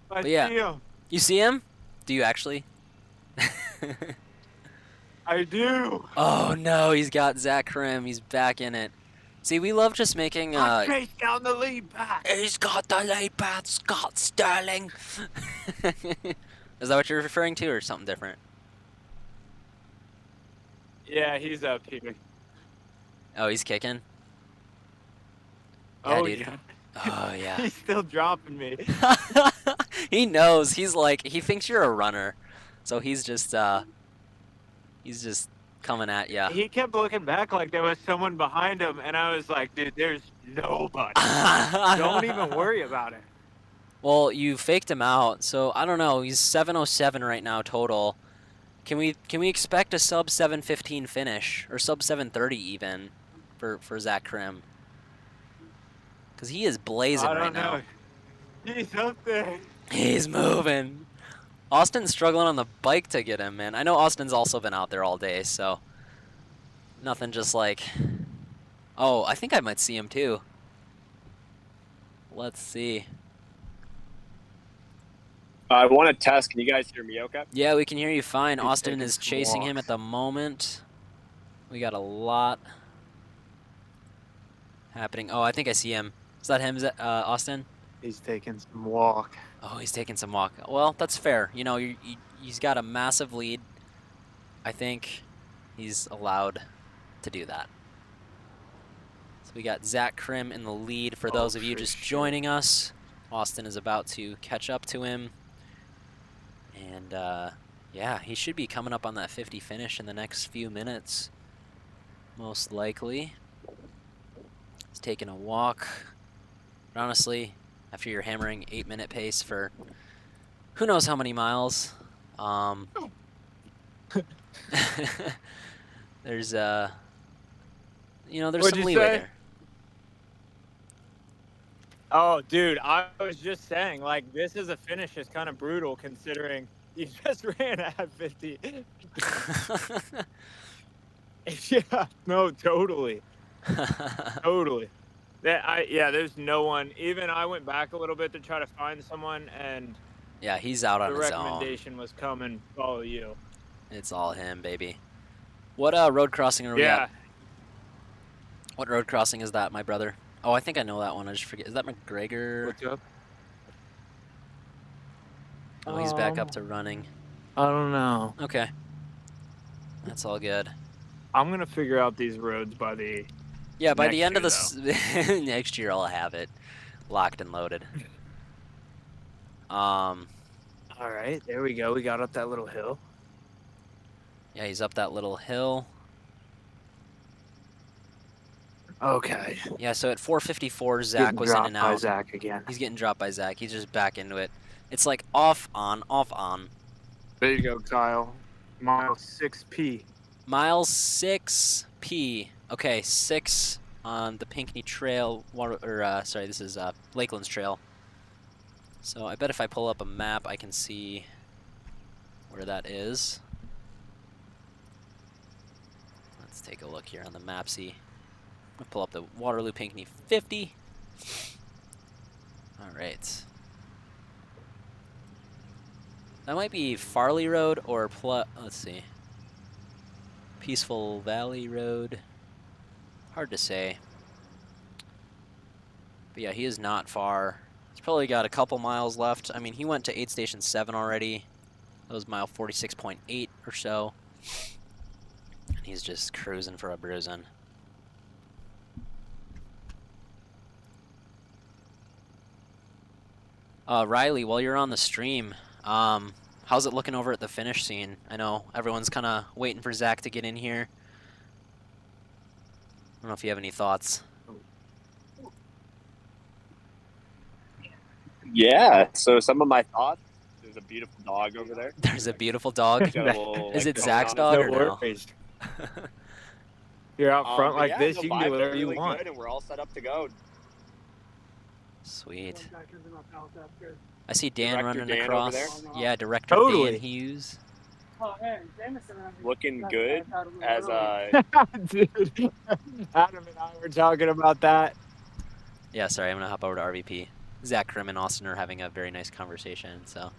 I But yeah. see him. You see him? Do you actually? I do. Oh no, he's got Zach Crim. He's back in it. See, we love just making. I chased down the lead back. He's got the lead back, Scott Sterling. Is that what you're referring to, or something different? Yeah, he's up here. Oh, he's kicking. Yeah, Oh dude. yeah. Oh yeah. He's still dropping me. He knows. He's like, he thinks you're a runner, so he's just coming at ya. He kept looking back like there was someone behind him, and I was like, dude, there's nobody. Don't even worry about it. Well, you faked him out, so I don't know. He's 7:07 right now total. Can we expect a sub 7:15 finish or sub 7:30 even for Zach Crim? Because he is blazing right now. He's up there. He's moving. Austin's struggling on the bike to get him, man. I know Austin's also been out there all day, so nothing just like. Oh, I think I might see him too. Let's see. I want to test. Can you guys hear me okay? Yeah, we can hear you fine. He's Austin taking is some chasing him walks. at the moment. We got a lot happening. Oh, I think I see him. Is that him, Austin? He's taking some walk. Oh, he's taking some walk. Well, that's fair. You know, he's got a massive lead. I think he's allowed to do that. So we got Zach Crim in the lead. For those of you just joining us, Austin is about to catch up to him. And yeah, he should be coming up on that 50 finish in the next few minutes, most likely. He's taking a walk. But honestly, after you're hammering 8-minute pace for who knows how many miles, there's you know, there's What'd some you leeway say? there. Oh, dude, I was just saying, like, this is a finish is kind of brutal considering you just ran at 50. Yeah, no, totally. Totally. Yeah, there's no one. Even I went back a little bit to try to find someone, and Yeah, he's out on the his own. recommendation was come and follow you. It's all him, baby. What road crossing are we Yeah. at? What road crossing is that, my brother? Oh, I think I know that one. I just forget. Is that McGregor? What's up? Oh, he's back up to running. I don't know. Okay. That's all good. I'm going to figure out these roads by the... Yeah, by the Next end of year, this next year, I'll have it locked and loaded. All right, there we go. We got up that little hill. Yeah, he's up that little hill. Okay. Yeah, so at 4:54, Zach Getting was in dropped and by out. Zach again. He's getting dropped by Zach. He's just back into it. It's like off, on, off, on. There you go, Kyle. Mile 6P. Mile 6P. Okay, 6 on the Pinckney Trail, sorry, this is Lakeland's Trail. So I bet if I pull up a map, I can see where that is. Let's take a look here on the mapsy. I'm gonna pull up the Waterloo Pinckney 50. All right. That might be Farley Road or let's see. Peaceful Valley Road. Hard to say. But yeah, he is not far. He's probably got a couple miles left. I mean, he went to aid station 7 already. That was mile 46.8 or so. And he's just cruising for a bruising. Riley, while you're on the stream, how's it looking over at the finish scene? I know everyone's kind of waiting for Zach to get in here. I don't know if you have any thoughts. Yeah, so some of my thoughts. There's a beautiful dog over there. There's a beautiful dog. Got a little, Is like, it going Zach's on. dog No or no? worries. You're out front But like yeah, this, the you can do vibes are whatever you really want. good, and we're all set up to go. Sweet. I see Dan Director running Dan over across. there? Yeah, Director Totally. Dan Hughes. Looking good as Dude, Adam and I were talking about that. Yeah, sorry, I'm gonna hop over to RVP. Zach Crim and Austin are having a very nice conversation. So,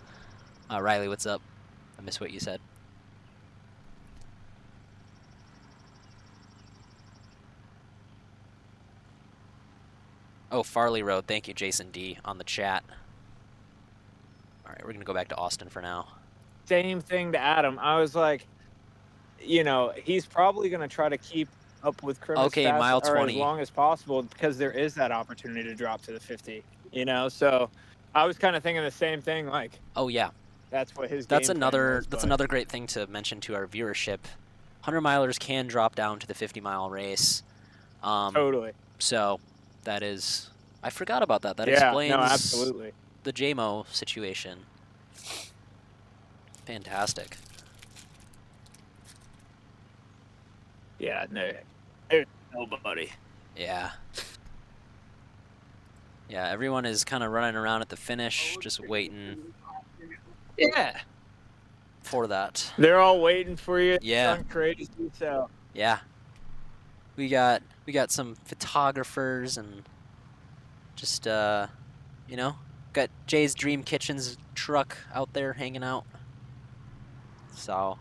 Riley, what's up? I missed what you said. Oh, Farley Road. Thank you, Jason D, on the chat. All right, we're gonna go back to Austin for now. Same thing to Adam. I was like, you know, he's probably going to try to keep up with Crim Okay, as fast mile or 20. as long as possible because there is that opportunity to drop to the 50, you know? So I was kind of thinking the same thing, like, Oh yeah, that's what his that's game plan another was, that's but- another great thing to mention to our viewership. 100-milers can drop down to the 50-mile race. Totally. So that is, I forgot about that. That Yeah, explains no, absolutely. the JMO situation. Fantastic. Yeah, no, there's nobody. Yeah. Yeah, everyone is kind of running around at the finish, just waiting Yeah. for that. They're all waiting for you. Yeah. It's crazy, so. Yeah. We got some photographers and just you know, got Jay's Dream Kitchen's truck out there hanging out. So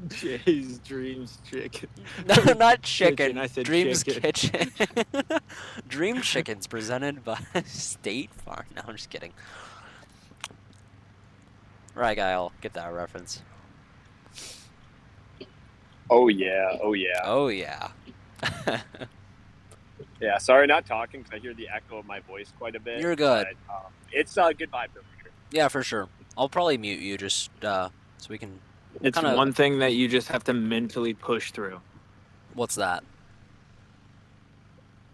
Jay's Dreams Chicken. no, not chicken. Kitchen, I said Dreams chicken. Kitchen. Dream Chicken's presented by State Farm. No, I'm just kidding. Right guy, I'll get that reference. Oh yeah, oh yeah. Oh yeah. Yeah, sorry not talking because I hear the echo of my voice quite a bit. You're good. But, it's a good vibe over here. Yeah, for sure. I'll probably mute you just so we can. It's kinda- one thing that you just have to mentally push through. What's that?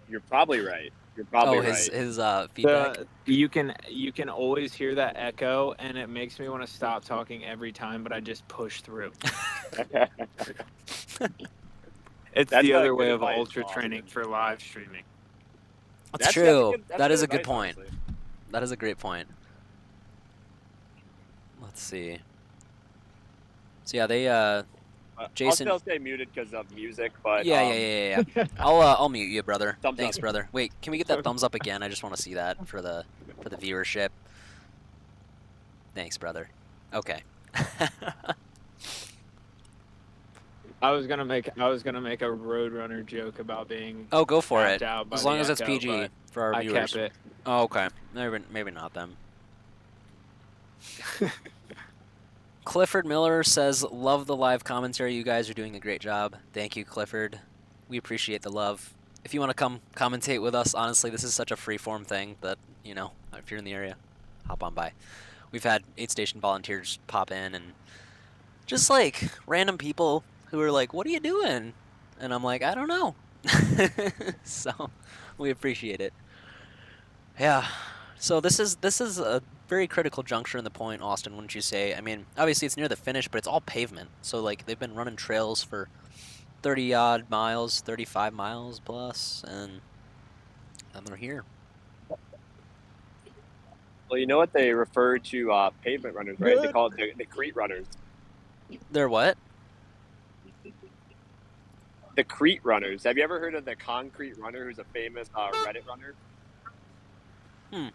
You're probably right. You're probably Oh, right. his feedback. You can always hear that echo, and it makes me want to stop talking every time, but I just push through. It's That's the not other good way of advice, ultra Austin. training for live streaming. That's true. that's That is a good advice, point. honestly. That is a great point. Let's see. So yeah, they Jason. I'll still stay muted because of music, but Yeah. I'll mute you, brother. Thumbs Thanks, up. brother. Wait, can we get that thumbs up again? I just want to see that for the viewership. Thanks, brother. Okay. I was gonna make a Roadrunner joke about being. Oh, go for it. tapped out by As the long as it's echo, PG but for our I viewers. kept it. Oh, okay. Maybe not then. Clifford Miller says, "Love the live commentary. You guys are doing a great job. Thank you, Clifford. We appreciate the love. If you want to come commentate with us, honestly, this is such a free-form thing that, you know, if you're in the area, hop on by. We've had 8-station volunteers pop in and just like random people who are like, "What are you doing?" And I'm like, "I don't know." So we appreciate it. Yeah. So this is a very critical juncture in the point, Austin, wouldn't you say? I mean, obviously it's near the finish, but it's all pavement. So like they've been running trails for 30-odd miles, 35 miles plus, and they're here. Well, you know what they refer to pavement runners, right? They call it the Crete runners. They're what? The Crete runners. Have you ever heard of the concrete runner, who's a famous Reddit runner? I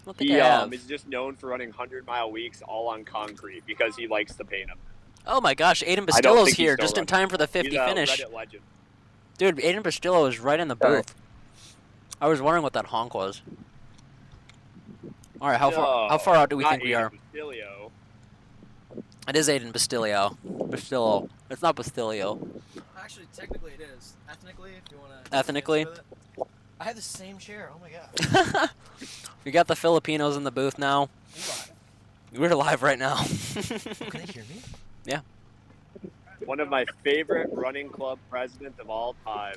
don't think He I have. is just known for running 100-mile weeks all on concrete because he likes to paint them. Oh my gosh, Aiden I don't Bastillo's think he's here still just in running. time for the 50 He's a finish. Reddit legend. Dude, Aiden Bastillo is right in the booth. I was wondering what that honk was. All right, how far out do we Not think we are? Aiden Bastilio. It is Aiden Bastillo. Bastillo. It's not Bastillo. Actually, technically it is. Ethnically, if you want to. Ethnically? I have the same chair. Oh my god. We got the Filipinos in the booth now. You bought it. We're live right now. Can they hear me? Yeah. One of my favorite running club presidents of all time.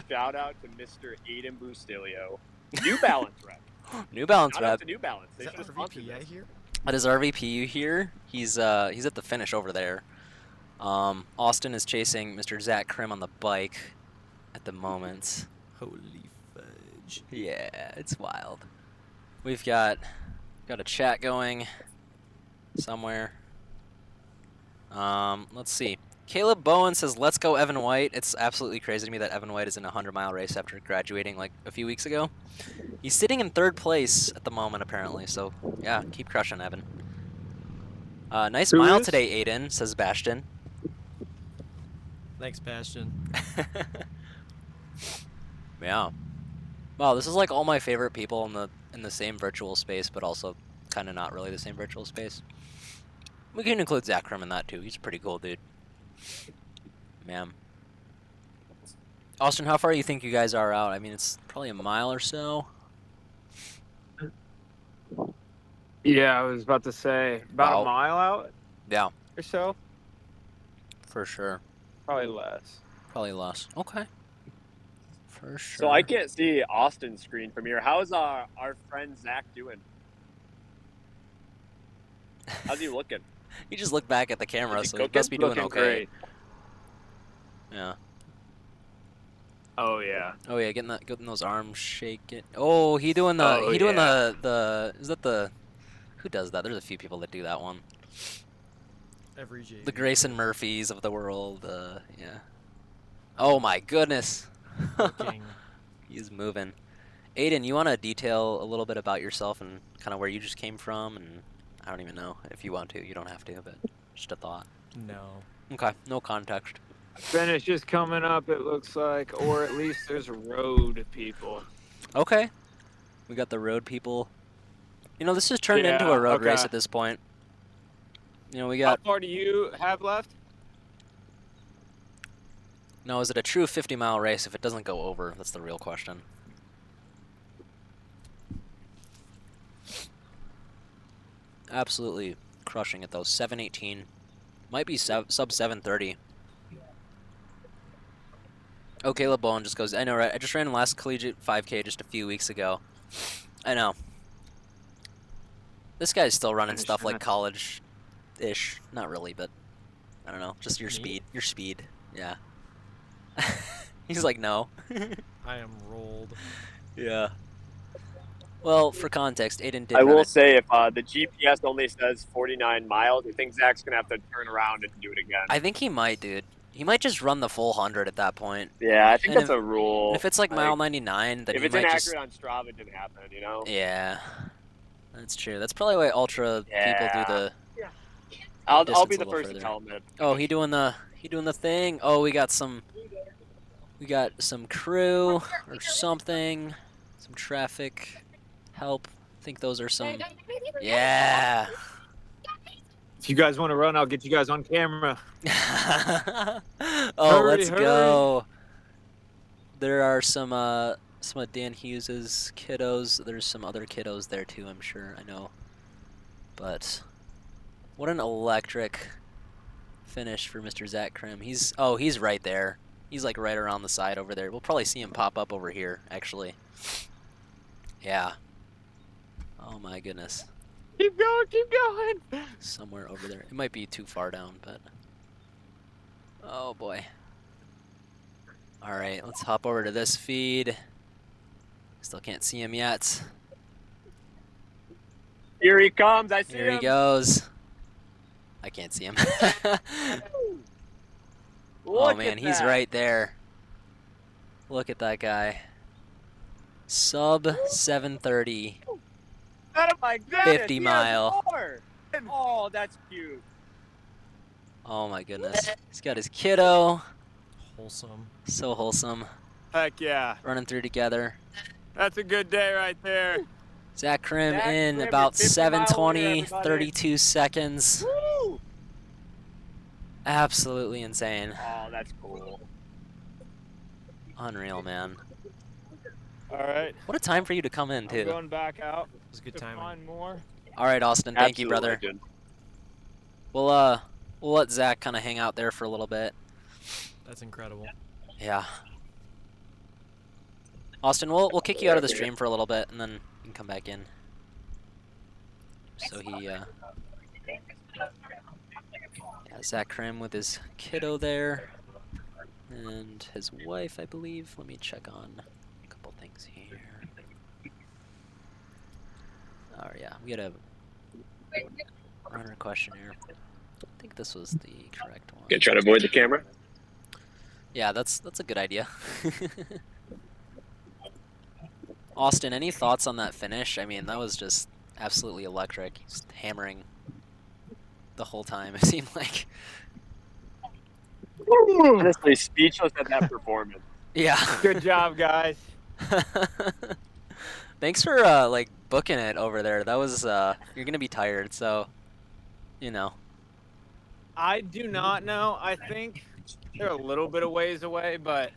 Shout out to Mr. Aiden Bustilio. New Balance rep. New Balance Shout out rep. to New Balance. They Is should that have our sponsored VP this. here? That is our VP here. He's at the finish over there. Austin is chasing Mr. Zach Crim on the bike at the moment. Holy fudge. Yeah, it's wild. We've got a chat going somewhere. Let's see. Caleb Bowen says, "Let's go, Evan White." It's absolutely crazy to me that Evan White is in a 100-mile race after graduating like a few weeks ago. He's sitting in 3rd place at the moment, apparently. So yeah, keep crushing, Evan. Nice Who mile is? today, Aiden, says Bastion. Thanks, Bastion. Yeah. Wow, this is like all my favorite people in the same virtual space, but also kind of not really the same virtual space. We can include Zach Crim in that too. He's a pretty cool dude. Man. Austin, how far do you think you guys are out? I mean, it's probably a mile or so. Yeah, I was about to say about Wow. a mile out Yeah, or so. for sure. Probably less. Probably less. Okay. For sure. So I can't see Austin's screen from here. How's our friend Zach doing? How's he looking? You just look back at the camera, Is he so he cooking? must be doing Looking okay. great. Yeah. Oh yeah. Oh yeah, getting those arms shaking. Oh, he doing the Oh, doing yeah. the is that the who does that? There's a few people that do that one. Every J. The Grayson Murphys of the world. Yeah. Oh my goodness. Looking. He's moving. Aiden, you want to detail a little bit about yourself and kind of where you just came from? And I don't even know if you want to. You don't have to, but just a thought. No. Okay, no context. Finish is coming up, it looks like, or at least there's road people. Okay. We got the road people. You know, this has turned into a road race okay. at this point. You know, we How got... far do you have left? Now, is it a true 50-mile race if it doesn't go over? That's the real question. Absolutely crushing it, though. 7:18. Might be sub 7:30. Oh, Caleb Bowen just goes, I know, right? I just ran the last collegiate 5K just a few weeks ago. I know. This guy's still running stuff like college-ish. Not really, but I don't know. Just your Me? speed. Your speed. Yeah. He's like, no. I am rolled. Yeah. Well, for context, Aiden did I run will it. say, if the GPS only says 49 miles, I think Zach's gonna have to turn around and do it again. I think he might, dude. He might just run the full 100 at that point. Yeah, I think And that's a rule. And if it's like mile 99, then if he it's might inaccurate just... on Strava, it didn't happen. You know. Yeah. That's true. That's probably why ultra people do the... I'll distance be a the little first further. to tell him that. Oh, he doing the thing. Oh, we got some crew or something. Some traffic help. I think those are some... Yeah. If you guys want to run, I'll get you guys on camera. Oh, Hurry, let's go. There are some of Dan Hughes's kiddos. There's some other kiddos there too, I'm sure. I know. But what an electric finish for Mr. Zach Crim. He's right there. He's like right around the side over there. We'll probably see him pop up over here, actually. Yeah. Oh my goodness. Keep going, keep going. Somewhere over there. It might be too far down, but... Oh boy. Alright, let's hop over to this feed. Still can't see him yet. Here he comes. I see Here him. he goes. I can't see him. Oh Look man, at he's that. right there. Look at that guy. Sub 7:30. Oh my goodness. 50 he has mile. more. Oh, that's cute. Oh my goodness. He's got his kiddo. Wholesome. So wholesome. Heck yeah. Running through together. That's a good day right there. Zach Crim Zach in Crim, about 50 mile winner, 7:20, everybody. 32 seconds. Woo! Absolutely insane. Oh, that's cool. Unreal, man. All right. What a time for you to come in, I'm too. going back out It was a good to timing. find more. All right, Austin. Thank you, Absolute brother. legend. We'll let Zach kind of hang out there for a little bit. That's incredible. Yeah. Austin, we'll kick you out of the stream for a little bit, and then you can come back in. So he, yeah, Zach Crim with his kiddo there, and his wife, I believe. Let me check on a couple things here. Oh yeah, we got a runner questionnaire. I think this was the correct one. Gonna try to avoid the camera. Yeah, that's a good idea. Austin, any thoughts on that finish? I mean, that was just absolutely electric. Just hammering the whole time, it seemed like. Honestly, speechless at that performance. Yeah. Good job, guys. Thanks for like booking it over there. That was you're gonna be tired, so you know. I do not know. I think they're a little bit of ways away, but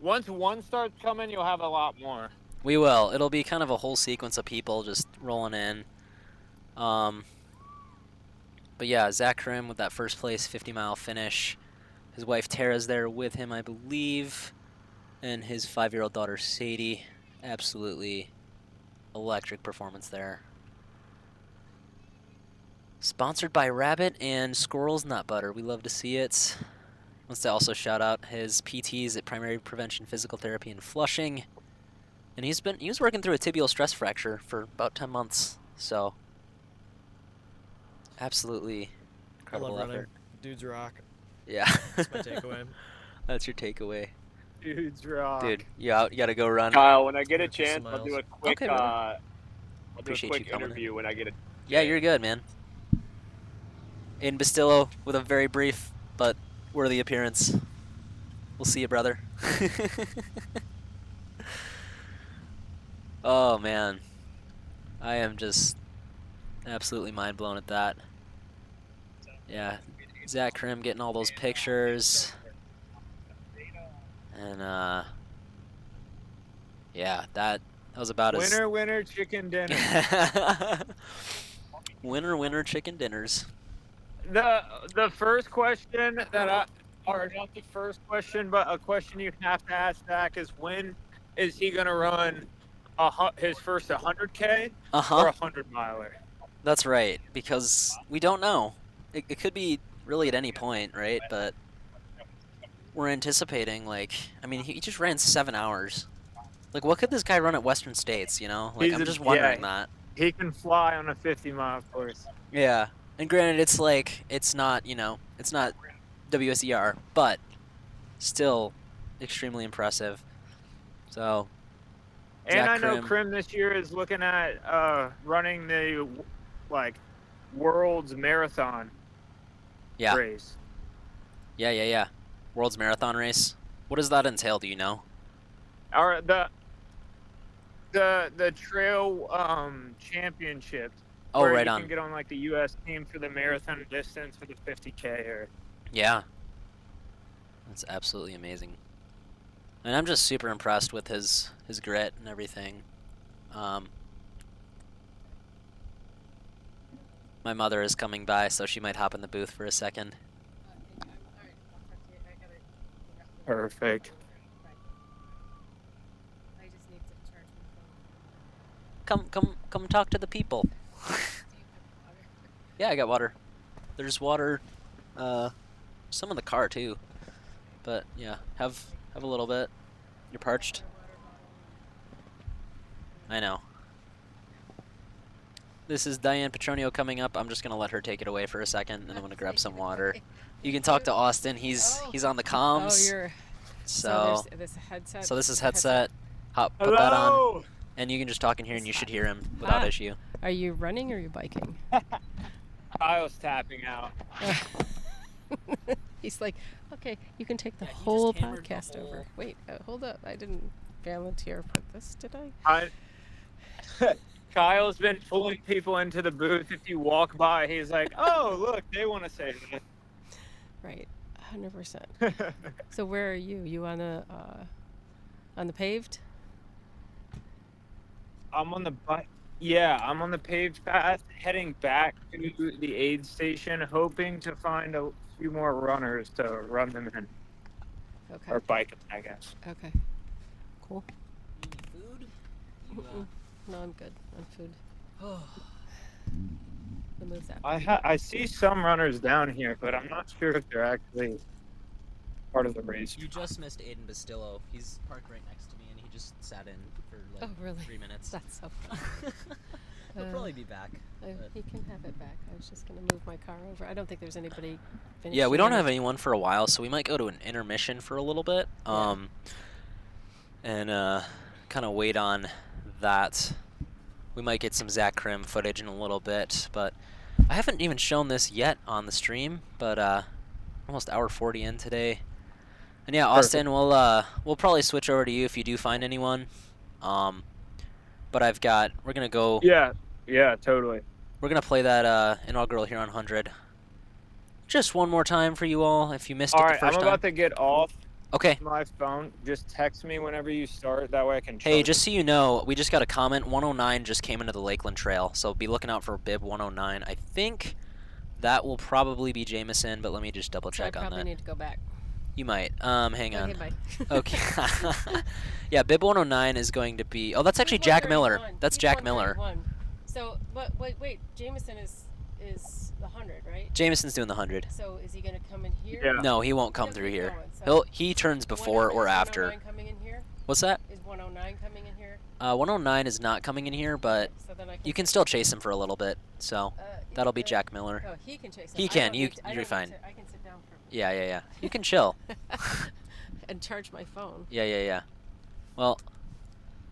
once one starts coming, you'll have a lot more. We will. It'll be kind of a whole sequence of people just rolling in. But yeah, Zach Crim with that first place 50-mile finish. His wife Tara's there with him, I believe, and his 5-year-old daughter Sadie. Absolutely electric performance there. Sponsored by Rabbit and Squirrel's Nut Butter. We love to see it. Wants to also shout out his PTs at Primary Prevention Physical Therapy in Flushing. And he was working through a tibial stress fracture for about 10 months. So absolutely incredible I love running. effort. Dudes rock. Yeah. That's my takeaway. That's your takeaway. Dudes rock. Dude, you gotta go run. Kyle, when I get a Some chance, I'll do a quick Okay, brother. I'll do a Appreciate quick you coming interview when I get a Yeah, you're good, man. In Bastillo with a very brief but worthy appearance. We'll see you, brother. Oh, man. I am just absolutely mind blown at that. Yeah, Zach Crim getting all those pictures. And, yeah, that was about as... Winner, winner, chicken dinner. Winner, chicken dinners. The first question or not the first question, but a question you have to ask Zach is, when is he gonna run his first 100K or 100-miler? That's right, because we don't know. It could be really at any point, right? But we're anticipating, like, I mean, he just ran 7 hours. Like, what could this guy run at Western States, you know? Like, I'm just wondering that. He can fly on a 50-mile course. Yeah. And granted, it's like, it's not, you know, it's not WSER, but still extremely impressive. So, And Zach I know Crim. Crim this year is looking at running the, like, World's Marathon race. Yeah. World's Marathon race. What does that entail, do you know? Or the trail championship. Oh, where right you on. can get on, like, the U.S. team for the marathon distance for the 50K. Or Yeah. That's absolutely amazing. And I'm just super impressed with his grit and everything. My mother is coming by, so she might hop in the booth for a second. Perfect. Come talk to the people. Yeah, I got water. There's water, some in the car too. But yeah, have a little bit. You're parched. I know. This is Diane Petronio coming up. I'm just gonna let her take it away for a second, and I'm gonna grab some water. You can talk to Austin. He's on the comms. Oh, you're. So there's this headset. So this is headset. Put that on, and you can just talk in here, and you should hear him without issue. Are you running or are you biking? Kyle's tapping out. He's like, okay, you can take the whole podcast over. Wait, hold up. I didn't volunteer for this, did I? Kyle's been pulling people into the booth. If you walk by, he's like, oh, look, they want to say that. Right, 100%. So where are you? You on the paved? I'm on the bike. Yeah, I'm on the paved path heading back to the aid station, hoping to find a few more runners to run them in. Okay. Or bike them, I guess. Okay. Cool. You need food? No, I'm good on food. We'll move that. I see some runners down here, but I'm not sure if they're actually part of the race. You just missed Aiden Bastillo. He's parked right next to me, and he just sat in for like 3 minutes. That's so fun. He'll probably be back. He can have it back. I was just going to move my car over. I don't think there's anybody finishing. Yeah, we don't have anyone for a while, so we might go to an intermission for a little bit. And kind of wait on that. We might get some Zach Crim footage in a little bit, but I haven't even shown this yet on the stream, but almost hour 40 in today. And yeah, Austin, we'll probably switch over to you if you do find anyone. But we're gonna go. Yeah, totally. We're gonna play that inaugural Huron 100 just one more time for you all if you missed it the first time. I'm about to get off. Okay. My phone. Just text me whenever you start. That way I can. Hey, just so you know, we just got a comment. 109 just came into the Lakeland Trail, so be looking out for bib 109. I think that will probably be Jameson, but let me just double check on that. I probably need to go back. You might. Hang on. Okay, bye. Okay. Yeah, bib 109 is going to be. Oh, that's actually Jack Miller. That's Jack Miller. So, wait. Jameson is the 100, right? Jameson's doing the 100. So, is he going to come in here? Yeah. No, he won't come through here. He turns before or after. 109 coming in here? What's that? Is 109 coming in here? 109 is not coming in here, but so then you can still chase him for a little bit. So that'll be Jack Miller. Oh, he can chase him. He can. You're fine. I can sit down for. Yeah. You can chill. And charge my phone. Yeah. Well,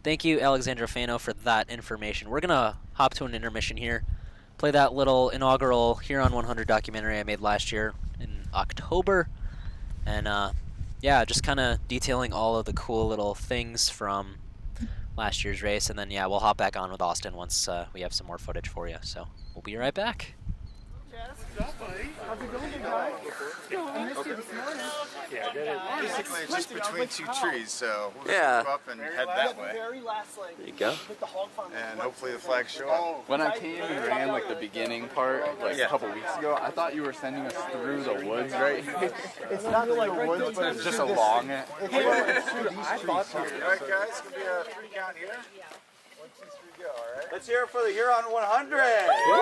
thank you, Alexandra Fano, for that information. We're gonna hop to an intermission here. Play that little inaugural Huron 100 documentary I made last year in October. And yeah, just kind of detailing all of the cool little things from last year's race. And then, yeah, we'll hop back on with Austin once we have some more footage for you. So we'll be right back. How's it going, guys? I missed you this morning. Yeah, basically it's just between two trees, so we'll just go up and head that way. There you go. And hopefully the flags show up. When I came and ran like the beginning part like a couple weeks ago, I thought you were sending us through the woods, right? It's not like woods, but it's just along it. I thought so. All right, guys, it's going to be a 3 count here. 1, 2, 3, go, all right? Let's hear it for the Huron 100. Woo!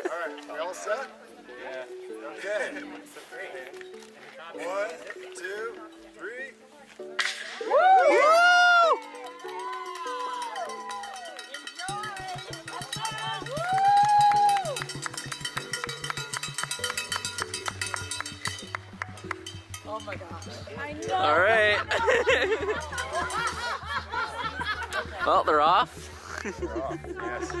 Alright, we all set? Yeah. Okay. 1, 2, 3. Woo! Oh my gosh. I know. All right. Well, they're off. We're off, yes.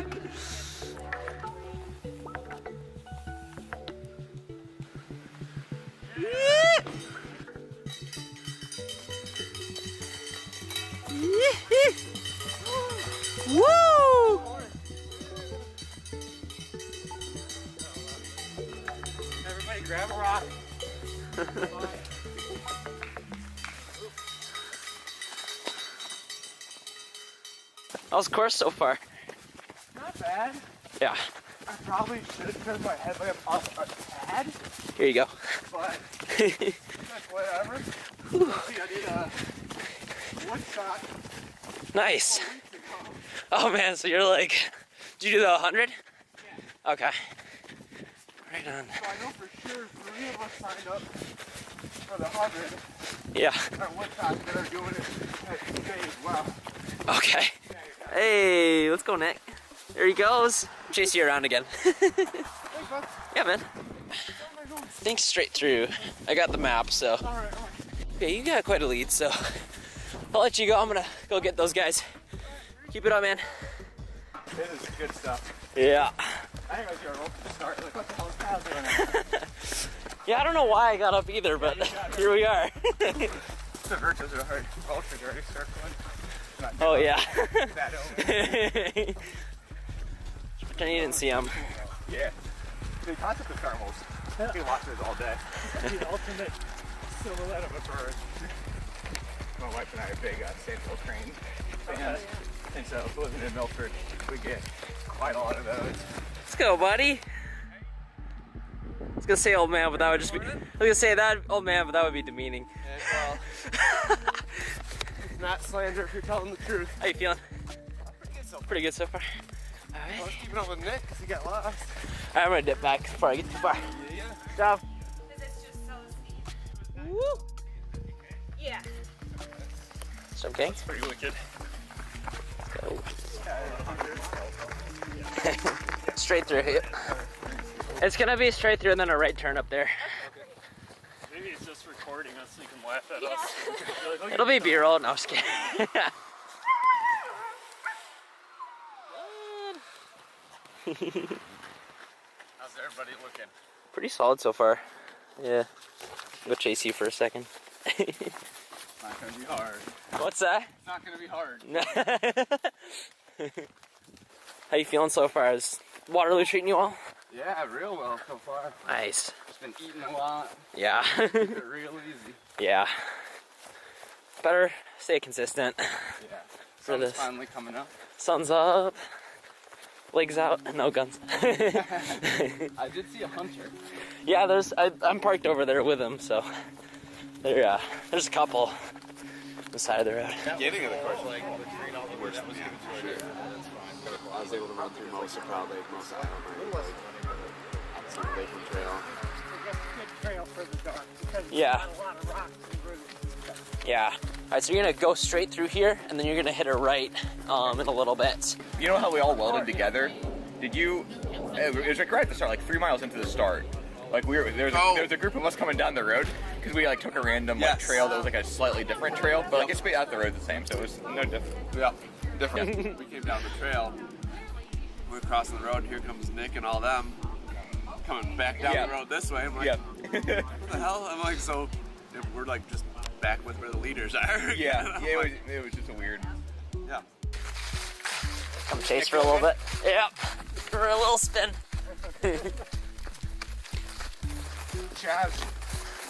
Woo! Everybody grab a rock. How's the course so far? Not bad. Yeah. I probably should have turned my headlamp off a tad, Here you go. but that's whatever. See, I did a one shot. Nice. Oh man, so you're like, did you do the 100? Yeah. Okay. Right on. So I know for sure 3 of us signed up for the 100. Yeah. At one time that are doing it today as well. Okay. Hey, let's go, Nick. There he goes. Chase you around again. Yeah, man. Think straight through. I got the map, so. Okay, you got quite a lead, so I'll let you go. I'm gonna go get those guys. Keep it up, man. This is good stuff. Yeah. I think I was going to start. Like, what the hell is Kyle doing? Yeah, I don't know why I got up either, but here we are. The virtues are hard. Vultures are already circling. not. Oh yeah. That Pretend you didn't see him. Yeah. The concept of thermals. You can watch those all day. The ultimate silhouette of a bird. My wife and I are big sandhill crane fans, and so living in Milford, we get quite a lot of those. Let's go, buddy. I was gonna say old man, but that would just be. I was gonna say that old man, but that would be demeaning. Yeah, well, it's not slander if you're telling the truth. How you feeling? Pretty good so far. All right. I was keeping up with Nick because he got lost. All right, I'm gonna dip back before I get too far. Yeah. Stop. It's just so steep. Woo. Yeah. So okay. It's pretty wicked. Let's go. Straight through here. It's gonna be straight through and then a right turn up there. Okay. Maybe it's just recording us so you can laugh at us. Like, It'll be B-roll. No, I'm just kidding. How's everybody looking? Pretty solid so far. Yeah. Go chase you for a second. It's not gonna be hard. What's that? It's not gonna be hard. How you feeling so far? Is Waterloo treating you well? Yeah, real well so far. Nice. Just been eating a lot. Yeah. Keep it real easy. Yeah. Better stay consistent. Yeah. For Sun's this. finally coming up. Sun's up. Legs out. No guns. I did see a hunter. Yeah, I'm parked over there with him, so there's a couple on the side of the road. Beginning of the course, like we're supposed to give it to I was able to run through most of Proud Lake, most of Island, some Lakeland Trail. Trail for the dark because Yeah. there's a lot of rocks and grooves. Yeah. All right, so you're gonna go straight through here, and then you're gonna hit a right in a little bit. You know how we all welded together? Did you? It was like right at the start, like 3 miles into the start. Like there was a group of us coming down the road because we like took a random like trail that was like a slightly different trail, but like it's out the road the same, so it was no different. Yeah, different. We came down the trail. We're crossing the road, and here comes Nick and all them coming back down the road this way. I'm like, what the hell? I'm like, so we're like just back with where the leaders are. Yeah, it was just a weird. Yeah. Come chase for a little bit. Yep. For a little spin.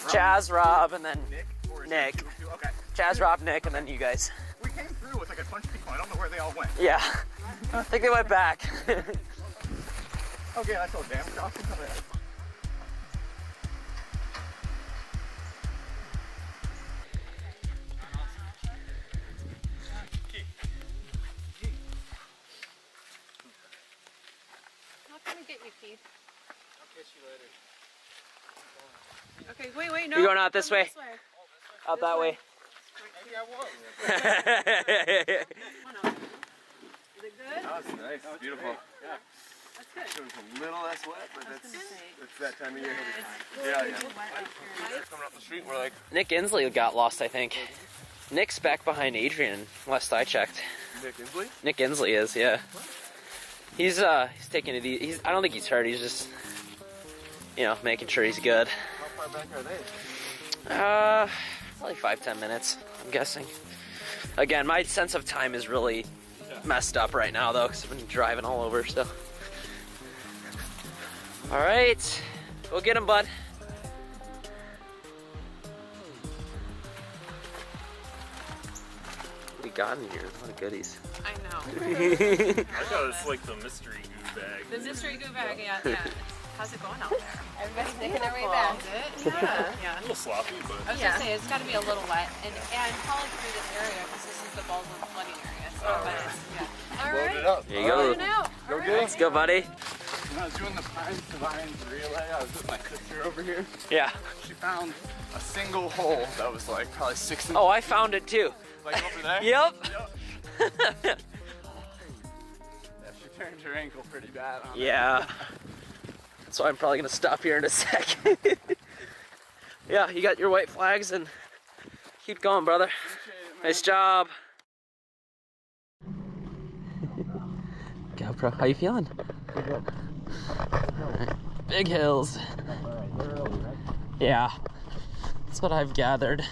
Chaz, Rob, and then Nick. Okay. Chaz, Rob, Nick, and then you guys. We came through with like a bunch of people. I don't know where they all went. Yeah. I think they went back. Okay, that's all damn crossing. How can we get you, Keith? I'll catch you later. Okay, wait, no. You're going out this way? This way. Out that way. Maybe I was. Is it good? That's nice. That's beautiful. Yeah. That's good. It was a little less wet, but it's that time of year. Yeah. Coming up the street, we're like. Nick Inslee got lost, I think. Nick's back behind Adrian, last I checked. Nick Inslee? Nick Inslee is, yeah. He's taking it easy. I don't think he's hurt. He's just, making sure he's good. How far back are they? Probably 5-10 minutes, I'm guessing. Again, my sense of time is really messed up right now, though, because I've been driving all over, so. All right, go get him, bud. What do we got in here? A lot of goodies. I know. I thought it was like the mystery goo bag. The mystery goo bag, yeah. How's it going out there? Everybody's making their way back. Is it? Yeah. A little sloppy, but. I was gonna say it's got to be a little wet, and probably through this area because this is the Baldwin flooding area. So, but it's, All Load right. it up. There you go. Load it out. Go All get it. Let's go, buddy. When I was doing the Pines to Vines relay, I was with my sister over here. Yeah. She found a single hole that was like probably 6 inches. Oh, I found it too. Like over there? Yep. Yeah, she turned her ankle pretty bad on it. Yeah. So I'm probably gonna stop here in a second. Yeah, you got your white flags and keep going, brother. Nice job. GoPro, how you feeling? Alright. Big hills. Yeah, that's what I've gathered.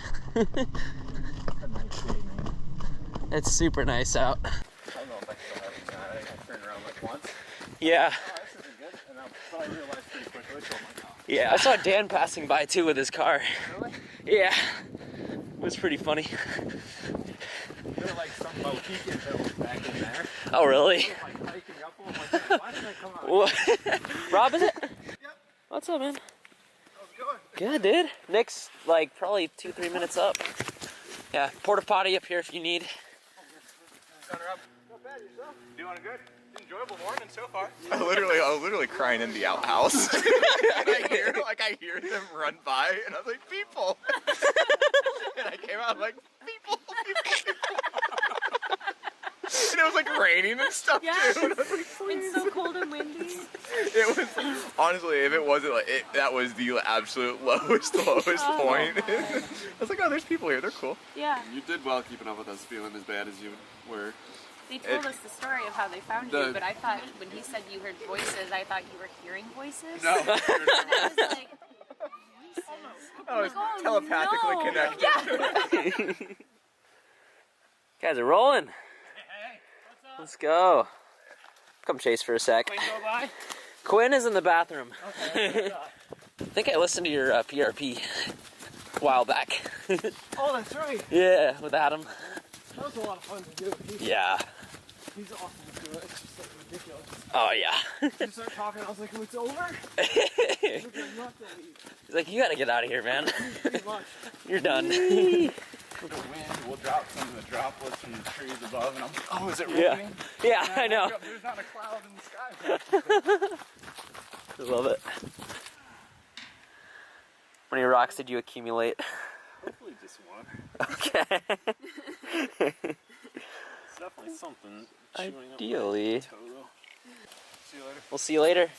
It's super nice out. I don't know if I still have it. I think I turned around like once. Yeah. Oh, this isn't good. And I realized pretty quickly, oh my god. Yeah, I saw Dan passing by too with his car. Really? Yeah. It was pretty funny. There were like some Mohican hills back in there. Oh, really? Like hiking up them. Like, why did I come out? What? Rob, is it? Yep. What's up, man? How's it going? Good, dude. Nick's like probably 2-3 minutes up. Yeah, porta potty up here if you need. Not bad, yourself? Doing good. Enjoyable morning so far. I was literally crying in the outhouse. I hear them run by, and I was like, people. And I came out like, people. And it was like raining and stuff too. And I was like, please. It's so cold and windy. It was honestly, if it wasn't like that was the absolute lowest point. I was like, oh, there's people here. They're cool. Yeah. You did well keeping up with us feeling as bad as you were. They told us the story of how they found you, but I thought when he said you heard voices, I thought you were hearing voices. No. And I was like, voices? I was telepathically connected. Yeah. Guys are rolling. Let's go. Come chase for a sec. Quinn go by? Quinn is in the bathroom. Okay. I think I listened to your PRP a while back. Oh, that's right. Yeah, with Adam. That was a lot of fun to do. Yeah. He's awesome to do it. It's just like ridiculous. Oh, yeah. You start talking, I was like, oh, it's over? He's like, you gotta get out of here, man. Pretty much. You're done. The wind will drop some of the droplets from the trees above, and I'm like, oh, is it raining? Yeah, I know. There's not a cloud in the sky. I love it. How many rocks did you accumulate? Hopefully just one. Okay. It's definitely something. Ideally. Total. See you later. We'll see you later.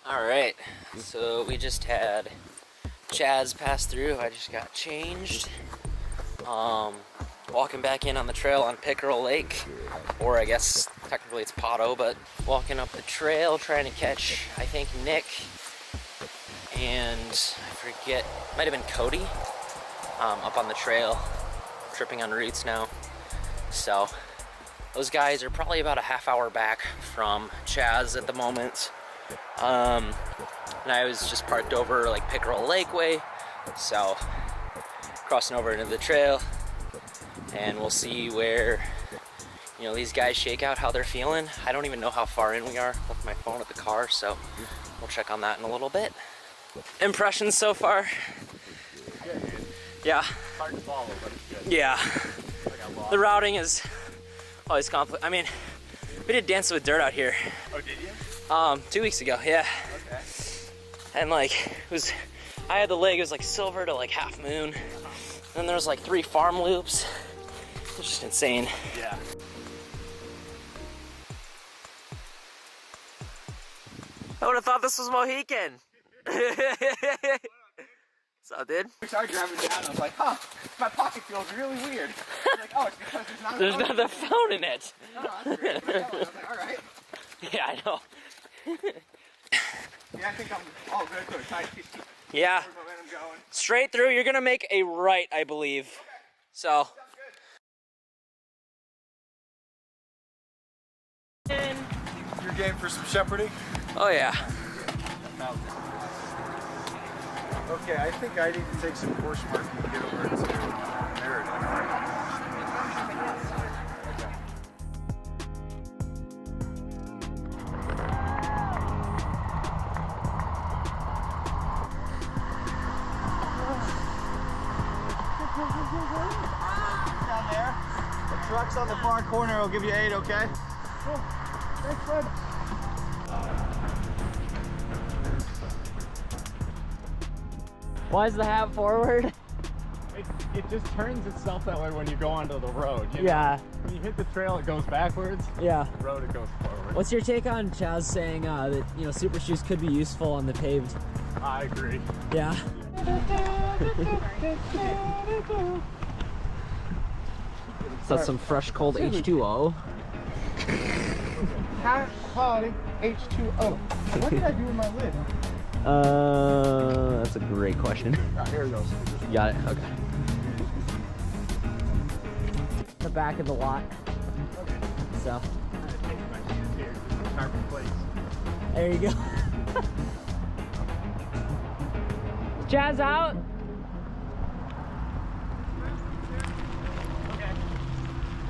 Alright, so we just had Chaz pass through. I just got changed. Walking back in on the trail on Pickerel Lake, or I guess technically it's Potto, but walking up the trail trying to catch, I think, Nick and I forget, might have been Cody, up on the trail, tripping on roots now. So those guys are probably about a half hour back from Chaz at the moment. And I was just parked over like Pickerel Lake way, so crossing over into the trail, and we'll see where, you know, these guys shake out, how they're feeling. I don't even know how far in we are. Left my phone at the car, so we'll check on that in a little bit. Impressions so far? Yeah. Hard to follow, but it's good. Yeah. The routing is always complicated. I mean, we did Dance with Dirt out here. Oh, did you? 2 weeks ago, yeah. Okay. And like, it was, I had the leg, it was like silver to like half moon. Then there was like 3 farm loops. It was just insane. Yeah. I would have thought this was Mohican. What's up, dude? I started driving down, I was like, huh, my pocket feels really weird. I was like, oh, it's because There's not a phone in it. No, that's great. I was like, all right. Yeah, I know. Yeah, I think I'm all good. So try to keep Yeah. momentum going. Straight through, you're gonna make a right, I believe. So. Your game for some shepherding? Oh yeah. Okay, I think I need to take some course marking to get over to Meriden. Down there. The truck's on the far corner. I'll give you 8, okay? Cool. Thanks, bud. Why is the hat forward? It just turns itself that way when you go onto the road. You know? Yeah. When you hit the trail, it goes backwards. Yeah. The road, it goes forward. What's your take on Chaz saying that, you know, super shoes could be useful on the paved? I agree. Yeah. So that's some fresh cold H2O. High quality H2O. What did I do with my lid? That's a great question. Here it goes. You got it? Okay. The back of the lot. Okay. So. Carbon plates. There you go. Jazz out. Okay.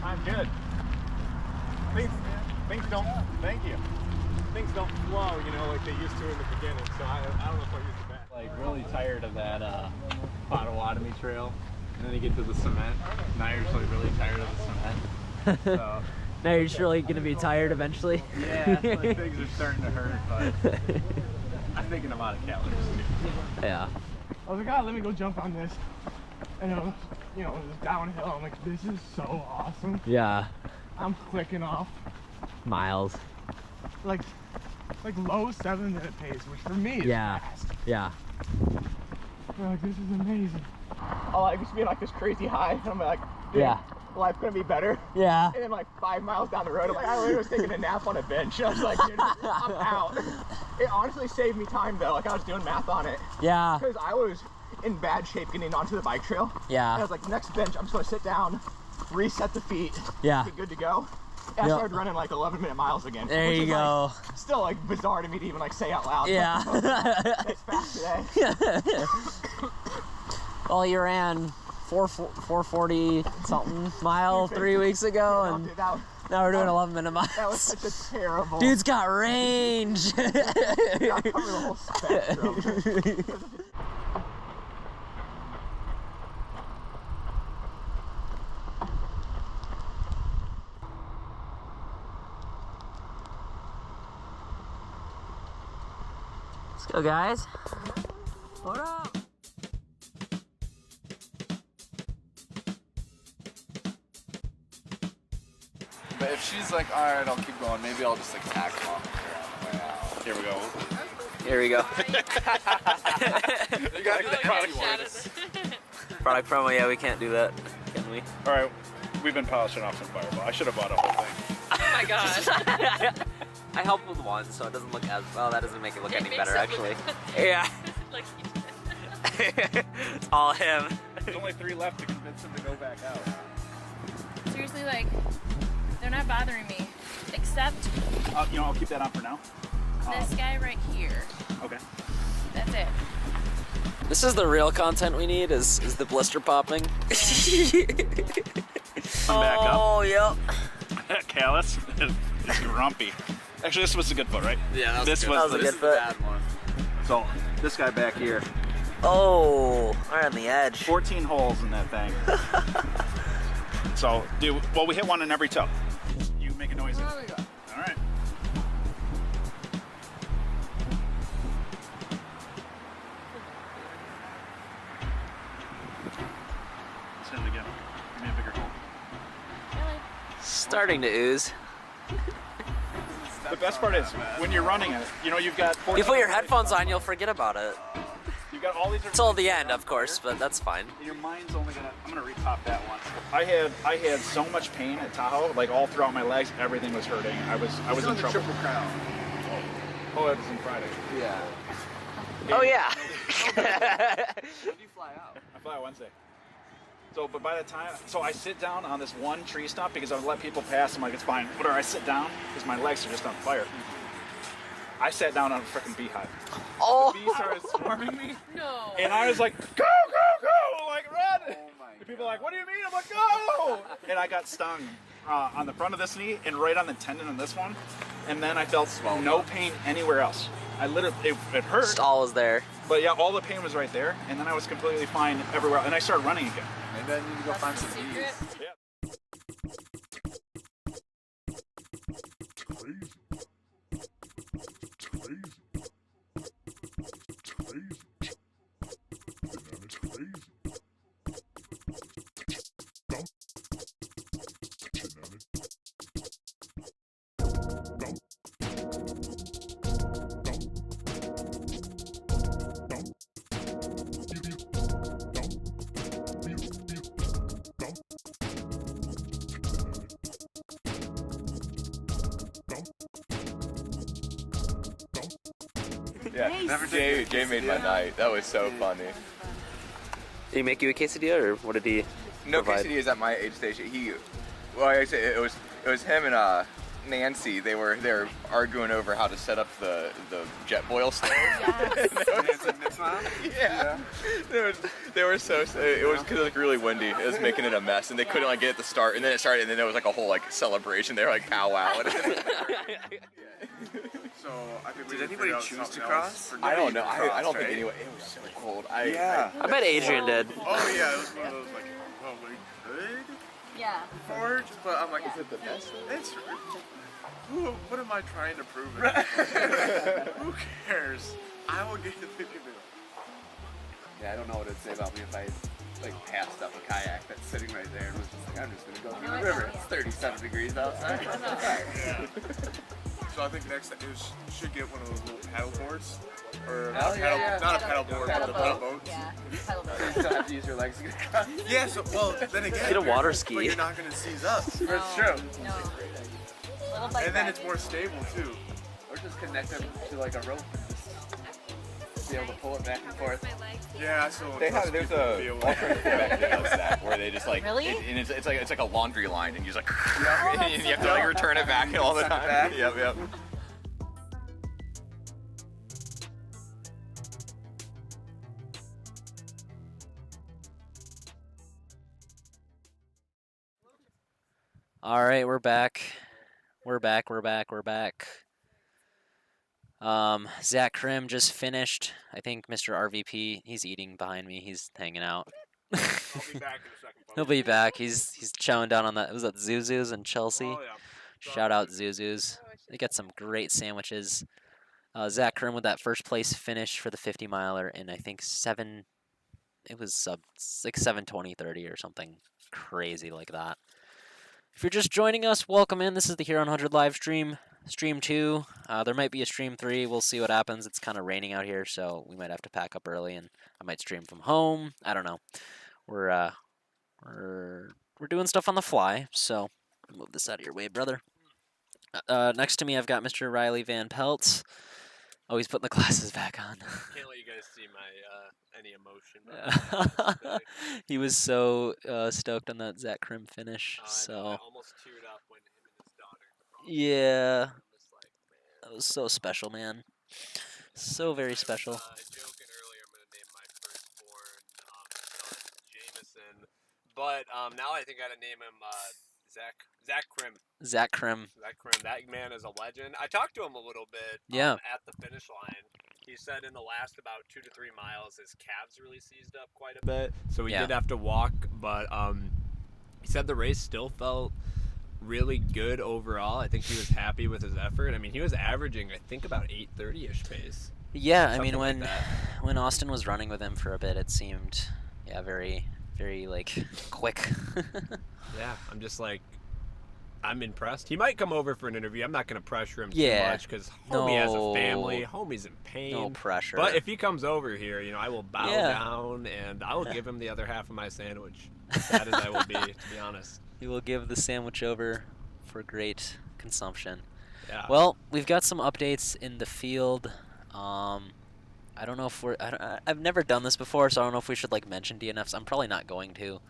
I'm good. Things don't, thank you. Things don't flow, you know, like they used to in the beginning, so I don't know if I'll use the back. Like, really tired of that Potawatomi trail, and then you get to the cement, now you're just like really tired of the cement. So, Now you're just really gonna be tired eventually. yeah, like things are starting to hurt, but I'm thinking I'm out of calories too. Yeah. I was like, oh, let me go jump on this. And it was, you know, it was downhill. I'm like, this is so awesome. Yeah. I'm clicking off Miles. like low 7-minute pace, which for me is fast. Yeah. I'm like, this is amazing. Oh, I used to be like this crazy high, and I'm like, dude, Yeah. life's gonna be better. Yeah. And then like 5 miles down the road, I'm like, I literally was taking a nap on a bench. I was like, dude, I'm out. It honestly saved me time though. Like I was doing math on it. Yeah. Because I was in bad shape getting onto the bike trail. Yeah. And I was like, next bench, I'm just gonna sit down, reset the feet, Yeah. get good to go. And I started running like 11-minute miles again. There which you is, go. Like, still like bizarre to me to even like say out loud. Yeah. That's fast today. Well, you ran 440 something mile 3 weeks ago, and now we're doing 11-minute miles. That was such a terrible. Dude's got range. Yeah, I covered the whole spectrum. Let's go, guys. What up? But if she's like, all right, I'll keep going, maybe I'll just like tack along with her on the way out. Here we go. Here we go. You gotta do the product words. Product promo, yeah, we can't do that, can we? All right, we've been polishing off some Fireball. I should have bought a whole thing. Oh my god. I helped with one, so it doesn't look as well. That doesn't make it look any makes better, it actually. look- Yeah, Like, it's all him. There's only 3 left to convince him to go back out. seriously, like, they're not bothering me. Except You know, I'll keep that on for now. this guy right here. Okay. That's it. This is the real content we need. Is the blister popping? Back up. Oh, yep. Callus is grumpy. Actually, this was a good foot, right? Yeah, this that was a good foot. So this guy back here. Oh, right on the edge. 14 holes in that thing. So, dude, well, we hit one in every toe. You make a noise. All right. Let's hit it again. Give me a bigger hole. Starting to ooze. The best part is when you're running it, you know, you've got 14 You put your headphones on, you'll forget about it. You've got all these Till the end, of course, but that's fine. Your mind's only gonna. I'm gonna repop that one. I had so much pain at Tahoe, like all throughout my legs, everything was hurting. I was in trouble. Triple Crown. Oh, that was on Friday. Yeah. Oh yeah. When did you fly out? I fly out Wednesday. So, but by the time, so I sit down on this one tree stump because I would let people pass. I'm like, it's fine. Whatever. I sit down because my legs are just on fire. I sat down on a freaking beehive. Oh. The bees started swarming me. No. And I was like, go, go, go! Like, run! And people are like, what do you mean? I'm like, go! And I got stung on the front of this knee and right on the tendon on this one. And then I felt no pain anywhere else. I literally, it hurt. Just all was there. But yeah, all the pain was right there. And then I was completely fine everywhere. And I started running again. Maybe I need to go find some bees. Yeah. Yeah, Jay made my night. That was so funny. Did he make you a quesadilla, or what did he No provide? quesadillas at my aid station. Well, I say it was him and Nancy. They were arguing over how to set up the jet boil stove. Yeah. They were so. It was because it was like really windy. It was making it a mess, and they couldn't like get it to start. And then it started, and then there was like a whole like celebration. They were like powwow. So I think did anybody choose to cross? I don't know. I don't think anyone. It was so cold. I bet Adrian did. Oh yeah, it was one of those like, well, we could. Yeah. Forge, but I'm like, is it the best? It's. What am I trying to prove? Who cares? I will get the canoe. Yeah, I don't know what it'd say about me if I like passed up a kayak that's sitting right there and was just like, I'm just gonna go through the river. It's 37 degrees outside. Yeah. So I think next time you should get one of those little paddle boards. Or not a paddle board, but a paddle boat. Yeah, paddle boat. You still have to use your legs to get across. Yeah, so, well, then again, Get a water ski. But you're not going to seize up. No, That's true. No. Little bike And then ride. it's more stable, too. Or just connect them to like a rope and just be able to pull it back and forth. Yeah, I still There's a alternative method that does that, where they just like, Really? and it's like a laundry line, and you just like, and you have to like return it back all the time. Yep. All right, we're back. We're back. Zach Crim just finished. I think Mr. RVP, he's eating behind me. He's hanging out. I'll be back in a second. He'll be back. He's chowing down on that. Was that Zuzu's in Chelsea? Oh, yeah. Shout out Zuzu's. They got some great sandwiches. Zach Crim with that first place finish for the 50 miler in I think 7. It was like 7:20:30 or something crazy like that. If you're just joining us, welcome in. This is the Huron 100 live stream, stream 2. There might be a stream 3. We'll see what happens. It's kind of raining out here, so we might have to pack up early, and I might stream from home. I don't know. We're doing stuff on the fly, so move this out of your way, brother. Next to me, I've got Mr. Riley Van Pelt. Oh, he's putting the glasses back on. Can't let you guys see my any emotion. He was so stoked on that Zach Crim finish. So I almost teared up when him and his daughter. yeah, that was so special, man. So very special. Joking earlier, I'm gonna name my firstborn son Jameson, but now I think I gotta name him Zach Crim. Zach Crim. That man is a legend. I talked to him a little bit. Yeah. At the finish line, he said in the last about 2 to 3 miles, his calves really seized up quite a bit, so he did have to walk. But he said the race still felt really good overall. I think he was happy with his effort. I mean, he was averaging, I think, about 8:30-ish pace. Yeah, I mean, Something when Austin was running with him for a bit, it seemed, very, very like quick. Yeah, I'm just like, I'm impressed. He might come over for an interview. I'm not going to pressure him too Yeah. much because homie has a family. Homie's in pain. No pressure. But if he comes over here, I will bow Yeah. down and I will give him the other half of my sandwich. As sad as I will be, to be honest. He will give the sandwich over for great consumption. Yeah. Well, we've got some updates in the field. I don't know if I've never done this before, so I don't know if we should like mention DNFs. I'm probably not going to.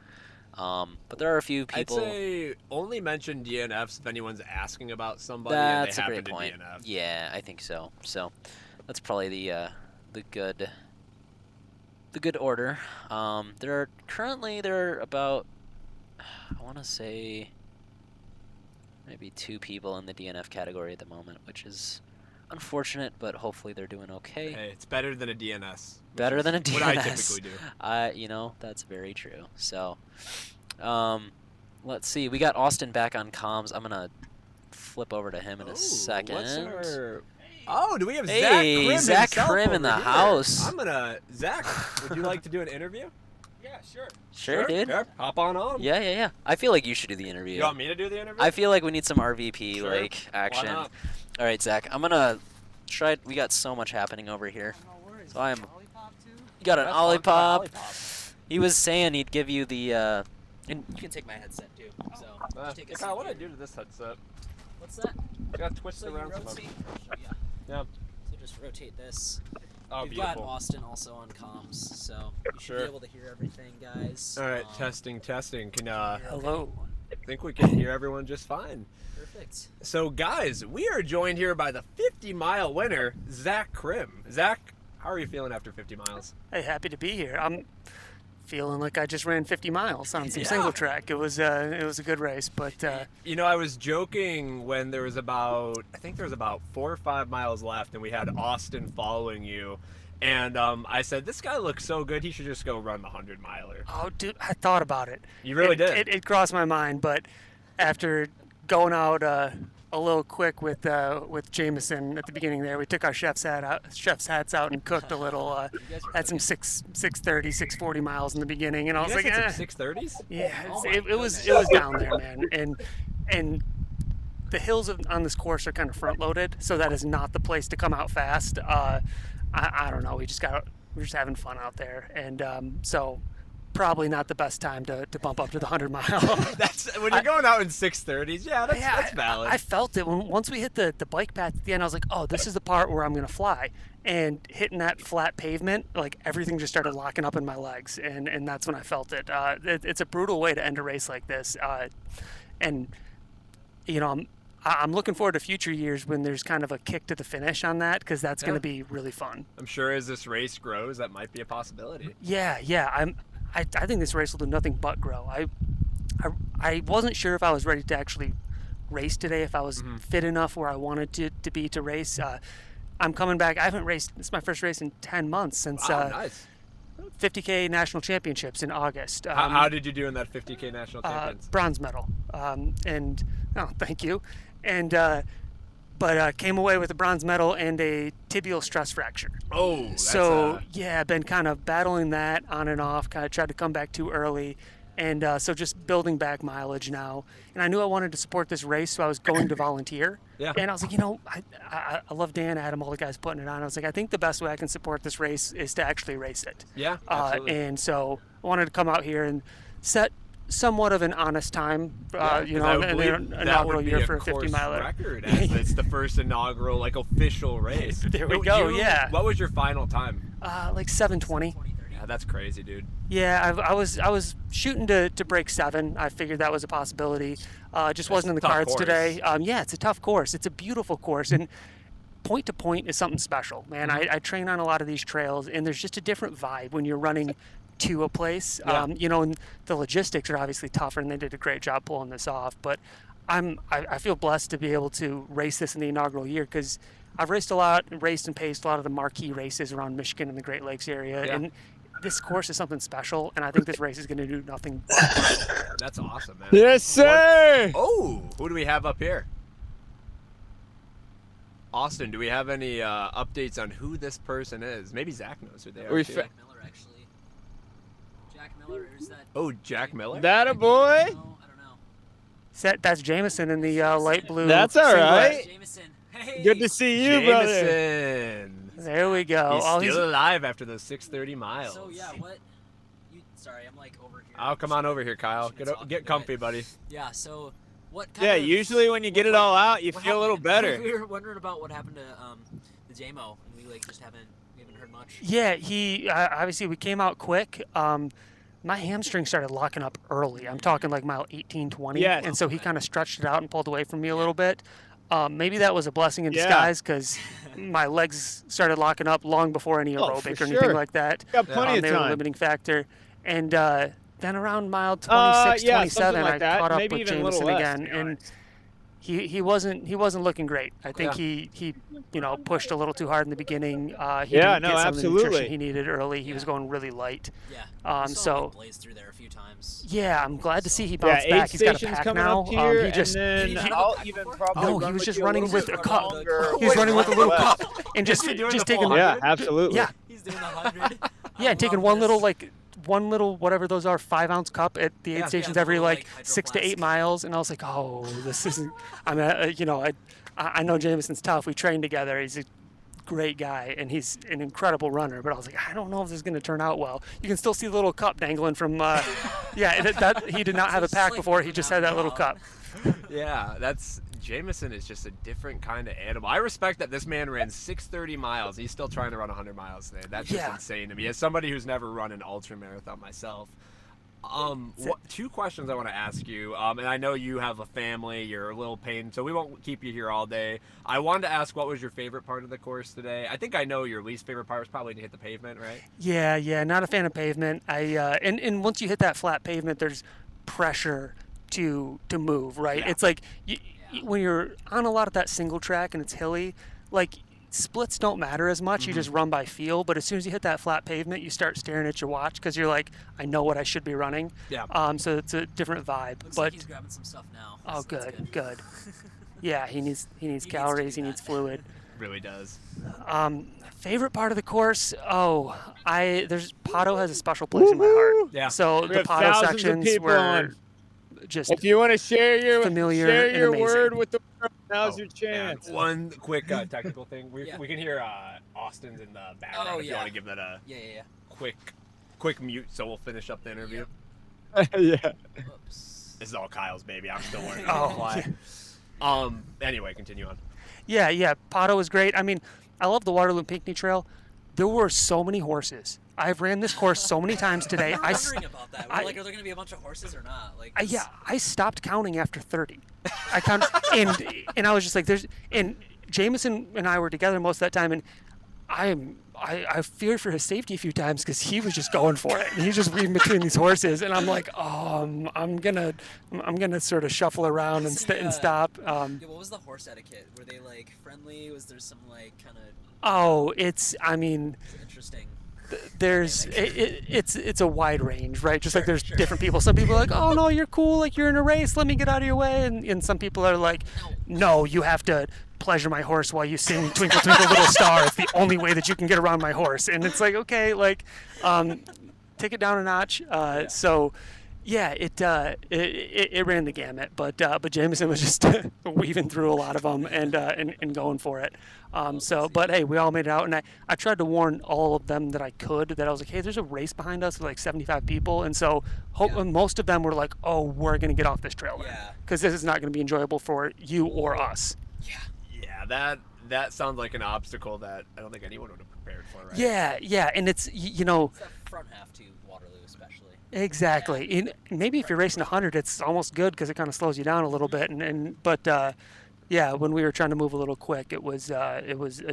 But there are a few people. I'd say only mention DNFs if anyone's asking about somebody That's and a they great happen point. to DNF. Yeah, I think so. So that's probably the good order. There are about, I want to say, maybe 2 people in the DNF category at the moment, which is unfortunate, but hopefully they're doing okay. Hey, it's better than a DNS. Better than a DNS. What I typically do. That's very true. So, let's see. We got Austin back on comms. I'm gonna flip over to him in a second. Do we have Hey, Zach Crim Zach Crim in the over here? house. Zach, would you like to do an interview? Yeah, sure. Sure, dude. Yeah, hop on. Yeah. I feel like you should do the interview. You want me to do the interview? I feel like we need some RVP Sure. like action. Why not? All right, Zach. I'm gonna try. We got so much happening over here. So You got an Olipop. He was saying he'd give you the. And you can take my headset too. So just take a Kyle, what do I do to this headset? What's that? I got twisted So you around some. rotate. Yeah. So just rotate this. Oh, We've beautiful. got Austin also on comms, so you should be able to hear everything, guys. All right, testing. Can Hello. I think we can hear everyone just fine. Perfect. So, guys, we are joined here by the 50-mile winner, Zach Crim. Zach, how are you feeling after 50 miles? Hey, happy to be here. I'm feeling like I just ran 50 miles on some Yeah. single track. It was a good race, but You know, I was joking when there was about 4 or 5 miles left, and we had Austin following you. And I said, this guy looks so good, he should just go run the 100-miler. oh, dude, I thought about it. You really did? It crossed my mind, but after going out a little quick with Jameson at the beginning there, we took our chef's hats out and cooked a little. Had some 6:30, 6:40 miles in the beginning, and I was like, had some 6:30s? Yeah, it was down there, man, and the hills on this course are kind of front loaded, so that is not the place to come out fast. I don't know. We're just having fun out there, and so probably not the best time to bump up to the 100-mile. That's when you're going out in 6:30s. Yeah, that's valid. I felt it once we hit the bike path at the end. I was like, oh, this is the part where I'm gonna fly. And hitting that flat pavement, like everything just started locking up in my legs, and that's when I felt it. It's a brutal way to end a race like this, and you know, I'm looking forward to future years when there's kind of a kick to the finish on that, because that's going to be really fun. I'm sure as this race grows, that might be a possibility. Yeah. I think this race will do nothing but grow. I wasn't sure if I was ready to actually race today, if I was fit enough where I wanted to be to race. I'm coming back. I haven't raced. This is my first race in 10 months since nice. 50K national championships in August. How did you do in that 50K national champions? Bronze medal. And thank you. And but came away with a bronze medal and a tibial stress fracture. Oh, so yeah, I've been kind of battling that on and off. Kind of tried to come back too early, and so just building back mileage now. And I knew I wanted to support this race, so I was going to volunteer. Yeah. And I was like, I love Dan, Adam, all the guys putting it on. I was like, I think the best way I can support this race is to actually race it. Yeah, absolutely. And so I wanted to come out here and set somewhat of an honest time, an inaugural year for a 50-miler. Record, as it's the first inaugural official race. There we go. Yeah. What was your final time? Like 7:20. Yeah, that's crazy, dude. Yeah, I was shooting to break 7. I figured that was a possibility. Just wasn't in the cards today. Yeah, it's a tough course. It's a beautiful course, and point to point is something special, man. I train on a lot of these trails, and there's just a different vibe when you're running to a place. Yeah. And the logistics are obviously tougher, and they did a great job pulling this off. But I feel blessed to be able to race this in the inaugural year, because I've raced and paced a lot of the marquee races around Michigan and the Great Lakes area, and this course is something special, and I think this race is going to do nothing but grow. That's awesome, man. Yes, sir. Oh, who do we have up here? Austin, do we have any updates on who this person is? Maybe Zach knows who they are. Jack Miller, actually. Jack Miller, or is that? Oh, Jack Miller? That a boy? That's Jameson in the light blue. That's all singlet. right. Jameson. Hey. Good to see you, brother. Jameson. There we go. He's still alive after those 6:30 miles. So yeah, sorry, I'm like over here. Oh, come on over here, Kyle. Get comfy, buddy. Yeah. So what? Yeah, usually when you get it all out, you feel a little better. We were wondering about what happened to the JMO, and we just haven't heard much. Yeah, he obviously we came out quick. My hamstring started locking up early. I'm talking like mile 18, 20. Yes. And so he kind of stretched it out and pulled away from me a little bit. Maybe that was a blessing in disguise, because my legs started locking up long before any aerobic or anything like that. Got plenty of They were a time. limiting factor. And then around mile 26, 27, like I that. caught up Maybe with even a little Jameson less, again. to be And he wasn't looking great. I think he pushed a little too hard in the beginning. He didn't get some of the nutrition he needed early. He was going really light. Yeah. So blaze through there a few times. yeah, I'm glad to see he bounced back. He's got a pack now. Here, He just and then I'll even probably he was just running with a cup. longer. He was running with a little cup and just taking. Yeah, absolutely. Yeah. He's doing the 100. Yeah, and taking one little whatever those are 5-ounce cup at the aid stations every 6 to 8 miles, and I was like, oh, this isn't. I know Jameson's tough. We trained together. He's a great guy, and he's an incredible runner. But I was like, I don't know if this is going to turn out well. You can still see the little cup dangling from. That he did not have a pack before. He just had that little cup. Yeah, that's Jameson is just a different kind of animal. I respect that this man ran 630 miles. He's still trying to run 100 miles today. That's just insane to me. As somebody who's never run an ultra marathon myself. Two questions I want to ask you. And I know you have a family. You're a little pain, so we won't keep you here all day. I wanted to ask, what was your favorite part of the course today? I think I know your least favorite part was probably to hit the pavement, right? Yeah, not a fan of pavement. And once you hit that flat pavement, there's pressure to move, right? It's like when you're on a lot of that single track and it's hilly, like splits don't matter as much. You just run by feel. But as soon as you hit that flat pavement, you start staring at your watch because you're like, I know what I should be running. Yeah. So it's a different vibe. Looks but like he's grabbing some stuff now. Oh, good. Yeah, he needs calories. He needs fluid. Really does. Favorite part of the course? Pato has a special place in my heart. Yeah. So the Pato sections were just if you want to share your word with the world, now's your chance. One quick technical thing. We can hear Austin's in the background. If you want to give that a quick mute, so we'll finish up the interview. Yeah. Oops. This is all Kyle's baby. I'm still learning how to fly. Anyway, continue on. Yeah. Pato was great. I mean, I love the Waterloo Pinckney Trail. There were so many horses. I've ran this course so many times today. I'm wondering about that. Are there going to be a bunch of horses or not? I stopped counting after 30. I counted, and I was just like, and Jameson and I were together most of that time, and I feared for his safety a few times because he was just going for it, and he's just weaving between these horses, and I'm like, I'm gonna sort of shuffle around and stop. What was the horse etiquette? Were they like friendly? Was there some like kind of? Oh, it's interesting. It's a wide range, right? Just like there's different people. Some people are like, oh no, you're cool, like you're in a race, let me get out of your way, and some people are like, no, you have to pleasure my horse while you sing Twinkle Twinkle Little Star. It's the only way that you can get around my horse. And it's like, okay, like take it down a notch. So yeah, it ran the gamut, but Jameson was just weaving through a lot of them and going for it. But hey, we all made it out, and I tried to warn all of them that I could, that I was like, hey, there's a race behind us with like 75 people, and so most of them were like, oh, we're gonna get off this trail, because this is not gonna be enjoyable for you or us. Yeah, that sounds like an obstacle that I don't think anyone would have prepared for, right? Yeah, and it's It's that front half to Waterloo, especially. Exactly. And maybe if you're racing 100, it's almost good because it kind of slows you down a little bit. But when we were trying to move a little quick, it was a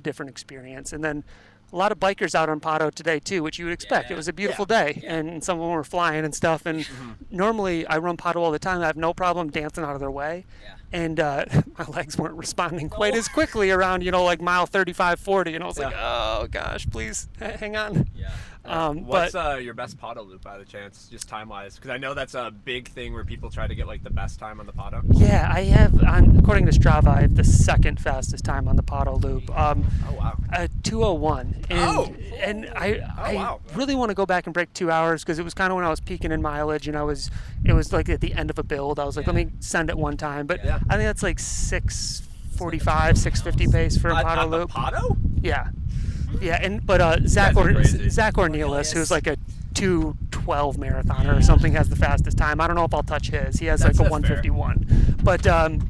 different experience. And then a lot of bikers out on Pato today too, which you would expect. It was a beautiful day, and some of them were flying and stuff. And normally I run Pato all the time. I have no problem dancing out of their way. And my legs weren't responding quite as quickly around, like mile 35, 40. And I was like, oh gosh, please hang on. What's your best Pato loop by the chance, just time-wise? Because I know that's a big thing where people try to get like the best time on the Pato. Yeah, I have, according to Strava, I have the second fastest time on the Pato loop. 2:01. And I really want to go back and break 2 hours because it was kind of when I was peaking in mileage, and it was like at the end of a build. I was like, let me send it one time. But I think that's like 6:45, 6:50 pace for a Pato loop. Pato? Yeah. Yeah, but Zach Ornelas, who's like a 2:12 marathoner or something, has the fastest time. I don't know if I'll touch his. He has like a 1:51. Fair. But I'd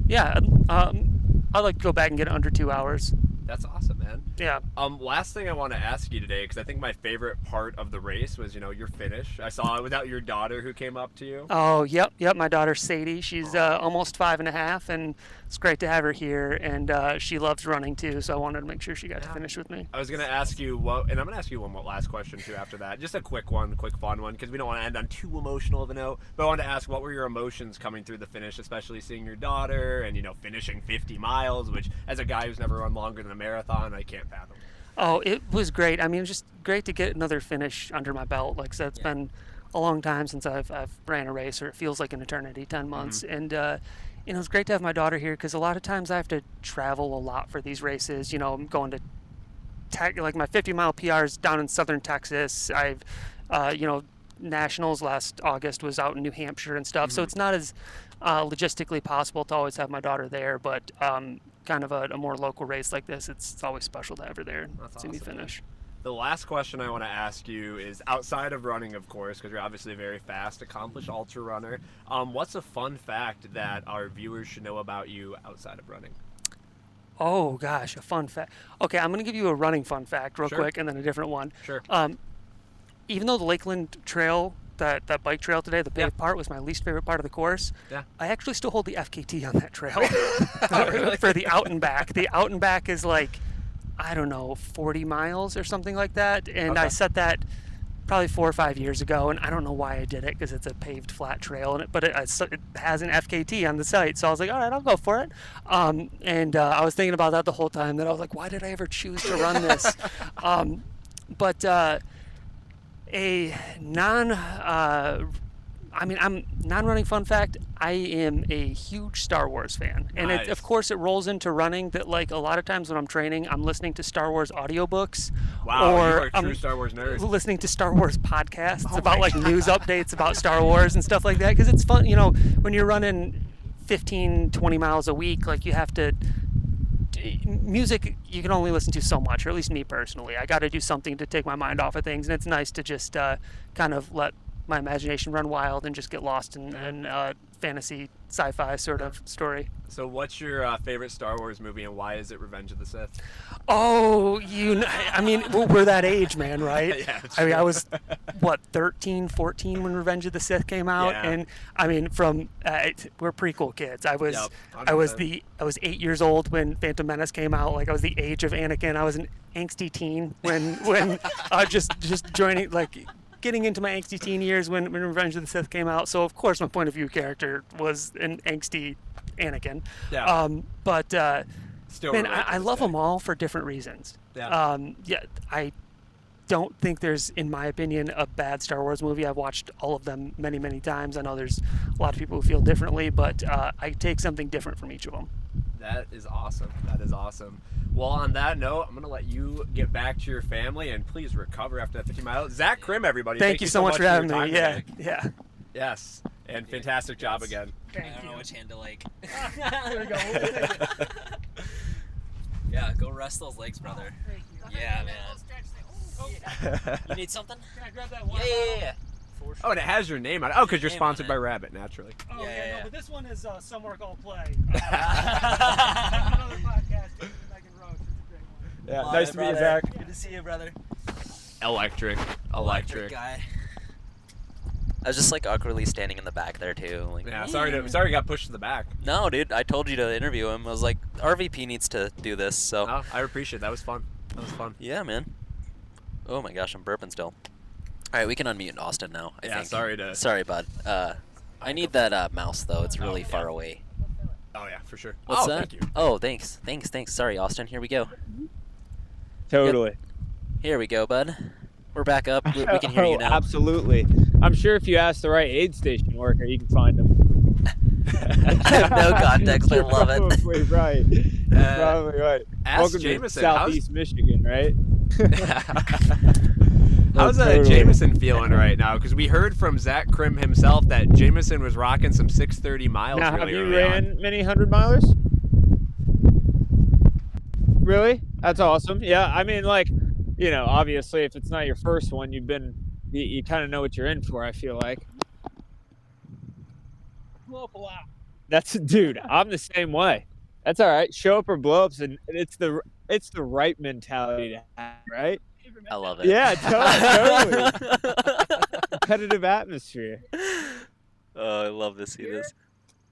like to go back and get it under 2 hours. That's awesome, man. Yeah. Last thing I want to ask you today, because I think my favorite part of the race was, your finish. I saw it without your daughter who came up to you. Oh, yep. My daughter Sadie. She's almost 5.5, and it's great to have her here. And she loves running too, so I wanted to make sure she got to finish with me. I was going to ask you and I'm going to ask you one more last question too after that. Just a quick fun one, because we don't want to end on too emotional of a note. But I wanted to ask, what were your emotions coming through the finish, especially seeing your daughter and finishing 50 miles, which as a guy who's never run longer than a marathon, I can't fathom. Oh, it was great. I mean, it was just great to get another finish under my belt. Like I said, it's been a long time since I've ran a race, or it feels like an eternity, 10 months. And it was great to have my daughter here, because a lot of times I have to travel a lot for these races. I'm going to like my 50-mile PRs down in southern Texas. I've nationals last August was out in New Hampshire and stuff. So it's not as logistically possible to always have my daughter there, but kind of a more local race like this, it's always special to have her there and see me finish. The last question I want to ask you is, outside of running, of course, because you're obviously a very fast, accomplished ultra runner, what's a fun fact that our viewers should know about you outside of running? Oh gosh, a fun fact. Okay, I'm gonna give you a running fun fact real quick, and then a different one. Sure. Even though the Lakeland Trail, that bike trail today, the paved part was my least favorite part of the course, I actually still hold the FKT on that trail for the out and back. The out and back is like, I don't know, 40 miles or something like that, and I set that probably 4 or 5 years ago, and I don't know why I did it, because it's a paved flat trail, but it has an FKT on the site, so I was like, all right, I'll go for it. And I was thinking about that the whole time, that I was like, why did I ever choose to run this? But a non-running fun fact, I am a huge Star Wars fan. And Nice. of course it rolls into running that, like, a lot of times when I'm training, I'm listening to Star Wars audiobooks. Wow, or you are a I'm true Star Wars nerd. listening to Star Wars podcasts Oh about my like God. news updates about Star Wars and stuff like that. Because it's fun, when you're running 15, 20 miles a week, like you have to, music you can only listen to so much, or at least me personally. I got to do something to take my mind off of things, and it's nice to just kind of let my imagination run wild and just get lost in fantasy sci-fi sort of story. So what's your favorite Star Wars movie, and why is it Revenge of the Sith? Oh, we're that age, man, right? Yeah, it's I mean, true. I was, 13, 14 when Revenge of the Sith came out, Yeah. and I mean, we're prequel kids. I was, Yep, I was 100%. I was 8 years old when Phantom Menace came out. Like, I was the age of Anakin. I was an angsty teen when just joining, like, getting into my angsty teen years when Revenge of the Sith came out. So of course my point of view character was an angsty Anakin. Yeah. But Still man, relate to I this love day. them all for different reasons. Yeah. I don't think there's, in my opinion, a bad Star Wars movie. I've watched all of them many, many times. I know there's a lot of people who feel differently, but I take something different from each of them. That is awesome. That is awesome. Well, on that note, I'm going to let you get back to your family, and please recover after that 50 miles. Zach Crim, everybody. Thank you so much for your having time me. Yeah, today. yeah. Yes, and fantastic job again. I don't know which hand to like. There we go. Yeah, go rest those legs, brother. Yeah, man. You need something? Can I grab that water Yeah. Oh, and it has your name on it. Oh, because you're Name on sponsored it. by Rabbit, naturally. Oh, Yeah. no, but this one is Somewhere Called Play. Another podcast with Megan Roach. It's a great one. Yeah, Love nice it, to meet you, brother. Zach. Good to see you, brother. Electric guy. I was just like awkwardly standing in the back there too. Like, Yeah, sorry you got pushed to the back. No, dude, I told you to interview him. I was like, RVP needs to do this. So. No, I appreciate it. That was fun. That was fun. Yeah, man. Oh my gosh, I'm burping still. All right, we can unmute Austin now. I Yeah, think. Sorry, bud. I need that mouse though. It's really far away. Oh yeah, for sure. What's that? Thank you. Oh, thanks. Sorry, Austin. Here we go. Totally. Here we go, bud. We're back up. We can hear you now. Absolutely. I'm sure if you ask the right aid station worker, you can find them. No context. I love it. Probably right. Probably right. Ask Welcome Jameson, to Southeast Michigan, right? How's Totally. Jameson feeling right now? Because we heard from Zach Crim himself that Jameson was rocking some 6:30 miles Now, really have you early ran on. many 100-milers? Really? That's awesome. Yeah, I mean, like, obviously, if it's not your first one, you kind of know what you're in for, I feel like. Blow up a lot. Dude, I'm the same way. That's all right. Show up or blow ups, and it's the right mentality to have, right? I love it. Yeah, totally. Competitive atmosphere. Oh, I love to see this.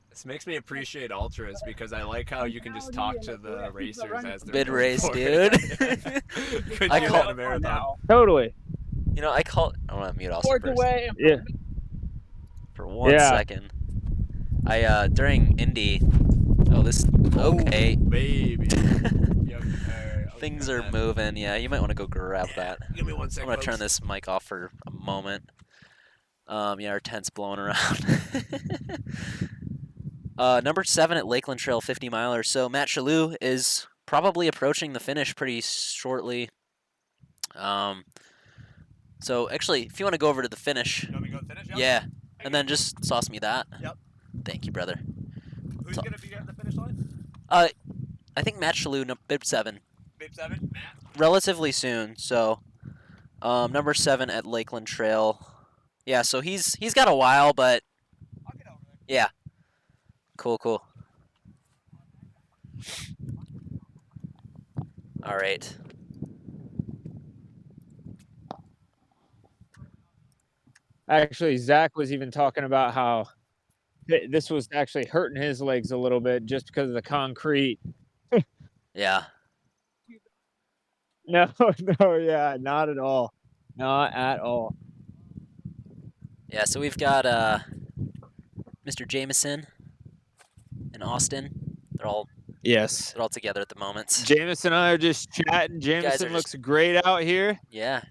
This makes me appreciate ultras because I like how you can just talk to the racers as they're Mid going race, for dude. it. Couldn't I do call- that in a marathon. Totally. I want to mute Austin first. Yeah. For 1 second. I during Indy. Okay. Baby. Things are moving. Yeah, you might want to go grab that. Give me 1 I'm second. gonna turn folks. this mic off for a moment. Yeah, our tent's blowing around. Number 7 at Lakeland Trail 50 miler. So Matt Shalhoub is probably approaching the finish pretty shortly. So actually, if you want to go over to the finish. You want me to go finish? Yep. Yeah, and then just sauce me that. Yep. Thank you, brother. Who's going to be at the finish line? I think Matt Shalhoub, bib 7. Bib 7? Matt? Relatively soon, so Number 7 at Lakeland Trail. Yeah, so he's got a while, but yeah. Cool. All right. Actually, Zach was even talking about how this was actually hurting his legs a little bit just because of the concrete. Yeah. No, yeah, not at all. Not at all. Yeah, so we've got Mr. Jameson and Austin. They're all together at the moment. Jameson and I are just chatting. Jameson looks great out here. Yeah.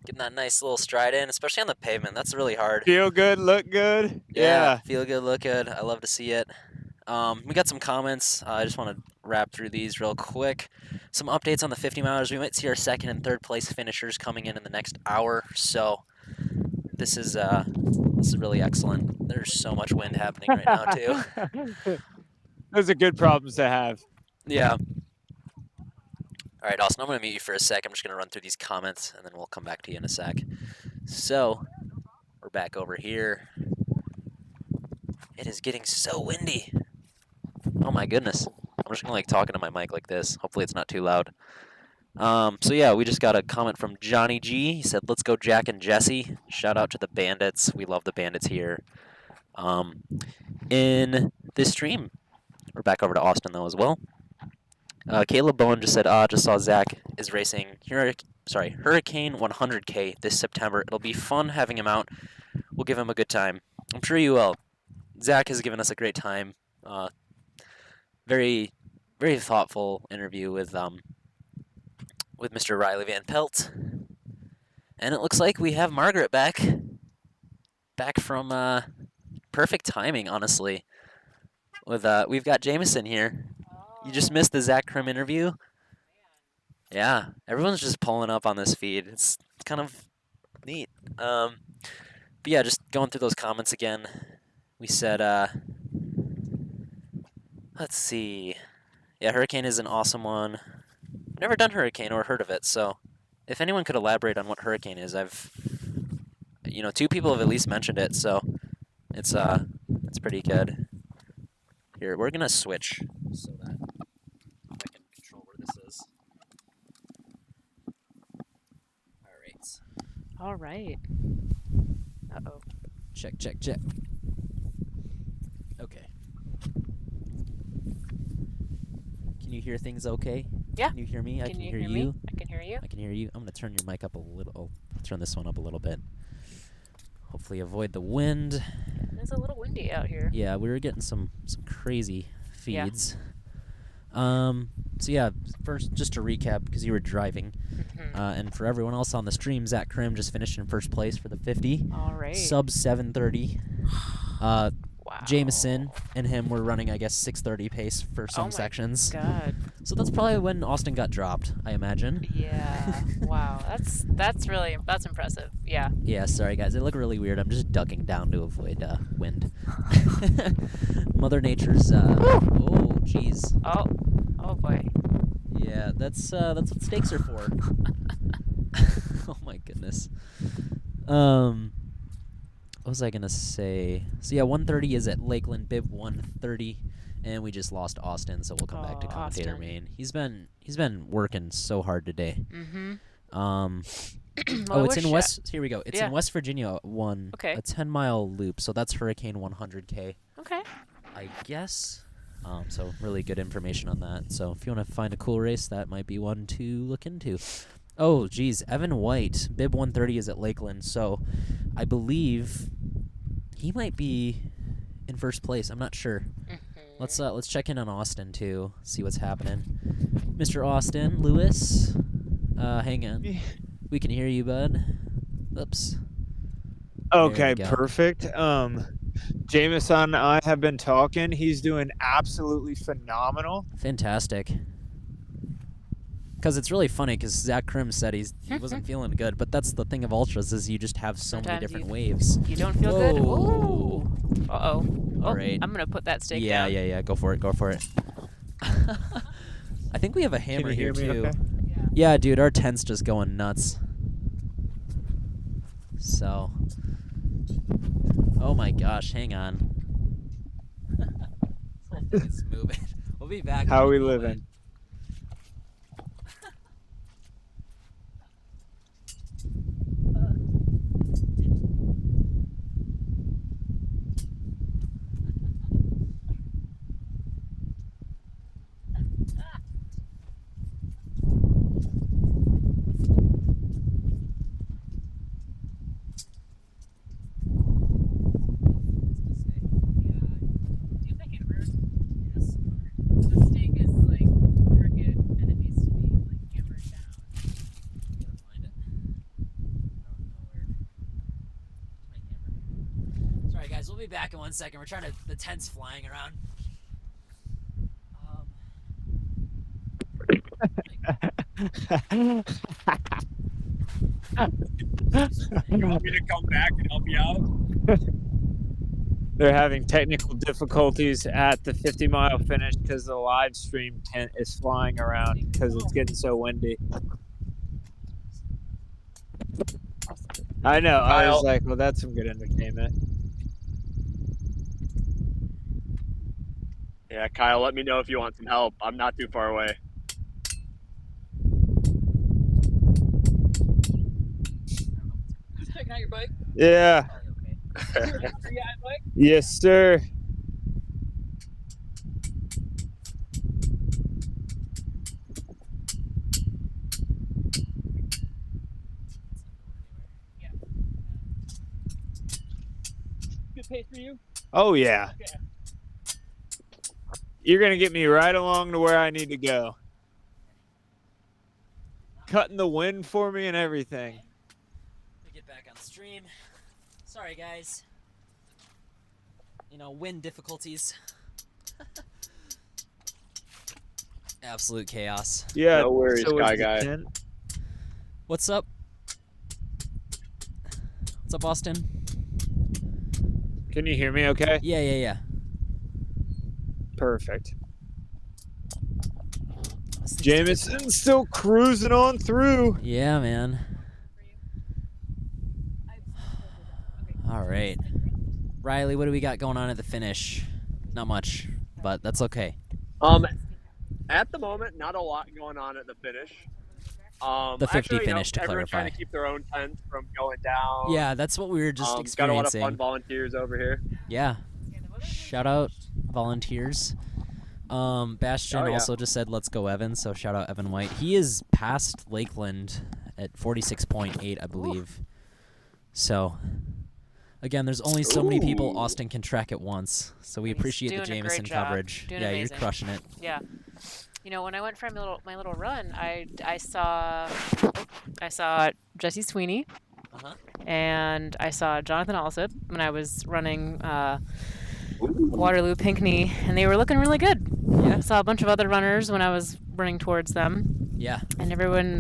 Getting that nice little stride in, especially on the pavement. That's really hard. Feel good, look good. Yeah. Feel good, look good. I love to see it. We got some comments. I just want to wrap through these real quick. Some updates on the 50 milers. We might see our 2nd and 3rd place finishers coming in the next hour. So this is really excellent. There's so much wind happening right now too. Those are good problems to have. Yeah. All right, Austin, I'm going to mute you for a sec. I'm just going to run through these comments, and then we'll come back to you in a sec. So, we're back over here. It is getting so windy. Oh, my goodness. I'm just going to talking to my mic like this. Hopefully it's not too loud. So, yeah, we just got a comment from Johnny G. He said, let's go Jack and Jesse. Shout out to the Bandits. We love the Bandits here. In this stream, we're back over to Austin, though, as well. Caleb Bowen just said, just saw Zach is racing Hurricane 100K this September. It'll be fun having him out. We'll give him a good time. I'm sure you will. Zach has given us a great time. Very, very thoughtful interview with Mr. Riley Van Pelt. And it looks like we have Margaret back from perfect timing, honestly. We've got Jameson here. You just missed the Zach Crim interview? Yeah, everyone's just pulling up on this feed. It's kind of neat. But yeah, just going through those comments again. We said, let's see. Yeah, Hurricane is an awesome one. Never done Hurricane or heard of it, so if anyone could elaborate on what Hurricane is, 2 people have at least mentioned it, so it's pretty good. Here, we're gonna switch so that I can control where this is. All right. Uh-oh. Check. Okay. Can you hear things okay? Yeah. Can you hear me? I can hear you. I can hear you. I can hear you. I'm going to turn your mic up a little. Turn this one up a little bit. Hopefully avoid the wind. It's a little windy out here. Yeah, we were getting some crazy feeds. Yeah. So yeah, first, just to recap, because you were driving, and for everyone else on the stream, Zach Crim just finished in first place for the 50. All right. Sub 7:30. Wow. Jameson and him were running, I guess, 6:30 pace for some sections. God. So that's probably when Austin got dropped, I imagine. Yeah. Wow. That's impressive. Yeah. Yeah. Sorry guys, it looked really weird. I'm just ducking down to avoid wind. Mother Nature's. Oh, jeez. Oh boy. Yeah, that's what stakes are for. Oh my goodness. What was I gonna say? So yeah, 130 is at Lakeland, bib 130, and we just lost Austin, so we'll come back to commentator Austin. main. He's been working so hard today. Mm-hmm. It's in West. Here we go. It's in West Virginia. A 10-mile loop. So that's Hurricane 100K. Okay. I guess. So really good information on that. So if you want to find a cool race, that might be one to look into. Oh, geez. Evan White, bib 130 is at Lakeland. So I believe he might be in first place. I'm not sure. Let's check in on Austin too. See what's happening. Mr. Austin Lewis, hang on. We can hear you, bud. Oops. Okay, perfect. Jameson and I have been talking. He's doing absolutely phenomenal. Fantastic. Because it's really funny because Zach Crim said he wasn't feeling good, but that's the thing of ultras is you just have so many different waves. You don't feel good? Ooh. Uh-oh. All right. I'm going to put that stake down. Yeah. Go for it. I think we have a hammer here, too. Okay? Yeah, dude, our tent's just going nuts. So, oh my gosh, hang on. This whole thing is moving. We'll be back. How in a we moment. living? Sorry guys, we'll be back in 1 second. We're trying to, the tent's flying around. You want me to come back and help you out? They're having technical difficulties at the 50-mile finish because the live stream tent is flying around because it's getting so windy. I know. I was like, well, that's some good entertainment. Yeah, Kyle, let me know if you want some help. I'm not too far away. Checking out your bike? Yeah. Yes, sir. Good pace for you? Oh, yeah. Okay. You're going to get me right along to where I need to go. Cutting the wind for me and everything. Let me get back on stream. Sorry guys. You know, wind difficulties. Absolute chaos. Yeah. No worries, so guy. What's up? What's up, Austin? Can you hear me okay? Yeah. Perfect. Jameson's still cruising on through. Yeah, man. All right. Riley, what do we got going on at the finish? Not much, but that's okay. At the moment, not a lot going on at the finish. The 50 finish, to everyone's clarify. trying to keep their own tents from going down. Yeah, that's what we were just Got a lot experiencing. of fun volunteers over here. Yeah. Shout out volunteers. Bastion also just said, let's go, Evan. So shout out Evan White. He is past Lakeland at 46.8, I believe. So, again, there's only so many people Austin can track at once. So we appreciate the doing a great Jameson job. coverage. Doing Yeah, amazing. you're crushing it. Yeah. You know, when I went for my little run, I saw Jesse Sweeney, and I saw Jonathan Alsip when I was running Waterloo Pinckney, and they were looking really good. Yeah. I saw a bunch of other runners when I was running towards them. Yeah. And everyone,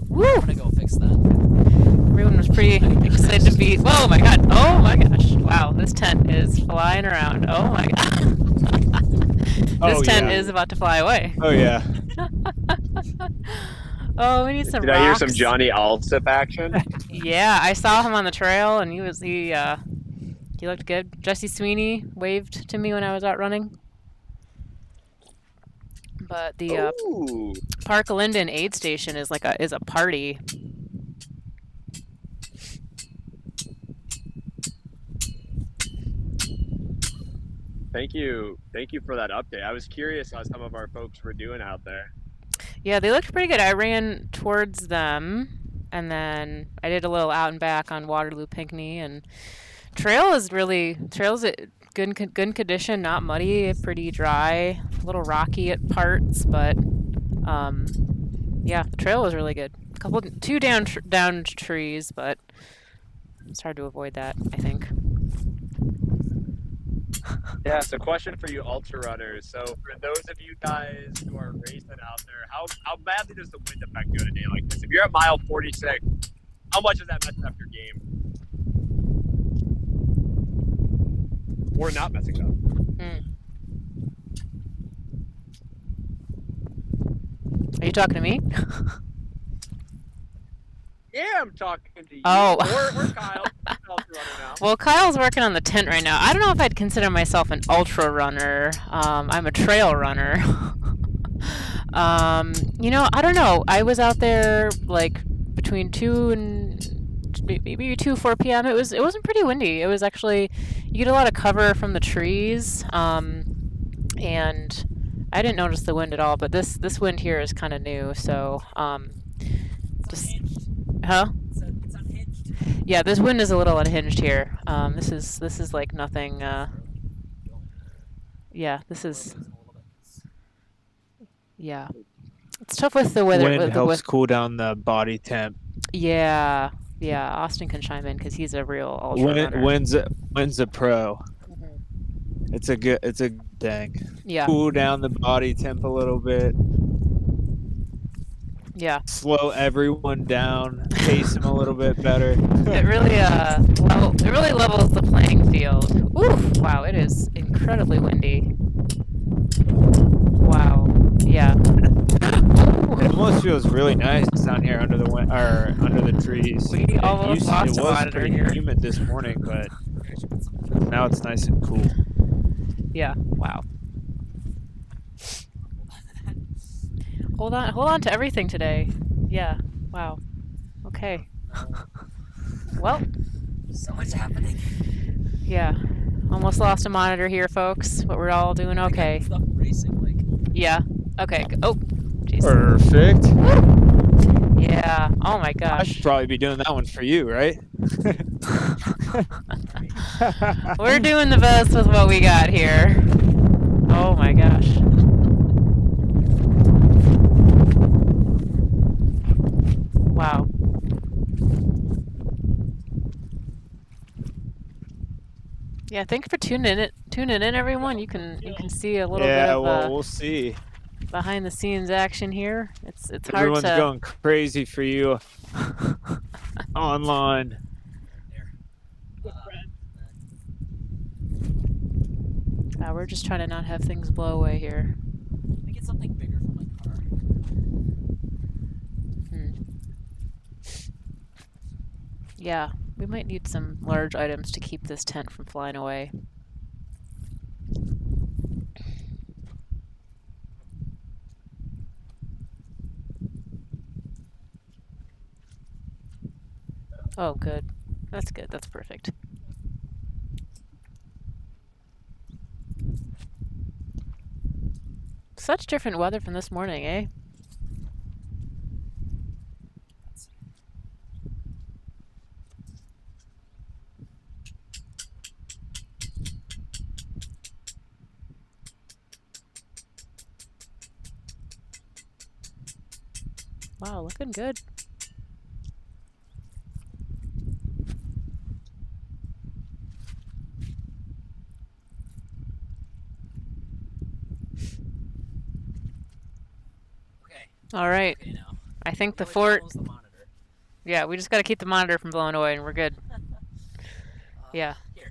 woo! I'm gonna go fix that. Everyone was pretty excited to be. Whoa, my God! Oh my gosh! Wow, this tent is flying around. Oh my God! This tent is about to fly away. Oh yeah. Oh, we need some. Did I hear some Johnny Alsip action? Yeah, I saw him on the trail, and he looked good. Jesse Sweeney waved to me when I was out running. But the Park Linden aid station is a party. Thank you for that update. I was curious how some of our folks were doing out there. Yeah, they looked pretty good. I ran towards them, and then I did a little out and back on Waterloo Pinckney, and trail's good condition, not muddy, pretty dry, a little rocky at parts, but yeah, the trail was really good. Two down trees, but it's hard to avoid that, I think. Yeah, so question for you ultra runners. So for those of you guys who are racing out there, how badly does the wind affect you on a day like this? If you're at mile 46, how much does that mess up your game? Or not messing up? Are you talking to me? am talking to you. Oh. Or Kyle. Ultra runner now. Well, Kyle's working on the tent right now. I don't know if I'd consider myself an ultra runner. I'm a trail runner. I don't know. I was out there like between 2 and maybe 4 p.m. It wasn't pretty windy. It was actually, you get a lot of cover from the trees. And I didn't notice the wind at all, but this wind here is kind of new, so just huh? It's unhinged. Yeah, this wind is a little unhinged here. This is like nothing. Yeah, this is. Yeah, it's tough with the weather. Wind helps cool down the body temp. Yeah. Austin can chime in because he's a real ultra runner. Wind's a pro. It's a good thing. Yeah. Cool down the body temp a little bit. Yeah. Slow everyone down. Pace them a little bit better. It really levels the playing field. Oof! Wow, it is incredibly windy. Wow. Yeah. It almost feels really nice down here under the trees. We almost lost a It was monitor pretty here. humid this morning, but now it's nice and cool. Yeah. Wow. Hold on to everything today. Yeah. Wow. Okay. Well. So much happening. Yeah. Almost lost a monitor here, folks, but we're all doing okay. Stuff racing, like. Yeah. Okay. Oh. Jeez. Perfect. Yeah. Oh my I gosh. should probably be doing that one for you, right? We're doing the best with what we got here. Oh my gosh. Wow. Yeah, thanks for tuning in, everyone. You can see a little bit of we'll see. behind the scenes action here. It's hard Everyone's to. going crazy for you online. We're just trying to not have things blow away here. Let me get something bigger for my car. Yeah, we might need some large items to keep this tent from flying away. Oh, good. That's good. That's perfect. Such different weather from this morning, eh? Wow, looking good. All right. Okay, now. I think the fort. Yeah, we just got to keep the monitor from blowing away, and we're good. Yeah. Here.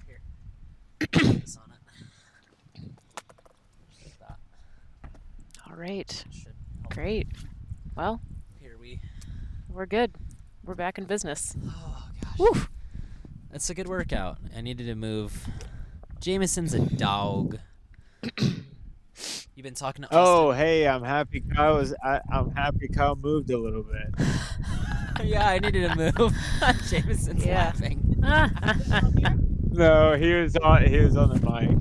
Focus on it. Like that. All right. Great. Well. Here we're good. We're back in business. Oh gosh. Woo. That's a good workout. I needed to move. Jameson's a dog. You've been talking to Oh, hey, I'm happy Kyle moved a little bit. Yeah, I needed to move. Jameson's laughing. No, he was on the mic.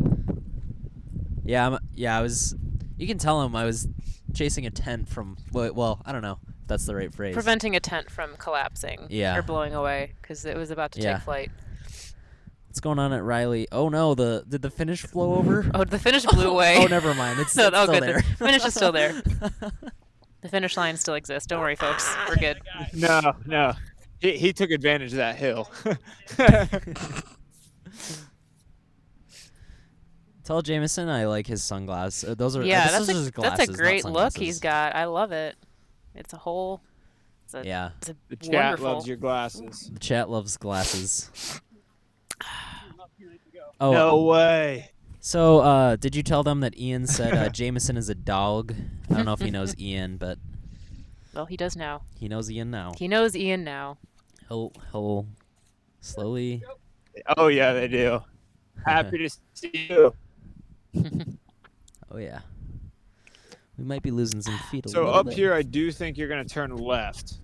Yeah, I was. You can tell him I was chasing a tent from. Well, I don't know if that's the right phrase. Preventing a tent from collapsing. Yeah. Or blowing away because it was about to take flight. What's going on at Riley? Oh no, did the finish flow over? Oh, the finish blew away. Oh, never mind. It's still good. there. The finish is still there. The finish line still exists. Don't worry, folks. We're good. No. He took advantage of that hill. Tell Jameson I like his sunglasses. Those are that's glasses, a great not look sunglasses. he's got. I love it. It's a whole. It's a The chat wonderful. loves your glasses. The chat loves glasses. Oh, no way. So, did you tell them that Ian said Jameson is a dog? I don't know if he knows Ian, but Well, he does now. he knows Ian now. He knows Ian now. He'll slowly. Oh yeah, they do. Happy to see you. Oh yeah. We might be losing some feet a So little up bit. here, I do think you're gonna turn left.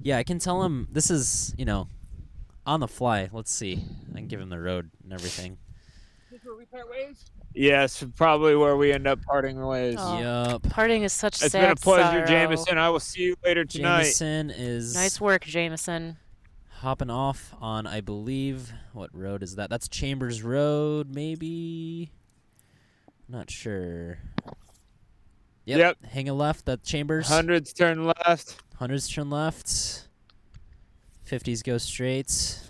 Yeah, I can tell him this is, on the fly. Let's see. I can give him the road and everything. This is where we part ways? Yes, probably where we end up parting ways. Oh, Yup. Parting is such It's sad been a pleasure, sorrow. Jameson. I will see you later tonight. Jameson is Nice work, Jameson. hopping off on, I believe, what road is that? That's Chambers Road, maybe? Not sure. Yep. Hang a left, that Chambers. 100s turn left. 100s turn left. 50s go straight,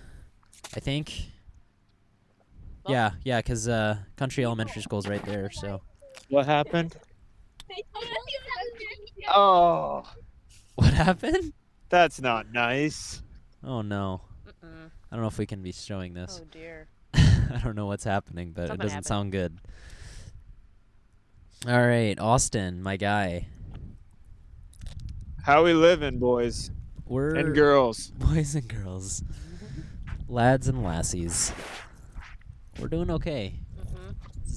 I think. Yeah, because Country Elementary School's right there, so. What happened? Oh. What happened? That's not nice. Oh, no. I don't know if we can be showing this. Oh, dear. I don't know what's happening, but Something it doesn't happened. sound good. All right, Austin, my guy. How we living, boys and girls? Boys and girls. Lads and lassies. We're doing okay.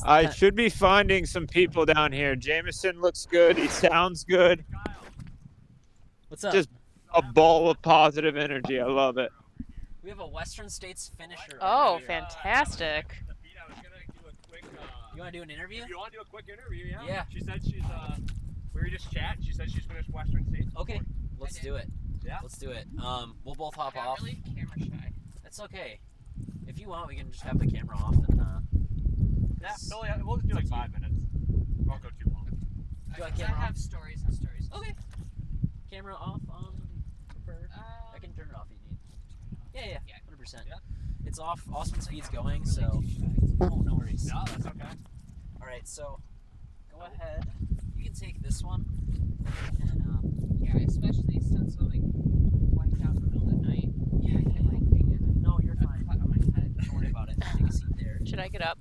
I should be finding some people down here. Jameson looks good. He sounds good. What's up? Just a ball of positive energy. I love it. We have a Western States finisher. Oh, fantastic. You want to do an interview? You want to do a quick interview? Yeah. Yeah. She said she's we were just chatting. She said she's finished Western States. Okay. Let's do it. Yeah. Let's do it. We'll both hop off. Really camera shy. That's okay. If you want, we can just have the camera off and. Yeah. No, yeah, we'll just do like 5 minutes. Won't go too long. Do you want I camera off? have stories and stories. Okay. Camera off. Prefer. I can turn it off if you need. Yeah. 100%. Yeah. It's off. Austin's feed's going, so. Oh, no worries. No, that's okay. All right, so go ahead. You can take this one. And Yeah, especially since I'm like wiped out in the middle of the night. Yeah. No, you're fine. Cut on my head. Don't worry about it. Take a seat there. Should I get up?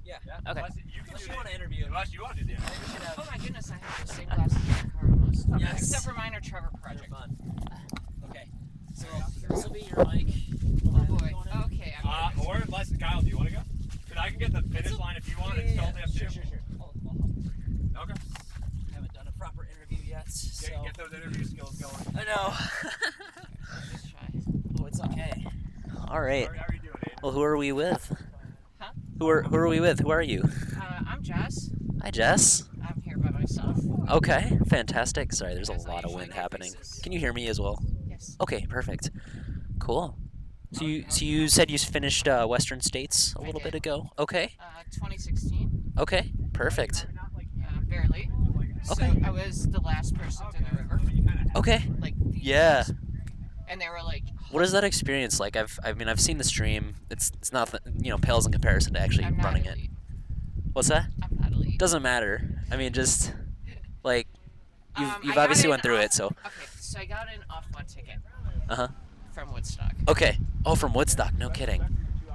Yeah. Okay. Unless you want to interview. Unless you want to do that. Oh my goodness, I have the same glasses in the car almost. Okay. Yes. Except for mine or Trevor Project. Fun. Okay. So this will be your mic. Oh boy. Okay. Or unless Kyle, do you want to go? Because I can get the finish line if you want. It's totally up to you. Sure. Okay. Haven't done a proper interview yet, so. Get those interview skills going. I know. Just try. Oh, it's okay. All right. How are you doing, Aiden? Well, who are we with? Huh? Who are we with? Who are you? I'm Jess. Hi, Jess. I'm here by myself. Okay, fantastic. Sorry, there's a lot of wind happening. Can you hear me as well? Yes. Okay, perfect. Cool. So you said you finished Western States a little bit ago. Okay. 2016. Okay. Perfect. Barely. Okay. So I was the last person to the river. Okay. Like. Yeah. And they were like. What is that experience like? I've seen the stream. It's not pales in comparison to actually running it. What's that? I'm not elite. Doesn't matter. I mean, just like you've I obviously got went through in it, so. Okay, so I got in off one ticket. From Woodstock. Okay. Oh, from Woodstock. No kidding.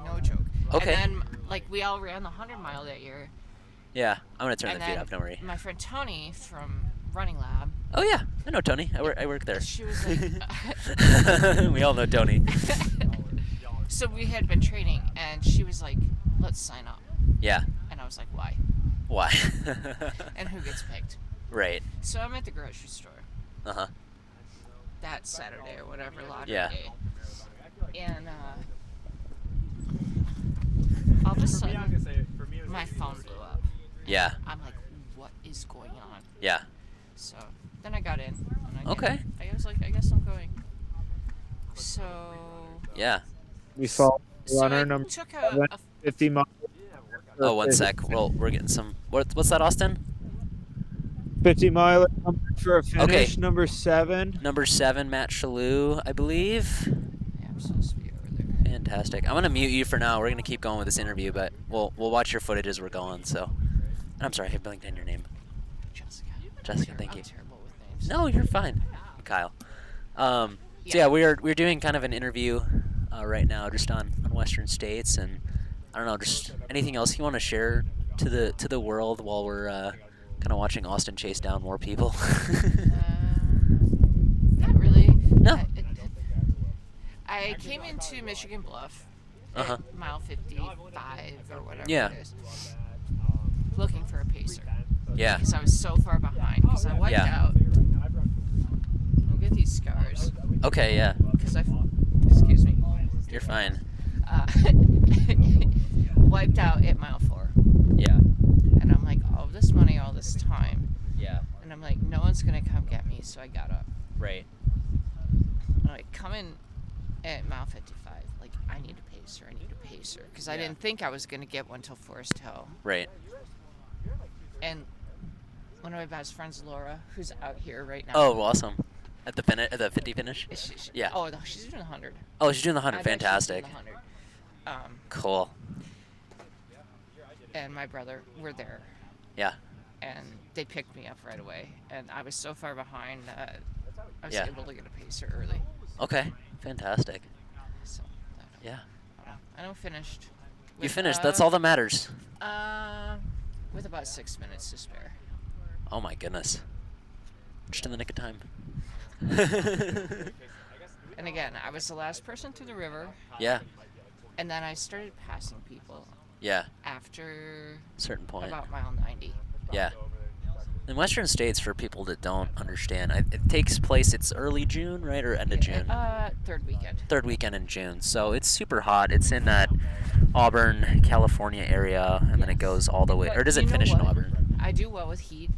No joke. Okay. And then we all ran the 100-mile that year. Yeah, I'm gonna turn And the feed then off. Don't worry. My friend Tony from Running Lab. Oh yeah, I know Tony. I work there. She was like. We all know Tony. So we had been training, and she was like, "Let's sign up." Yeah. And I was like, "Why?" Why? And who gets picked? Right. So I'm at the grocery store. Uh-huh. That Saturday or whatever, lottery Yeah. day. And all of a sudden, my phone blew up. Yeah. I'm like, what is going on? Yeah. So then I got in. And Okay. I was like, I guess I'm going. So. Yeah. We saw So runner I number took 50 miles. Oh, 1 sec. Well, we're getting some. What's that, Austin? 50 miler for a finish. Okay. Number 7. Number 7, Matt Shalou, I believe. Yeah, I'm supposed to be over there. Fantastic. I'm gonna mute you for now. We're gonna keep going with this interview, but we'll watch your footage as we're going. So, I'm sorry, I blinked in your name. Jessica, thank you. I'm terrible with names. No, you're fine. Kyle. So yeah, we're doing kind of an interview right now, just on Western States, and I don't know, just anything else you want to share to the world while we're kind of watching Austin chase down more people. Not really. No. I came into Michigan Bluff Uh-huh. at mile 55 or whatever Yeah. it is, looking for a pacer. Yeah. Because I was so far behind. Because I wiped Yeah. out. I'll get these scars. Okay, yeah. Because excuse me. You're fine. Wiped out at mile 4. Yeah. And I'm like, all this money, all this time. Yeah. And I'm like, no one's going to come get me, so I got up. Right. I'm like, coming at mile 55, like, I need a pacer, because I Yeah. didn't think I was going to get one till Forest Hill. Right. And one of my best friends, Laura, who's out here right now. Oh, awesome. At the 50 finish? Yeah. Oh, no, she's doing the 100. Oh, she's doing the 100. I know she's doing Fantastic. the 100. Cool. And my brother were there. Yeah. And they picked me up right away. And I was so far behind that I was Yeah. able to get a pacer early. Okay. Fantastic. So, Yeah. I know finished. You finished. That's all that matters. With about 6 minutes to spare. Oh my goodness. Just in the nick of time. And again, I was the last person to the river. Yeah. And then I started passing people. Yeah. After Certain point. about mile 90. Yeah. In Western states, for people that don't understand, it takes place, it's early June, right? Or end of June? Third weekend. Third weekend in June. So it's super hot. It's in that Auburn, California area, and then it goes all the way. But Or does you it know finish in what? Auburn? I do well with heat.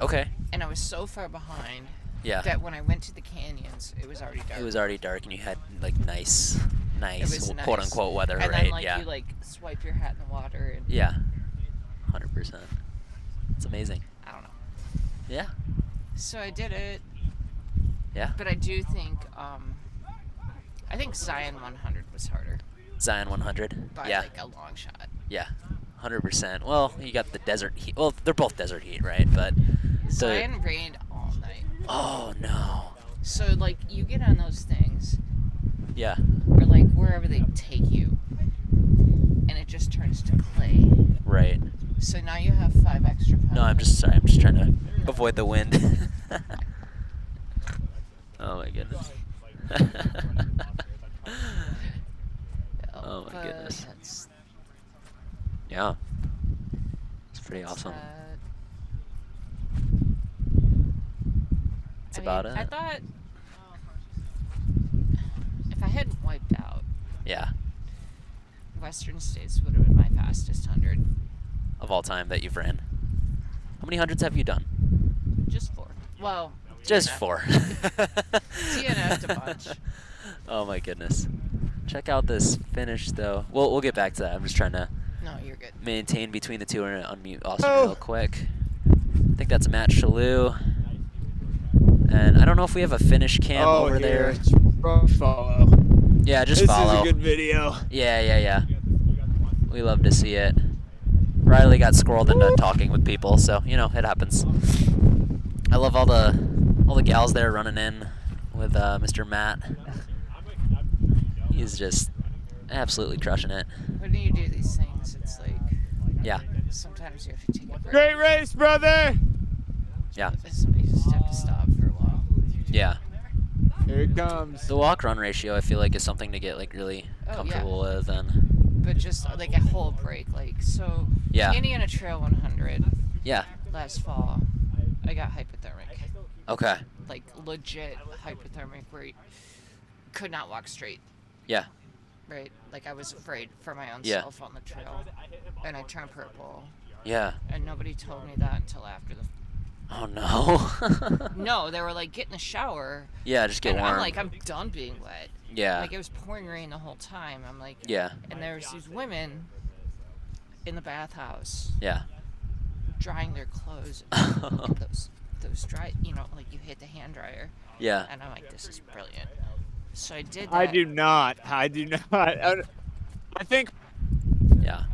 Okay. And I was so far behind Yeah. that when I went to the canyons, it was already dark. It was already dark, and you had like nice, It was nice. quote unquote weather, and right? then, like, yeah. you like swipe your hat in the water. And Yeah. 100%. It's amazing. I don't know. Yeah. So I did it. Yeah. But I do think, I think Zion 100 was harder. Zion 100. By Yeah. like a long shot. Yeah. 100%. Well, you got the desert heat. Well, they're both desert heat, right? But Zion rained all night. Oh no. So like you get on those things, Yeah. or like wherever they take you, and it just turns to clay. Right. So now you have 5 extra pounds. No, I'm just sorry. I'm just trying to avoid the wind. Oh my goodness. Oh my But goodness. that's- Yeah. It's pretty awesome. That's about it. I thought if I hadn't wiped out, Yeah. Western States would have been my fastest 100. Of all time that you've ran. How many hundreds have you done? Just 4. Well, Just DNF. 4. DNF'd a bunch. Oh my goodness. Check out this finish though. We'll get back to that. I'm just trying to No, you're good. maintain between the two and unmute Austin real quick. I think that's Matt Shalou. And I don't know if we have a finish cam over there. Follow. Yeah, just this follow. This is a good video. Yeah. We love to see it. Riley got squirreled into talking with people, so you know it happens. I love all the gals there running in with Mr. Matt. He's just absolutely crushing it. When you do these things, it's like Yeah. sometimes you have to take a break. Great race, brother. Yeah. You just have to stop for a while. Yeah. Here it comes. The walk-run ratio, I feel like, is something to get like really Oh, comfortable with, and But just like a whole break, like so. Yeah. Indiana Trail 100. Yeah. Last fall, I got hypothermic. Okay. Like legit hypothermic, where you could not walk straight. Yeah. Right. Like I was afraid for my own Yeah. self on the trail, and I turned purple. Yeah. And nobody told me that until after the. Oh no. No, they were like, get in the shower. Yeah, just get and warm. I'm like, I'm done being wet. Yeah. Like it was pouring rain the whole time. I'm like. Yeah. And there's these women in the bathhouse. Yeah. Drying their clothes. those dry, like you hit the hand dryer. Yeah. And I'm like, this is brilliant. So I did that. I do not. I think. Yeah.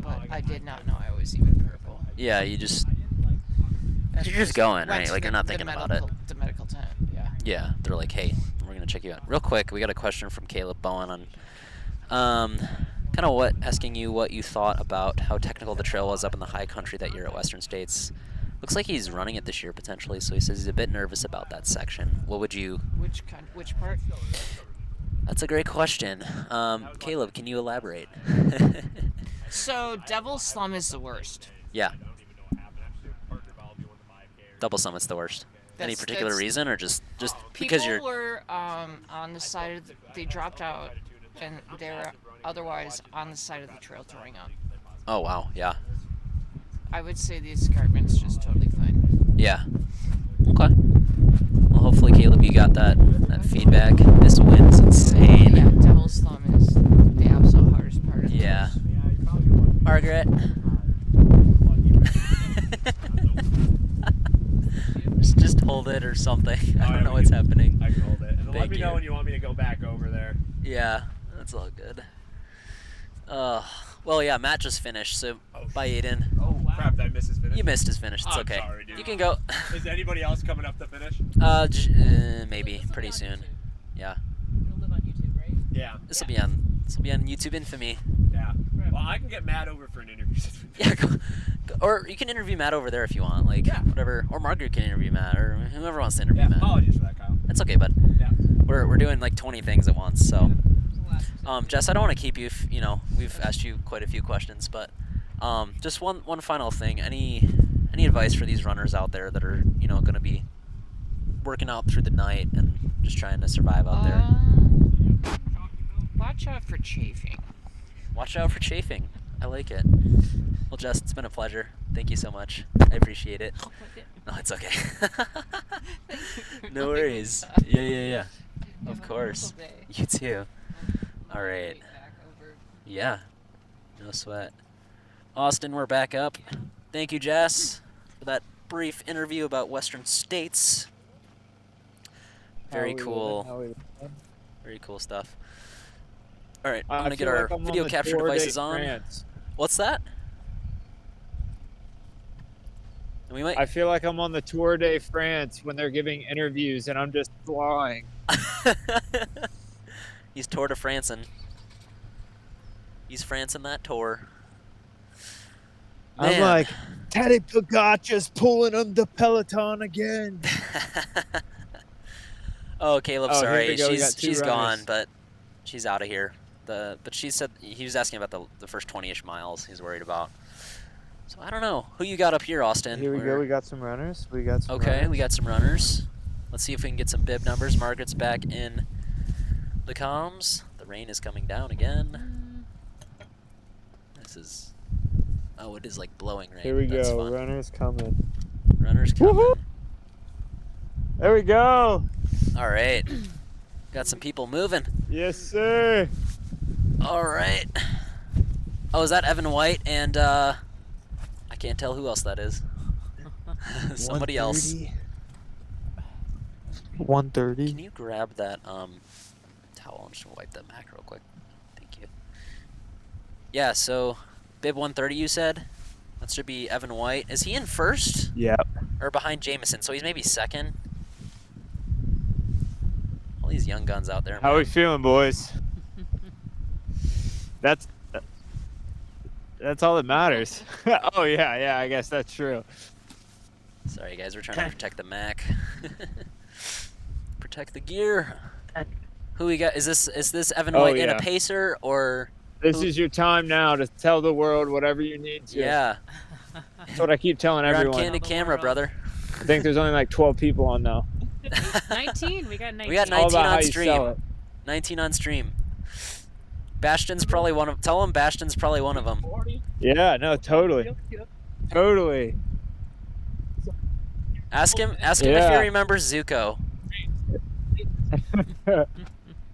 But I did not know I was even purple. Yeah, you're just And going, went right? to Like you're not thinking about it. The medical tent, yeah. Yeah, they're like, hey, we're gonna check you out real quick. We got a question from Caleb Bowen on, kind of asking you what you thought about how technical the trail was up in the high country that year at Western States. Looks like he's running it this year potentially, so he says he's a bit nervous about that section. What would you... Which part? That's a great question. Caleb, can you elaborate? So, Devil's Slum is the worst. Yeah. Double Summit's the worst. Any particular reason, or just because People you're... were on the side of they dropped out, and they were otherwise on the side of the trail throwing up. Oh, wow, yeah. I would say the escarpment's just totally fine. Yeah. Okay. Well, hopefully, Caleb, you got that feedback. This wind's insane. Yeah, Devil's Slum is the absolute hardest part of the Yeah. Margaret. just hold it or something. I don't know what's happening. I can hold it. And let Thank me you. know when you want me to go back over there. Yeah, that's all good. Well, yeah, Matt just finished, so bye, Aiden. Oh, crap, did I miss his finish? You missed his finish. It's I'm okay. sorry, dude. You can go. Is anybody else coming up to finish? Maybe pretty soon. Yeah. Yeah. This will be on YouTube Infamy. Yeah. Well, I can get Matt over for an interview. Yeah, or you can interview Matt over there if you want, like whatever. Or Margaret can interview Matt, or whoever wants to interview Matt. Apologies for that, Kyle. That's okay, bud. Yeah. We're doing like 20 things at once, so. Jess, I don't want to keep you. We've asked you quite a few questions, but just one final thing. Any advice for these runners out there that are going to be working out through the night and just trying to survive out there? Watch out for chafing. Watch out for chafing. I like it. Well, Jess, it's been a pleasure. Thank you so much. I appreciate it. No, it's okay. No worries. Yeah. Of course. You too. All right. Yeah. No sweat. Austin, we're back up. Thank you, Jess, for that brief interview about Western States. Very cool. Very cool stuff. All right, I'm going to get our video capture devices on. France. What's that? And we might... I feel like I'm on the Tour de France when they're giving interviews and I'm just flying. He's Tour de Francing. He's Francing that tour. I'm like, Teddy Pogacar's pulling on the peloton again. Oh, Caleb, Oh, sorry. here we go. We got She's two gone, runners. but she's out of here. But she said he was asking about the first 20-ish miles he's worried about. So I don't know. Who you got up here, Austin? Here we go. We got some runners. We got some runners. We got some runners. Let's see if we can get some bib numbers. Margaret's back in the comms. The rain is coming down again. This is... Oh, it is like blowing rain. Here we That's go. fun. Runners coming. Runners coming. There we go. All right. Got some people moving. Yes, sir. All right. Oh, is that Evan White? And I can't tell who else that is. Somebody else. 130. Can you grab that towel? I'm just gonna wipe that Mac real quick. Thank you. Yeah. So, bib 130. You said that should be Evan White. Is he in first? Yep. Or behind Jameson? So he's maybe second. All these young guns out there. How we feeling, boys? That's all that matters. Oh yeah, I guess that's true. Sorry guys, we're trying to protect the Mac. Protect the gear. Who we got? Is this Evan White in a pacer or? This is your time now to tell the world whatever you need to. Yeah. That's what I keep telling You're everyone. on candid camera, brother. I think there's only like 12 people on now. 19. We got 19. We got It's all 19 about how on you stream. sell it. 19 on stream. Bastion's probably one of. Tell him Bastion's probably one of them. Yeah, no, totally. Totally. Ask him if he Yeah. remembers Zuko.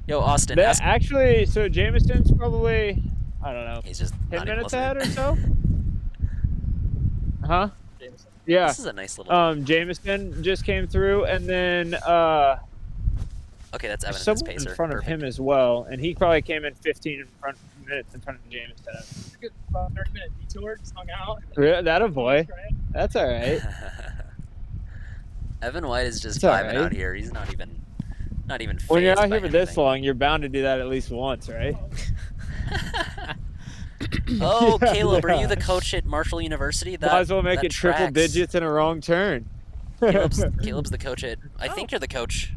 Yo, Austin. Actually, so Jameson's probably, I don't know, he's just 10 not even minutes listening. ahead or so? Huh? Yeah. This is a nice little. Jameson just came through, and then Okay, that's Evan. someone His pacer. in front of Perfect. him as well, and he probably came in 15 minutes in front of Jameson. It's a good 30-minute detour, just hung out. That a boy. That's all right. Evan White is just It's all vibing right. out here. He's not even When you're fazed out by here for this anything. long, you're bound to do that at least once, right? Oh, Yeah, Caleb, are yeah. you the coach at Marshall University? That, Might as well make that it triple tracks. digits in a wrong turn. Caleb's the coach at. I think you're the coach,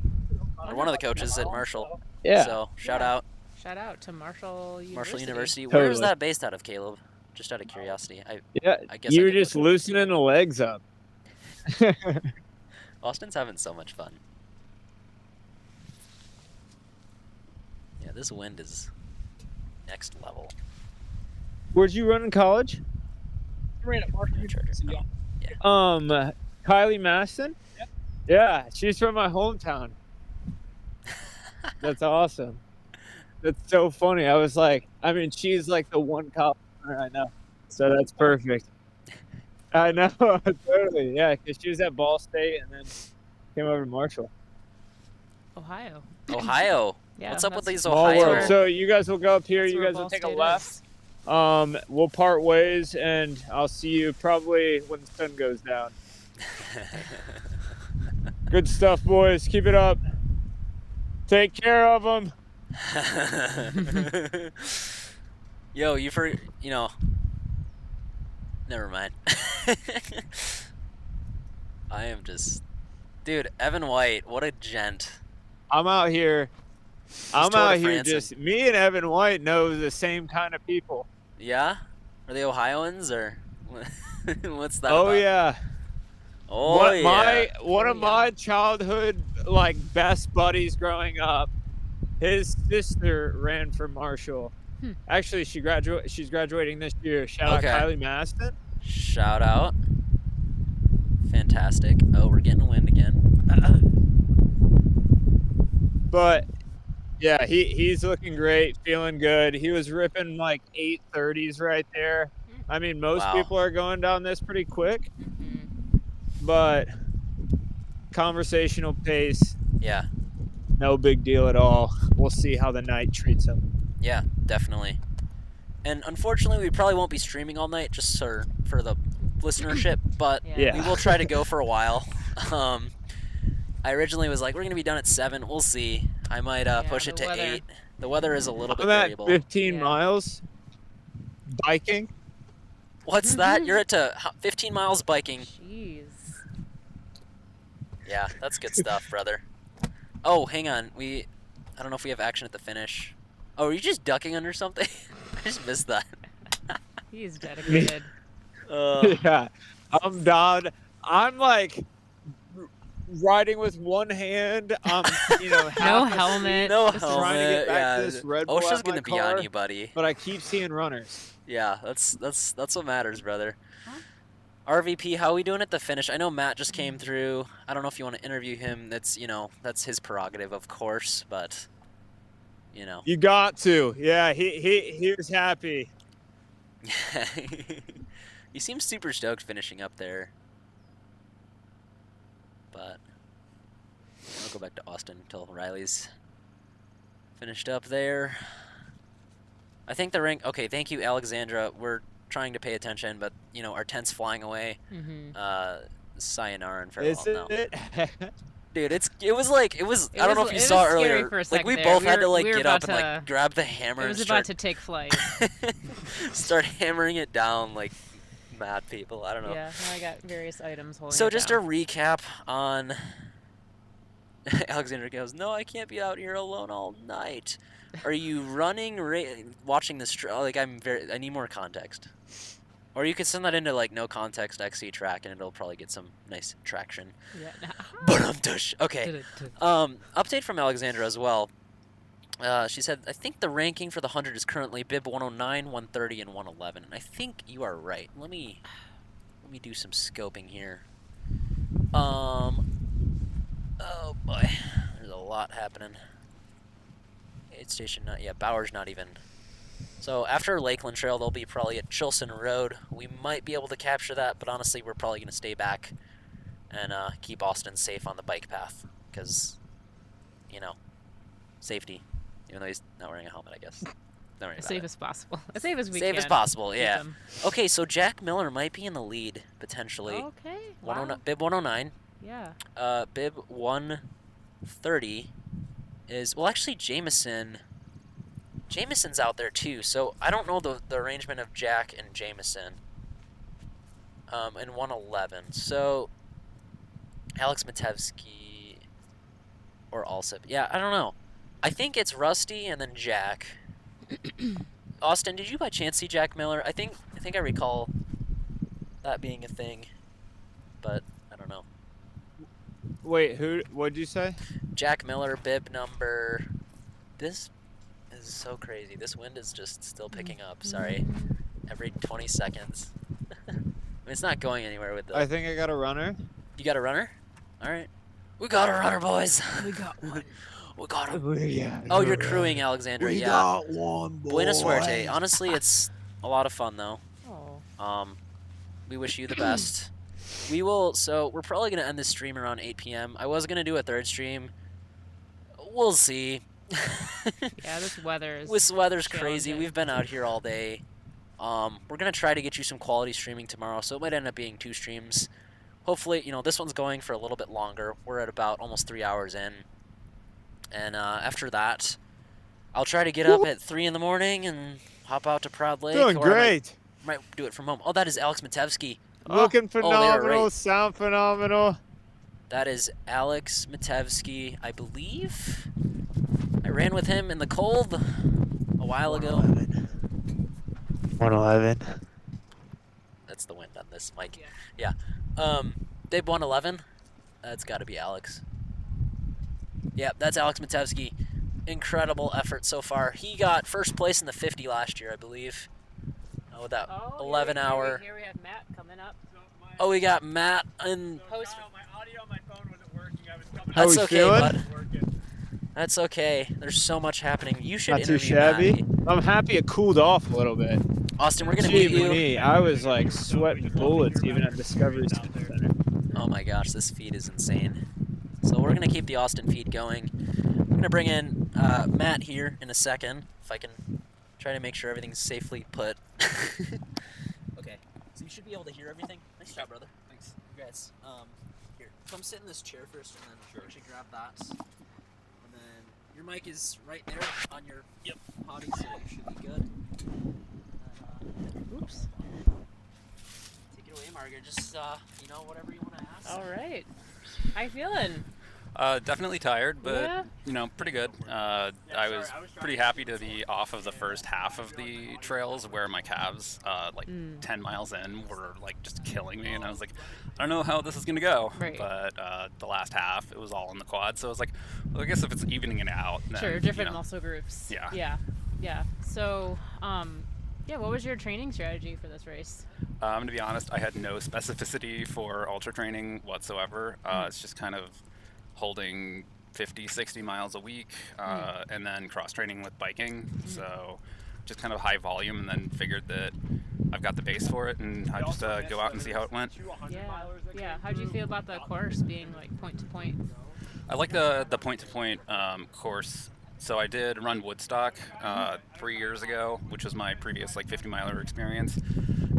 or one of the coaches at Marshall. Yeah. So shout out. Shout out to Marshall University. Marshall University. Where is Totally. that based out of, Caleb? Just out of curiosity. Yeah, I guess you I were could just loosening the legs up. Austin's having so much fun. Yeah, this wind is next level. Where'd you run in college? I ran at Marshall University. Yeah. Kylie Maston? Yep. Yeah, she's from my hometown. That's awesome. That's so funny. I was like, I mean, she's like the one college runner I know. So that's perfect. I know, totally. Yeah, because she was at Ball State and then came over to Marshall. Ohio. Ohio. Yeah, What's up with these Small Ohio? world. So you guys will go up here. That's You where guys will Ball take a State left. We'll part ways, and I'll see you probably when the sun goes down. Good stuff, boys. Keep it up. Take care of them. Yo, never mind. I am just, dude, Evan White, what a gent. I'm out here. Just me and Evan White know the same kind of people. Yeah? Are they Ohioans or what's that Oh about? yeah. Oh yeah. One of my childhood like best buddies growing up, his sister ran for Marshall. Actually, she's graduating this year. Shout Okay. out Kylie Maston. Shout out. Fantastic. Oh, we're getting wind again. But yeah, he's looking great, feeling good. He was ripping like 8:30s right there. I mean, most Wow. people are going down this pretty quick, but conversational pace. Yeah. No big deal at all. We'll see how the night treats him. Yeah, definitely. And unfortunately, we probably won't be streaming all night just for the listenership, but Yeah. we will try to go for a while. I originally was like, we're going to be done at 7. We'll see. I might push it to 8. The weather is a little bit I'm at variable. 15 miles biking. What's that? You're at 15 miles biking. Jeez. Yeah, that's good stuff, brother. Oh, hang on. I don't know if we have action at the finish. Oh, are you just ducking under something? I just missed that. He's dedicated. Yeah, I'm down. I'm like riding with one hand. No helmet. No just trying to get helmet. back Yeah. to this Red Bull OSHA's at my gonna be car, on you, buddy. But I keep seeing runners. Yeah, that's what matters, brother. RVP, how are we doing at the finish? I know Matt just came through. I don't know if you want to interview him. That's his prerogative, of course, but You got to. Yeah, he was happy. He seems super stoked finishing up there. But I'll go back to Austin until Riley's finished up there. I think the rank. Okay, thank you, Alexandra. We're trying to pay attention, but our tent's flying away. Sayonara and farewell. Isn't it? Dude, it was. I don't know if you saw scary earlier. for a Like second we there. both We had to were get about up and grab the hammer. It and was start, about to take flight. start hammering it down like mad people. I don't know. Yeah, I got various items holding So it just down. a recap on. Alexander goes, "No, I can't be out here alone all night. Are you running, watching this? I need more context. Or you could send that into no context XC track, and it'll probably get some nice traction. Yeah. But okay. Update from Alexandra as well. She said, I think the ranking for the 100 is currently bib 109, 130, and 111. And I think you are right. Let me do some scoping here. Oh boy, there's a lot happening. Aid station, Bower's not even. So after Lakeland Trail, they'll be probably at Chilson Road. We might be able to capture that, but honestly, we're probably going to stay back and keep Austin safe on the bike path because, safety. Even though he's not wearing a helmet, I guess. Don't worry As about safe it. as possible. As safe as we Safe can. as possible, Keep yeah. them. Okay, so Jack Miller might be in the lead potentially. Okay. Wow. Bib 109. Yeah. Bib 130 is actually Jameson Jameson's out there too, so I don't know the arrangement of Jack and Jameson in 111. So Alex Matevsky or Alsip. Yeah, I don't know. I think it's Rusty and then Jack. Austin, did you by chance see Jack Miller? I think I recall that being a thing, but I don't know. Wait, what'd you say? Jack Miller, bib number. This is so crazy. This wind is just still picking up. Sorry. Every 20 seconds. I mean, it's not going anywhere with the... I think I got a runner. You got a runner? All right. We got a runner, boys. We got one. We got him. Yeah, Oh, you're crewing, Alexandra. We yeah. got one, boy. Buena suerte. Honestly, it's a lot of fun, though. Oh. We wish you the best. We will... So, we're probably going to end this stream around 8 p.m. I was going to do a third stream. We'll see. Yeah, this weather's crazy. We've been out here all day. We're gonna try to get you some quality streaming tomorrow, so it might end up being 2 streams. Hopefully, you know, this one's going for a little bit longer. We're at about almost 3 hours in, and after that, I'll try to get up at 3 in the morning and hop out to Proud Lake. Doing or great. I might do it from home. Oh, that is Alex Matevsky. Looking they are phenomenal, right. sound phenomenal. That is Alex Matevsky, I believe. I ran with him in the cold a while ago. 111. That's the wind on this mic. Yeah. They've 111. That's got to be Alex. Yeah, that's Alex Matevsky. Incredible effort so far. He got first place in the 50 last year, I believe. With that 11-hour. Here we have Matt coming up. Oh, we got Matt in. Post. My audio on my phone wasn't working. I was coming. That's How we okay, feeling? bud. That's okay. There's so much happening. You should Not too interview shabby. Matt. I'm happy it cooled off a little bit. Austin, we're gonna Gee, meet you. me, I was like sweating bullets even at Discovery Center. Oh my gosh, this feed is insane. So we're gonna keep the Austin feed going. I'm gonna bring in Matt here in a second, if I can try to make sure everything's safely put. Okay, so you should be able to hear everything. Nice job, brother. Thanks. Congrats. Here, come sit in this chair first, and then actually grab that. And then your mic is right there on your potty, so you should be good. Oops. Take it away, Margaret. Just you know, whatever you want to ask. All right. How you feeling? Definitely tired, but Yeah. you know, pretty good. I was pretty happy to be off of the first half of the trails where my calves, 10 miles in, were like just killing me, and I was like, I don't know how this is gonna go. Right. But the last half, it was all in the quad, so I was like, well, I guess if it's evening it out, then, Sure, different you know, muscle groups. Yeah. Yeah. So, what was your training strategy for this race? To be honest, I had no specificity for ultra training whatsoever. It's just kind of holding 50, 60 miles a week, and then cross training with biking. So just kind of high volume, and then figured that I've got the base for it, and I just go out and see how it went. Yeah. How'd you feel about the course being like point to point? I like the point-to-point course. So I did run Woodstock 3 years ago, which was my previous 50-miler experience,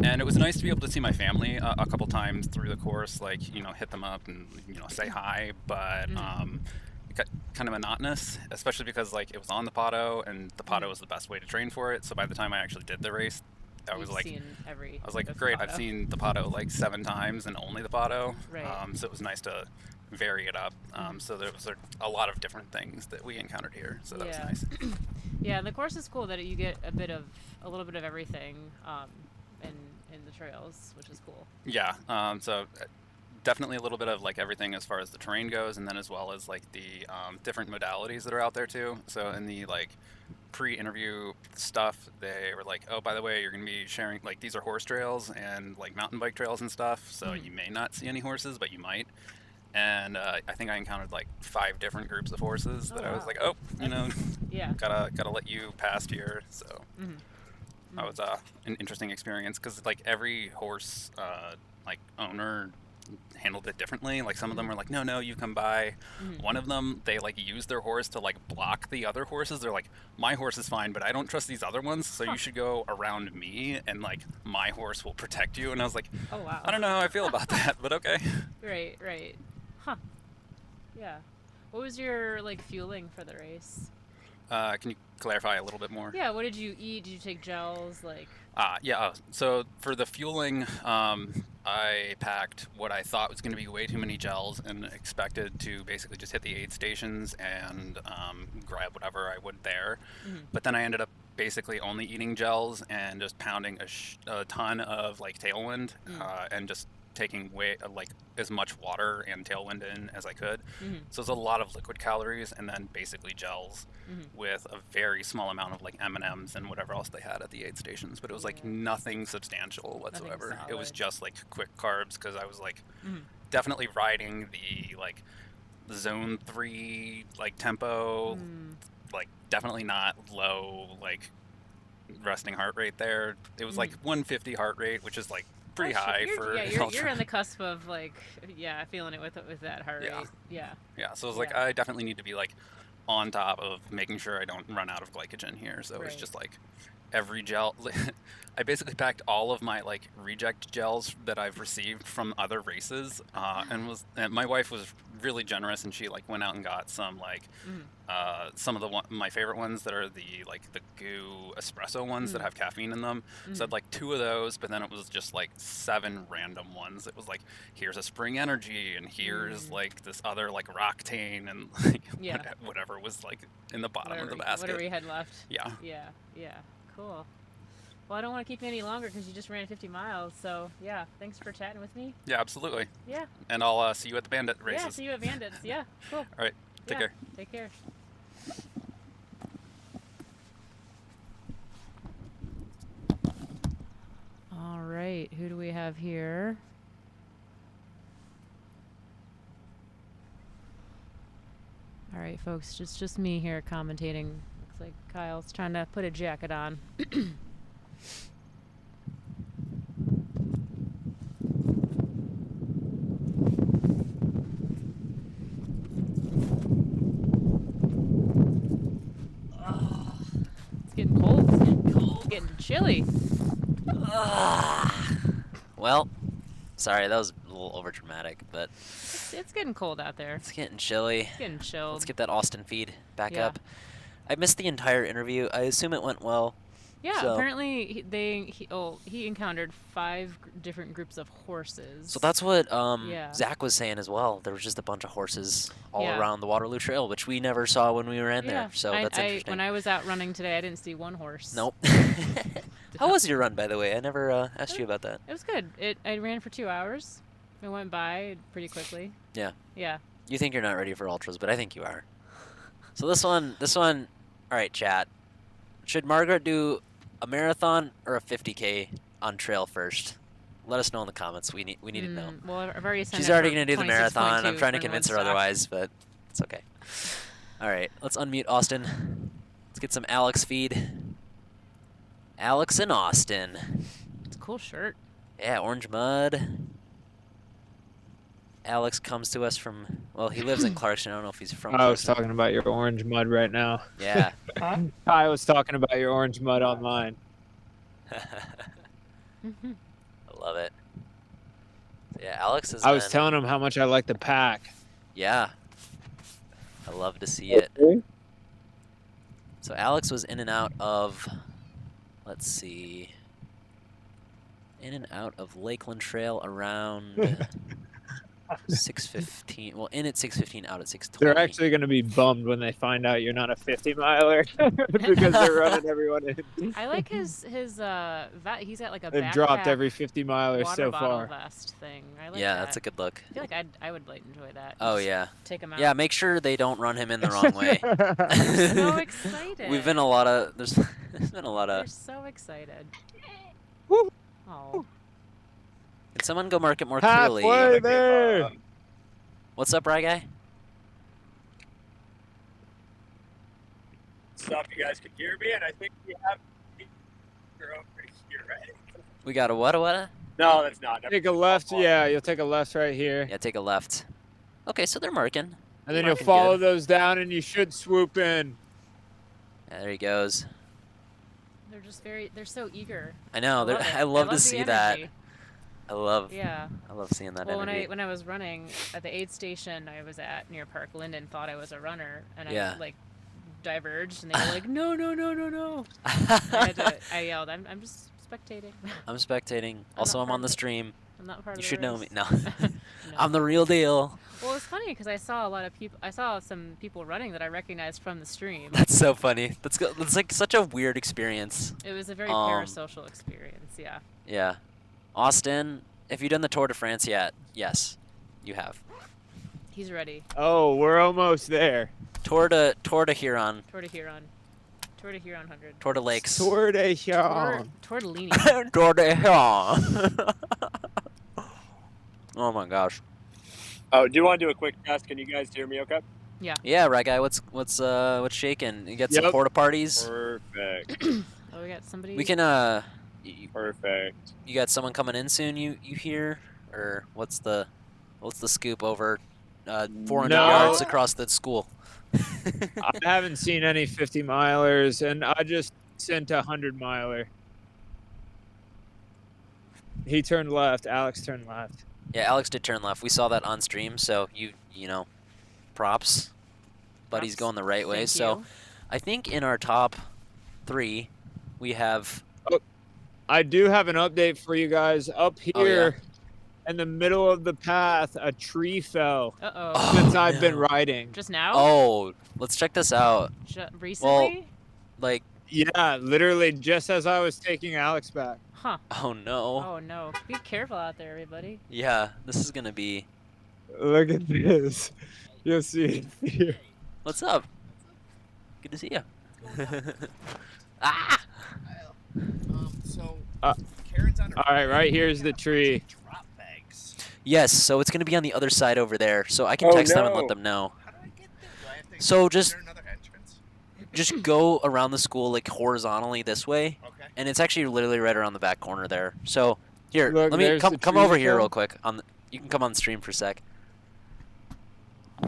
and it was nice to be able to see my family a couple times through the course, hit them up and say hi. But it got kind of monotonous, especially because it was on the Pato, and the Pato was the best way to train for it. So by the time I actually did the race, I was great. I've seen the Pato 7 times, and only the Pato. Right. So it was nice to vary it up. So there was a lot of different things that we encountered here. So that was nice. Yeah, and the course is cool that you get a little bit of everything in the trails, which is cool. Yeah. So definitely a little bit of everything as far as the terrain goes, and then as well as the different modalities that are out there too. So in the pre-interview stuff, they were like, oh, by the way, you're going to be sharing these are horse trails and mountain bike trails and stuff. So you may not see any horses, but you might. And I think I encountered 5 different groups of horses that I was like, oh, gotta let you past here. So that was an interesting experience, because every horse owner handled it differently. Some of them were like, no, you come by. One of them, they use their horse to block the other horses. They're like, my horse is fine, but I don't trust these other ones, so you should go around me, and my horse will protect you. And I was like, oh wow, I don't know how I feel about that, but okay. Right. Huh. Yeah. What was your fueling for the race? Can you clarify a little bit more? Yeah. What did you eat? Did you take gels? Like. Yeah. So for the fueling, I packed what I thought was going to be way too many gels and expected to basically just hit the aid stations and grab whatever I would there. Mm-hmm. But then I ended up basically only eating gels and just pounding a ton of like Tailwind and just taking like as much water and Tailwind in as I could. Mm-hmm. So it's a lot of liquid calories and then basically gels with a very small amount of like M&Ms and whatever else they had at the aid stations. But it was like nothing substantial whatsoever. It was just like quick carbs because I was like definitely riding the like zone 3 like tempo, like definitely not low like resting heart rate there. It was like 150 heart rate, which is like pretty high for you're on the cusp of like feeling it with that heart rate. Yeah so it's like I definitely need to be like on top of making sure I don't run out of glycogen here. So it's just like every gel I basically packed all of my like reject gels that I've received from other races and my wife was really generous and she like went out and got some like some of my favorite ones that are the goo espresso ones that have caffeine in them. So I had like 2 of those, but then it was just like 7 random ones. It was like, here's a Spring Energy and here's like this other like Roctane and like whatever was like in the bottom of the basket. Whatever you had left. Yeah. Cool. Well, I don't want to keep you any longer because you just ran 50 miles. So, yeah, thanks for chatting with me. Yeah, absolutely. Yeah. And I'll see you at the Bandit races. Yeah, see you at Bandits. Yeah, cool. All right. Take care. Take care. All right. Who do we have here? All right, folks. It's just me here commentating. Looks like Kyle's trying to put a jacket on. It's getting cold. It's getting chilly. Well, sorry, that was a little over dramatic, but it's getting cold out there. It's getting chilly. It's getting chilled. Let's get that Austin feed back up. I missed the entire interview. I assume it went well. Yeah, so. Apparently he encountered 5 different groups of horses. So that's what Zach was saying as well. There was just a bunch of horses all around the Waterloo Trail, which we never saw when we were in there. So that's interesting. When I was out running today, I didn't see one horse. Nope. How was your run, by the way? I never asked you about that. It was good. I ran for 2 hours. It went by pretty quickly. Yeah. Yeah. You think you're not ready for ultras, but I think you are. So this one. All right, chat. Should Margaret do a marathon or a 50K on trail first? Let us know in the comments. We need to know. Well, I've already sent She's already going to do the marathon. I'm trying to convince her otherwise, but it's okay. All right, let's unmute Austin. Let's get some Alex feed. Alex and Austin. It's a cool shirt. Yeah, orange mud. Alex comes to us from, well, he lives in Clarkson. I don't know if he's from I was talking about your orange mud right now. Yeah. I was talking about your orange mud online. I love it. Yeah, Alex is. I was telling him how much I like the pack. Yeah. I love to see it. So Alex was in and out of, let's see, in and out of Lakeland Trail around 6:15. Well, in at 6:15, out at 6:20. They're actually going to be bummed when they find out you're not a 50 miler because they're running everyone in. I like his he's got like a They've dropped every 50 miler so far. Vest thing. I like yeah, that. that's a good look. I feel like I would like enjoy that. Oh Just yeah. Take him out. Yeah, make sure they don't run him in the wrong way. I'm so excited. We've been there's been a lot of. They're so excited. Woo. Oh. Can someone go mark it more Halfway clearly? there. What's up, Rye Guy? Stuff you guys can hear me, and I think we have over here, right? We got a what? No, that's not. Take a left. Yeah, you'll take a left right here. Yeah, take a left. Okay, so they're marking. And then you'll follow those down, and you should swoop in. Yeah, there he goes. They're just they're so eager. I know. I love to see that. I love seeing that energy. When I was running at the aid station I was at near Park Linden, thought I was a runner, and I diverged, and they were like, no, no, no, no, no. I yelled, I'm just spectating. I'm spectating. Also, I'm on the stream. I'm not part of You the should know me. race. No. I'm the real deal. Well, it's funny because I saw a lot of people. I saw some people running that I recognized from the stream. That's so funny. That's like such a weird experience. It was a very parasocial experience. Yeah. Yeah. Austin, have you done the Tour de France yet? Yes, you have. He's ready. Oh, we're almost there. Tour de Huron. Tour to Huron. Tour to Huron 100. Tour de Lakes. Tour de Huron. Tour de Lini. Tour de Huron. Oh my gosh. Oh, do you want to do a quick test? Can you guys hear me okay? Yeah. Yeah, right guy. What's shaking? You got some porta parties? Perfect. Oh, we got somebody. We can Perfect. You got someone coming in soon? You hear? Or what's the scoop over 400 yards across the school? I haven't seen any 50 milers, and I just sent a 100 miler. He turned left. Alex turned left. Yeah, Alex did turn left. We saw that on stream, so you know, props. Buddy's going the right way. So I think in our top 3, we have... Oh, I do have an update for you guys. Up here in the middle of the path, a tree fell since I've been riding. Just now? Oh, let's check this out. Recently? Well, yeah, literally just as I was taking Alex back. Huh. Oh, no. Oh, no. Be careful out there, everybody. Yeah, this is going to be... Look at this. You'll see it here. What's up? Good to see you. Ah! Karen's on all right, right here's the tree. Yes, so it's going to be on the other side over there. So I can text them and let them know. So just go around the school like horizontally this way. And it's actually literally right around the back corner there. So here, Look, let me come over here fell. real quick. You can come on the stream for a sec.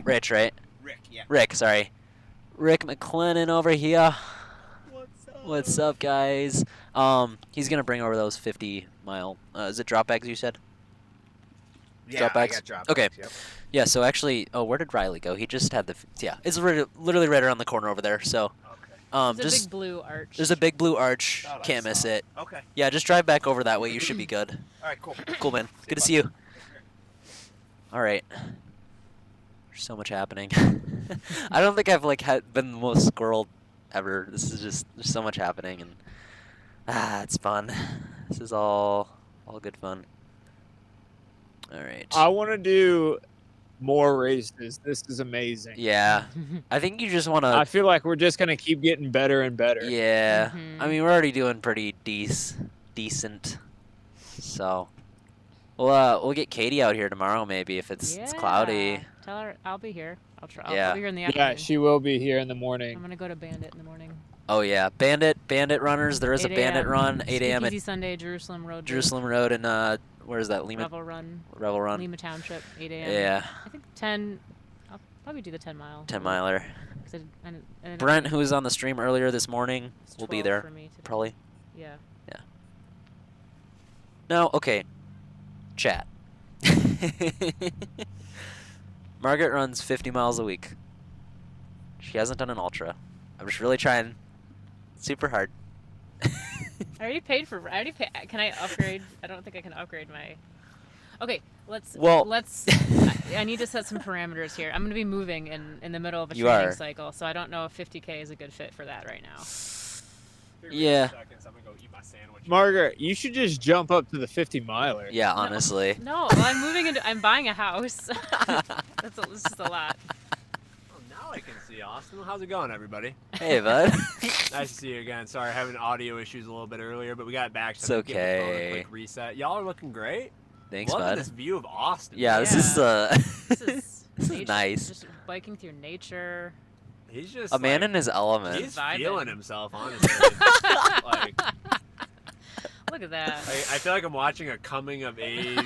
Rich, right? Rick, yeah. Rick, sorry. Rick McClennan over here. What's up, guys? He's gonna bring over those 50-mile. Is it drop bags you said? Yeah, drop bags? I got drop Okay. bags, yep. Yeah. So actually, where did Riley go? He just had the. Yeah, it's literally right around the corner over there. So. There's just a big blue arch. There's a big blue arch. Oh, Can't miss it. Okay. Yeah, just drive back over that way. You should be good. All right, cool. Cool, man. Good to see you. All right. There's so much happening. I don't think I've been the most squirreled ever. This is just there's so much happening and it's fun. This is all good fun. All right. I want to do more races. This is amazing. Yeah. I think you just want to... I feel like we're just going to keep getting better and better. Yeah. I mean, we're already doing pretty decent. So, we'll get Katie out here tomorrow maybe if it's cloudy. Tell her I'll be here. I'll Yeah. be here in the afternoon. Yeah, she will be here in the morning. I'm going to go to Bandit in the morning. Oh, yeah. Bandit runners. There is a 8 Bandit a.m. run. 8 a.m. at Speakeasy Sunday, Jerusalem Road. Jerusalem Road and, where is that? Lima? Revel Run. Revel Run. Lima Township, 8 a.m. Yeah. I think 10. I'll probably do the 10 mile. 10 miler. 'Cause I Brent, who was on the stream earlier this morning, will be 12 there. for me today. Probably. Yeah. Yeah. No, okay. Chat. Margaret runs 50 miles a week. She hasn't done an ultra. I'm just really trying super hard. I already paid. Can I upgrade? I don't think I can upgrade my... Okay, let's... I need to set some parameters here. I'm going to be moving in the middle of a training cycle, so I don't know if 50K is a good fit for that right now. Yeah. Margaret, you should just jump up to the 50 miler. Yeah, honestly. No, well, I'm buying a house. It's just a lot. Now I can see Austin. How's it going, everybody? Hey, bud. Nice to see you again. Sorry, having audio issues a little bit earlier, but we got back. It's okay. Give the phone a quick reset. Y'all are looking great. Thanks, Love bud. this view of Austin. Yeah, this is this is nice. Just biking through nature. He's just a man in his element. He's feeling himself, honestly. Like, look at that. I feel like I'm watching a coming of age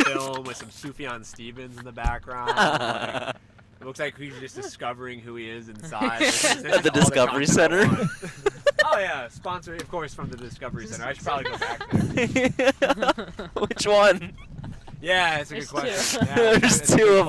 film with some Sufjan Stevens in the background. Like, it looks like he's just discovering who he is inside. The Discovery Center. Oh yeah, sponsored, of course, from the Discovery Center. I should probably go back there. Which one? Yeah, it's a good question. Yeah, There's two of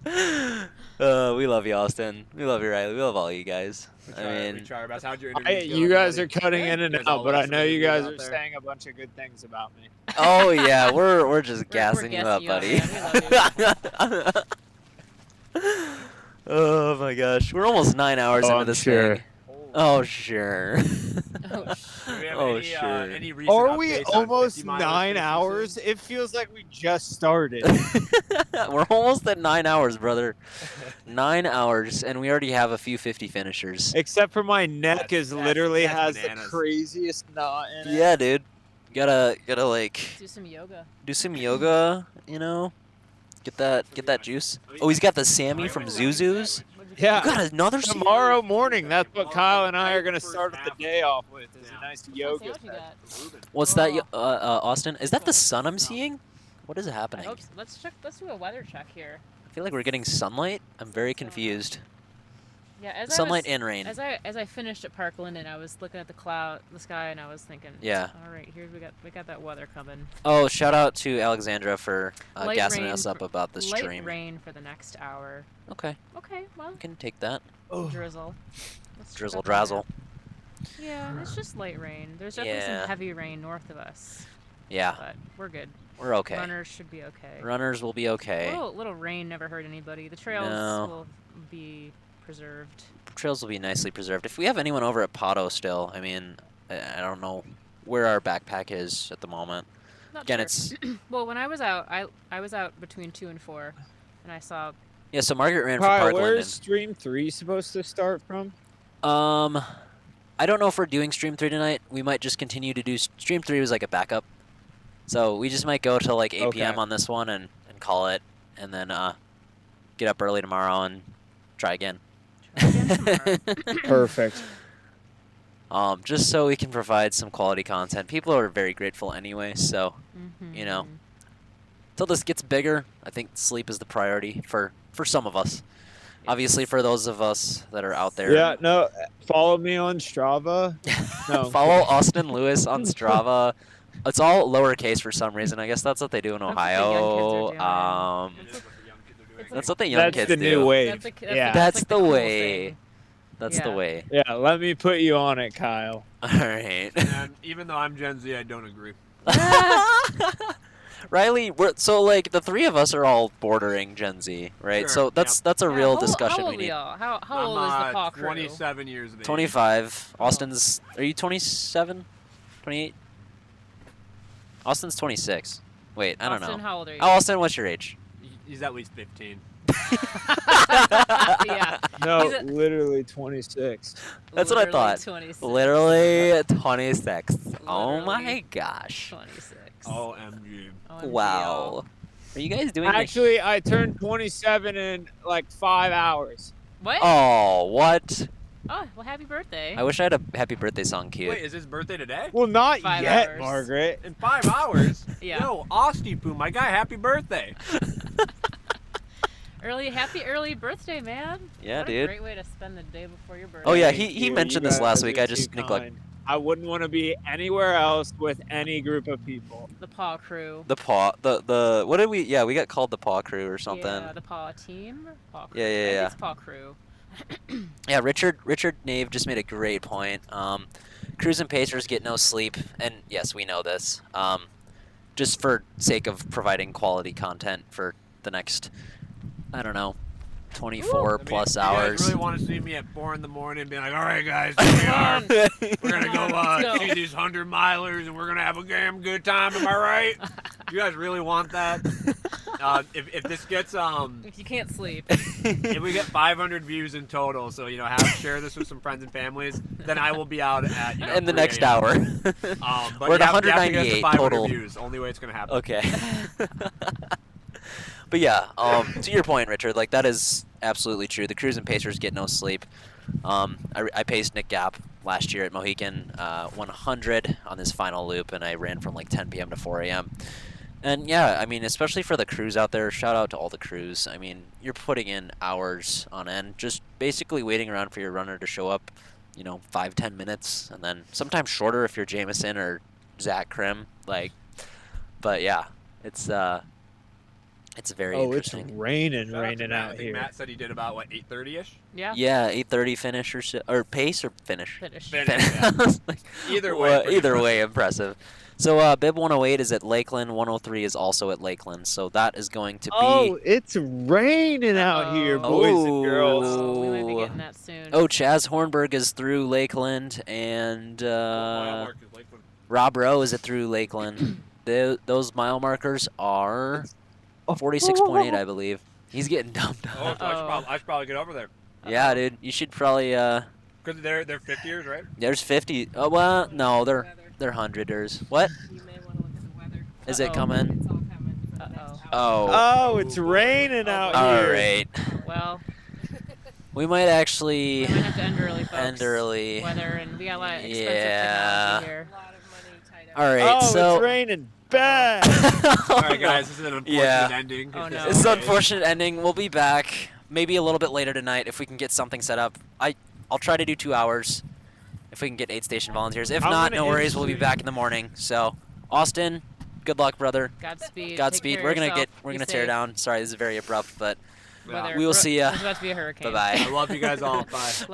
them. We love you, Austin. We love you, Riley. We love all you guys. I mean, we try our best. How'd your interview You guys are cutting Good. in and You guys all out, but I like know you somebody guys out are there? saying a bunch of good things about me. oh yeah, we're just gassing you up, gassing buddy. Oh my gosh, we're almost 9 hours into this thing. Oh sure. Oh sure. Any recent Are we updates on almost 50 milers 9 finishing hours? It feels like we just started. We're almost at 9 hours, brother. 9 hours, and we already have a few 50 finishers. Except for my neck is literally that's has bananas. the craziest knot in it. Yeah, dude. Gotta like Do some yoga. do some yoga, you know. Get that juice. Oh, he's got the Sammy from Zuzu's. Yeah. You got another Tomorrow morning, that's what Kyle and I are going to start the day off with, is a nice yoga set. What's that, Austin? Is that the sun I'm seeing? What is happening? I hope so. Let's check. Let's do a weather check here. I feel like we're getting sunlight. I'm very confused. Yeah, as Sunlight I was, and rain. As I finished at Park Linden, I was looking at the sky, and I was thinking, Yeah. all right, here we got that weather coming. Oh, shout out to Alexandra for Light gassing rain us up for- about the light stream. rain for the next hour. Okay. Okay, well. You can take that. Drizzle. Let's check Drizzle up on drazzle. that. Yeah, it's just light rain. There's definitely Yeah. some heavy rain north of us. Yeah. But we're good. We're okay. Runners should be okay. Runners will be okay. Little rain never hurt anybody. The trails No. will be preserved. Trails will be nicely preserved. If we have anyone over at Pato still, I mean, I don't know where our backpack is at the moment. Not Again, sure. it's Well, when I was out, I was out between 2 and 4, and I saw. yeah. So Margaret ran for Kyle, Park where's Linden. Stream 3 supposed to start from? I don't know if we're doing Stream 3 tonight. We might just continue to do Stream 3 was like a backup. So we just might go till like 8 p.m. Okay. on this one and call it, and then get up early tomorrow and try again. Perfect. Just so we can provide some quality content. People are very grateful anyway, so you know. Till this gets bigger, I think sleep is the priority for some of us. Obviously, for those of us that are out there. Yeah, no, follow me on Strava. No. Follow Austin Lewis on Strava. It's all lowercase for some reason. I guess that's what they do in Ohio. That's what the young That's kids the do. new wave. Yeah. That's the way. That's the way. Yeah, let me put you on it, Kyle. All right. And even though I'm Gen Z, I don't agree. Riley, so like the three of us are all bordering Gen Z, right? Sure, so that's a real discussion how we old need. How I'm, old is the Paw crew? 27 years of age. 25. Austin's. Are you 27? 28? Austin's 26. Wait, I don't know. Austin, how old are you? Oh, Austin, what's your age? He's at least 15. Yeah. No, He's a- literally 26. That's what I thought. 26. Literally 26. Oh my gosh. 26. OMG. Wow. Are you guys doing Actually, I turned 27 in like 5 hours. What? Oh, what? Oh, well, happy birthday. I wish I had a happy birthday song queued. Wait, is his birthday today? Well, not 5 yet, hours. Margaret. In 5 hours? Yeah. Yo, Austy Poo, my guy, happy birthday. Happy early birthday, man. Yeah, what a dude. great way to spend the day before your birthday. Oh yeah, Thank he you. mentioned You this last guys week. are I too just neglected. kind. I wouldn't want to be anywhere else with any group of people. The Paw crew. The paw, the what did we? Yeah, we got called the paw crew or something. Yeah, the Paw team. Paw crew. Yeah, yeah, I think yeah. It's Paw crew. Yeah, Richard Nave just made a great point. Crews and Pacers get no sleep, and yes, we know this. Just for sake of providing quality content for the next, I don't know, 24 plus You hours. guys really want to see me at 4 in the morning being like, all right, guys, here we are. We're going to go Let's go. see these 100 milers, and we're going to have a damn good time. Am I right? You guys really want that? If this gets If you can't sleep. if we get 500 views in total, so share this with some friends and families, then I will be out at In the 3 next a.m. hour. But We're at you have to get to 198 500 total. views. Only way it's gonna happen. Okay. But yeah, to your point, Richard, like that is absolutely true. The Crews and Pacers get no sleep. I paced Nick Gap last year at Mohican 100 on his final loop, and I ran from like 10 p.m. to 4 a.m. And yeah, I mean, especially for the crews out there, shout out to all the crews. I mean, you're putting in hours on end, just basically waiting around for your runner to show up, 5-10 minutes, and then sometimes shorter if you're Jameson or Zach Crim. But yeah, it's It's very Oh, it's interesting. raining Shout out to Matt. I out think here. Matt said he did about what 8:30ish. Yeah. Yeah, 8:30 finish or pace or finish. Finish. Yeah. Like, Either way, well, pretty either way, impressive. So Bib 108 is at Lakeland. 103 is also at Lakeland. So that is going to be. Oh, it's raining out here, boys and girls. Oh, we might be getting that soon. Oh, Chaz Hornberg is through Lakeland, and Rob Rowe is at through Lakeland. Those mile markers are 46.8, I believe. He's getting dumped. Oh, so I should probably get over there. Yeah, dude, you should probably. Because they're 50ers, right? There's 50. Oh well, no, they're hundreders. What? Is it coming? Oh. Oh, it's raining out All here. right. Well, we might actually we might have to end early, folks. end early. Weather, and we got a lot of expensive Yeah. technology here. All right. Oh, so it's raining bad. All right, guys, this is an unfortunate ending. Oh, no. This is an unfortunate ending. We'll be back maybe a little bit later tonight if we can get something set up. I'll try to do 2 hours if we can get 8 station volunteers. If I'm not, gonna no worries. We'll be back in the morning. So, Austin, good luck, brother. Godspeed. Godspeed. Take care We're of gonna yourself. we're Be gonna tear safe. down. Sorry, this is very abrupt, but Weather. we will see ya. There's about to be a hurricane. Bye bye. I love you guys all. Bye. Love